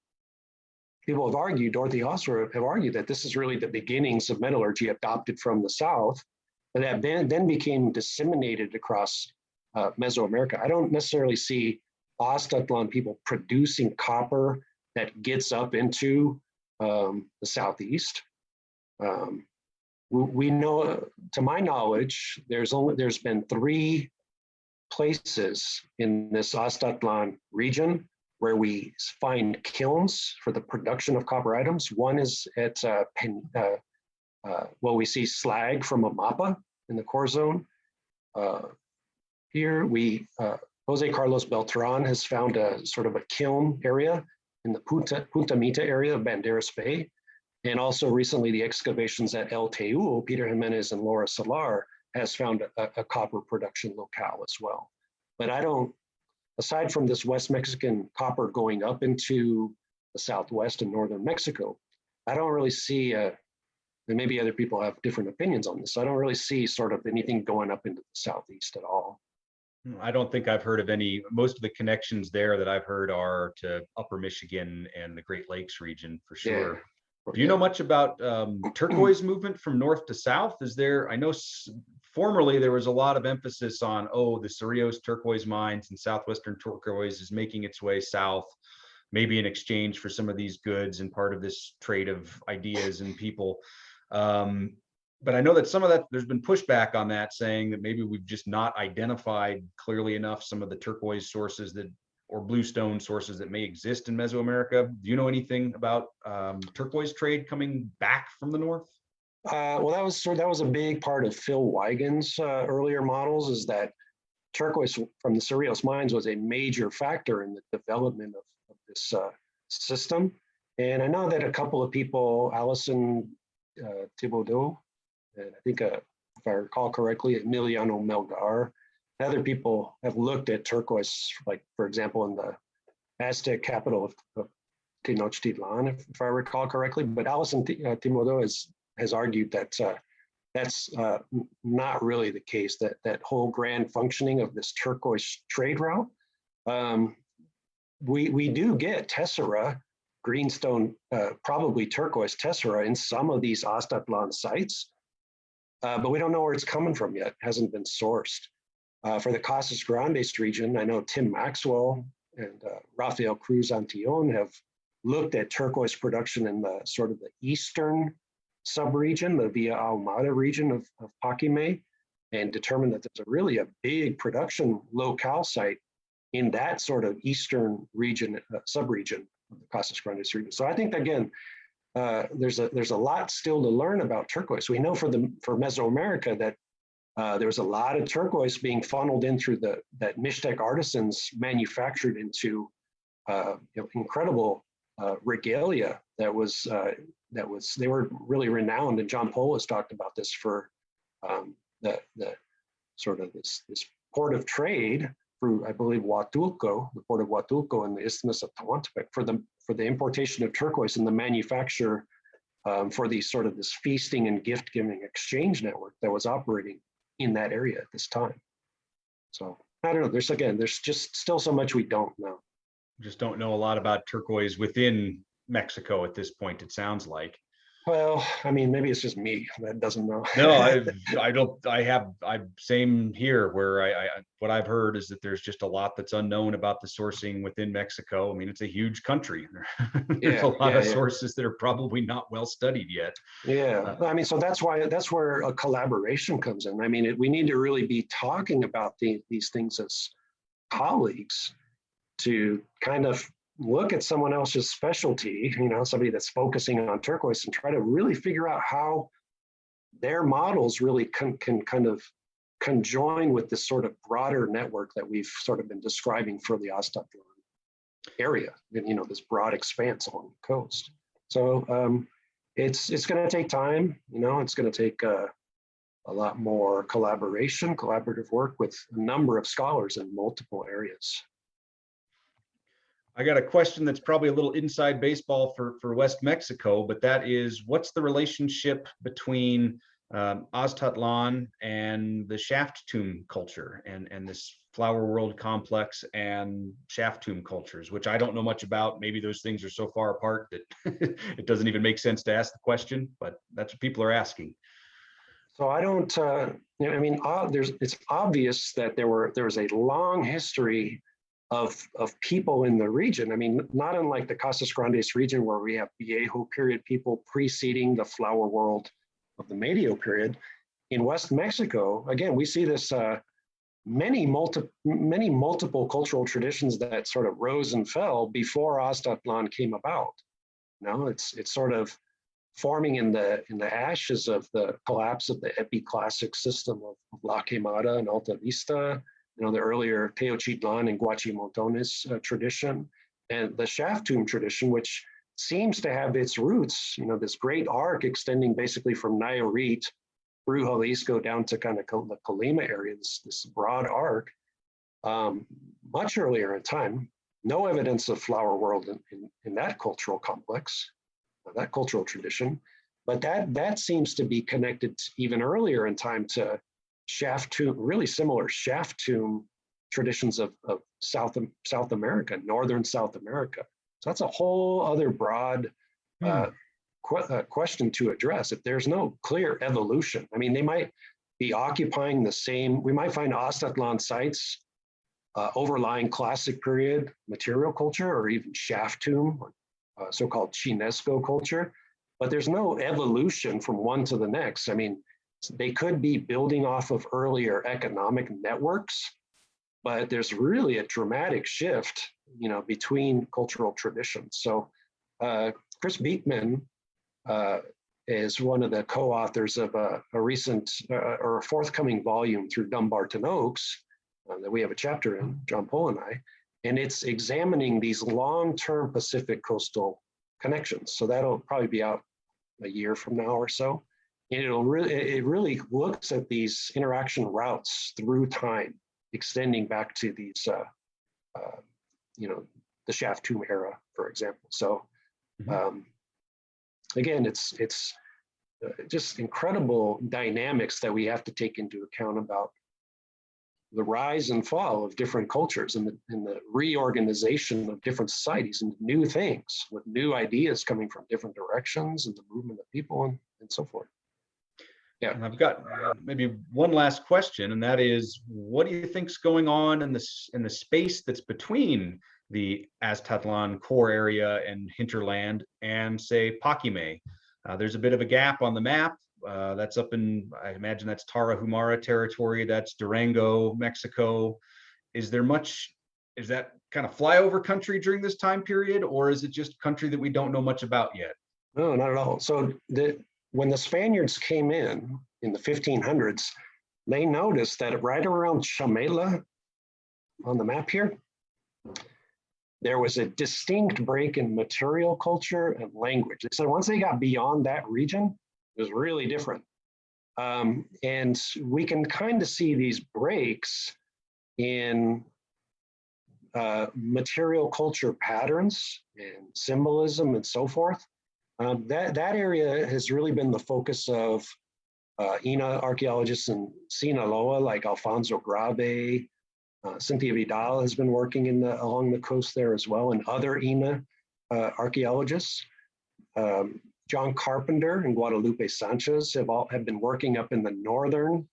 people have argued, Dorothy Hosser have argued that this is really the beginnings of metallurgy adopted from the South, that then became disseminated across Mesoamerica. I don't necessarily see Ostatlan people producing copper that gets up into the Southeast. We know, to my knowledge, there's been 3 places in this Ostatlan region where we find kilns for the production of copper items. One is at we see slag from Amapa in the core zone. Here Jose Carlos Beltran has found a sort of a kiln area in the Punta Mita area of Banderas Bay. And also recently the excavations at El Teuo, Peter Jimenez and Laura Salar has found a copper production locale as well. But I don't, aside from this West Mexican copper going up into the Southwest and Northern Mexico, I don't really see, and maybe other people have different opinions on this, I don't really see sort of anything going up into the Southeast at all. I don't think I've heard of any. Most of the connections there that I've heard are to Upper Michigan and the Great Lakes region for sure. Yeah. Do you know much about turquoise movement from north to south? Is there, I know formerly there was a lot of emphasis on, the Cerrillos turquoise mines and Southwestern turquoise is making its way south, maybe in exchange for some of these goods and part of this trade of ideas and people. But I know that some of that, there's been pushback on that, saying that maybe we've just not identified clearly enough some of the turquoise sources that, or bluestone sources that may exist in Mesoamerica. Do you know anything about turquoise trade coming back from the north? Well, that was a big part of Phil Wigan's earlier models, is that turquoise from the Cerrillos mines was a major factor in the development of this system. And I know that a couple of people, Alison Thibodeau, and I think, if I recall correctly, Emiliano Melgar, other people have looked at turquoise, like, for example, in the Aztec capital of Tenochtitlan, if I recall correctly. But Alison Thibodeau has argued that that's not really the case, that whole grand functioning of this turquoise trade route. We do get tessera, greenstone, probably turquoise tessera in some of these Ostatlan sites, but we don't know where it's coming from yet. It hasn't been sourced. For the Casas Grandes region, I know Tim Maxwell and Rafael Cruz Antillon have looked at turquoise production in the sort of the eastern subregion, the Villa Ahumada region of Paquimé, and determined that there's really a big production locale site in that sort of eastern region, subregion of the Casas Grandes region. So I think, again, there's a lot still to learn about turquoise. We know for Mesoamerica that there was a lot of turquoise being funneled in through that Mixtec artisans manufactured into incredible regalia they were really renowned, and John Pohl has talked about this for the sort of this port of trade through, I believe, Huatulco, the port of Huatulco and the Isthmus of Tehuantepec, for the importation of turquoise and the manufacture for these sort of this feasting and gift-giving exchange network that was operating in that area at this time. So I don't know, there's just still so much we don't know. Just don't know a lot about turquoise within Mexico at this point, it sounds like. Well, I mean, maybe it's just me that doesn't know. No, I'm same here where what I've heard is that there's just a lot that's unknown about the sourcing within Mexico. I mean, it's a huge country. There's a Yeah, lot yeah, of yeah. sources that are probably not well studied yet. Yeah, I mean, so that's where a collaboration comes in. I mean, we need to really be talking about these things as colleagues to kind of look at someone else's specialty, somebody that's focusing on turquoise, and try to really figure out how their models really can kind of conjoin with this sort of broader network that we've sort of been describing for the Ostatlan area, and this broad expanse along the coast. So it's going to take time. It's going to take a lot more collaborative work with a number of scholars in multiple areas. I got a question that's probably a little inside baseball for West Mexico, but that is, what's the relationship between Ostatlan and the shaft tomb culture and this flower world complex and shaft tomb cultures, which I don't know much about. Maybe those things are so far apart that it doesn't even make sense to ask the question, but that's what people are asking. So I don't, I mean, it's obvious that there was a long history of people in the region. I mean, not unlike the Casas Grandes region, where we have Viejo period people preceding the flower world of the Medio period. In West Mexico, again, we see this many multiple cultural traditions that sort of rose and fell before Ostatlan came about. It's sort of forming in the ashes of the collapse of the epiclassic system of La Quemada and Alta Vista, the earlier Teotihuacan and Guachimontones tradition, and the shaft tomb tradition, which seems to have its roots, this great arc extending basically from Nayarit through Jalisco down to kind of the Colima area, this broad arc, much earlier in time. No evidence of flower world in that cultural complex, that cultural tradition, but that seems to be connected even earlier in time to shaft tomb, really similar shaft tomb traditions of South America, northern South America. So that's a whole other broad question to address. If there's no clear evolution, I mean, they might be occupying the same, we might find Ostatlan sites overlying classic period material culture, or even shaft tomb, so-called Chinesco culture, but there's no evolution from one to the next. I mean, they could be building off of earlier economic networks, but there's really a dramatic shift, between cultural traditions. So Chris Beekman is one of the co-authors of a recent or a forthcoming volume through Dumbarton Oaks that we have a chapter in, John Pohl and I, and it's examining these long-term Pacific coastal connections. So that'll probably be out a year from now or so. And it really looks at these interaction routes through time, extending back to these, the shaft tomb era, for example. So again, it's just incredible dynamics that we have to take into account about the rise and fall of different cultures and the reorganization of different societies into new things, with new ideas coming from different directions, and the movement of people and so forth. Yeah. And I've got maybe one last question, and that is, what do you think's going on in the space that's between the Aztatlan core area and hinterland and, say, Paquime? There's a bit of a gap on the map. That's up in, I imagine that's Tarahumara territory. That's Durango, Mexico. Is that kind of flyover country during this time period, or is it just country that we don't know much about yet? No, not at all. So when the Spaniards came in the 1500s, they noticed that right around Chamela on the map here, there was a distinct break in material culture and language. So once they got beyond that region, it was really different. And we can kind of see these breaks in material culture patterns and symbolism and so forth. That area has really been the focus of INA archaeologists in Sinaloa, like Alfonso Grave. Cynthia Vidal has been working along the coast there as well, and other INA archaeologists. John Carpenter and Guadalupe Sanchez have been working up in the northern,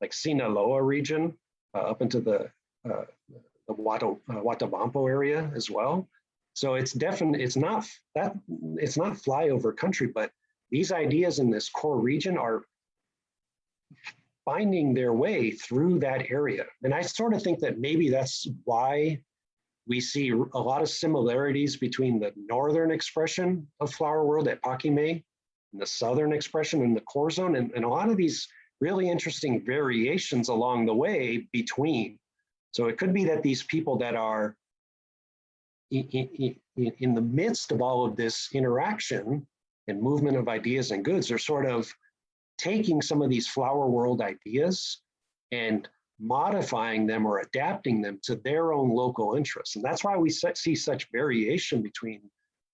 like Sinaloa region, up into the Huatabampo area as well. So it's definitely, it's not flyover country, but these ideas in this core region are finding their way through that area. And I sort of think that maybe that's why we see a lot of similarities between the northern expression of flower world at Pakime and the southern expression in the core zone, and a lot of these really interesting variations along the way between. So it could be that these people that are in the midst of all of this interaction and movement of ideas and goods are sort of taking some of these flower world ideas and modifying them or adapting them to their own local interests. And that's why we see such variation between,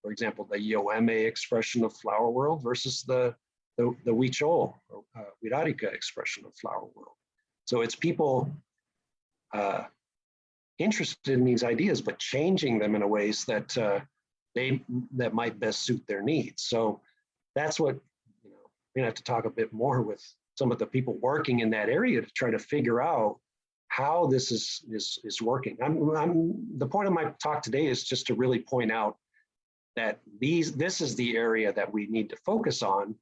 for example, the Yoeme expression of flower world versus the Huichol or Wirarica expression of flower world. So it's people interested in these ideas, but changing them in a ways that that might best suit their needs. So that's what, you know, we're gonna have to talk a bit more with some of the people working in that area to try to figure out how this is working. The point of my talk today is just to really point out that this is the area that we need to focus on.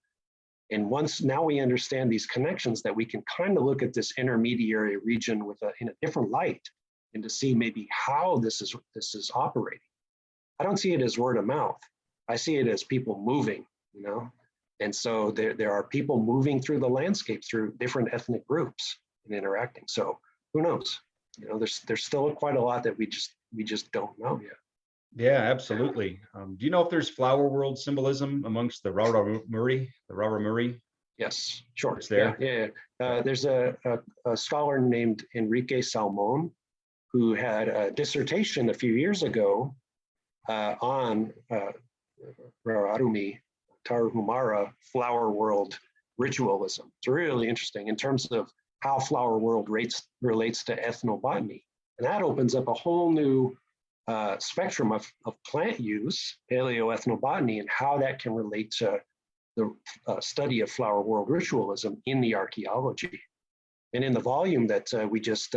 And once now we understand these connections, that we can kind of look at this intermediary region in a different light and to see maybe how this is operating. I don't see it as word of mouth. I see it as people moving, you know? And so there are people moving through the landscape through different ethnic groups and interacting. So who knows? You know, there's still quite a lot that we just don't know yet. Yeah, absolutely. Do you know if there's flower world symbolism amongst the Raramuri? Yes, sure. It's there. Yeah. There's a scholar named Enrique Salmon who had a dissertation a few years ago on Rararumi Tarahumara flower world ritualism. It's really interesting in terms of how flower world relates to ethnobotany. And that opens up a whole new spectrum of plant use, paleoethnobotany, and how that can relate to the study of flower world ritualism in the archaeology. And in the volume that we just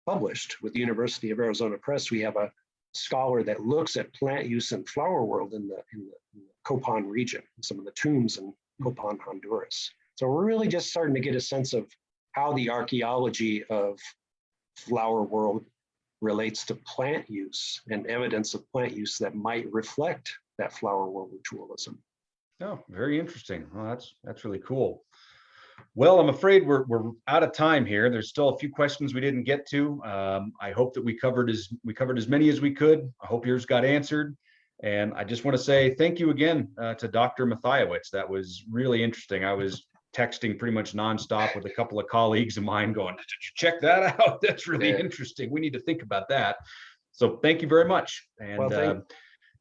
published with the University of Arizona Press, we have a scholar that looks at plant use and flower world in the Copan region, some of the tombs in Copan, Honduras. So we're really just starting to get a sense of how the archaeology of flower world relates to plant use and evidence of plant use that might reflect that flower world ritualism. Oh, very interesting. Well, that's really cool. Well, I'm afraid we're out of time here. There's still a few questions we didn't get to. I hope that we covered as many as we could. I hope yours got answered. And I just want to say thank you again to Dr. Mathiowetz. That was really interesting. I was texting pretty much nonstop with a couple of colleagues of mine going, did you check that out? That's really interesting. We need to think about that. So thank you very much. And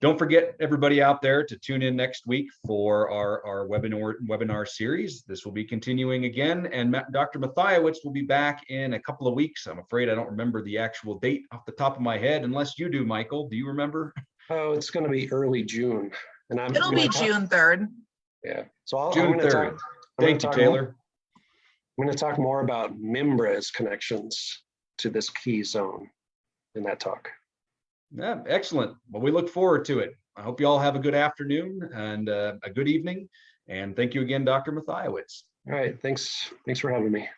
don't forget, everybody out there, to tune in next week for our webinar series. This will be continuing again, and Dr. Mathiowetz will be back in a couple of weeks. I'm afraid I don't remember the actual date off the top of my head, unless you do, Michael. Do you remember? Oh, it's going to be early June. And It'll be June 3rd. Yeah. So June 3rd. Thank you, Taylor. I'm going to talk more about Mimbra's connections to this key zone in that talk. Yeah, excellent. Well, we look forward to it. I hope you all have a good afternoon and a good evening. And thank you again, Dr. Mathiowetz. All right. Thanks for having me.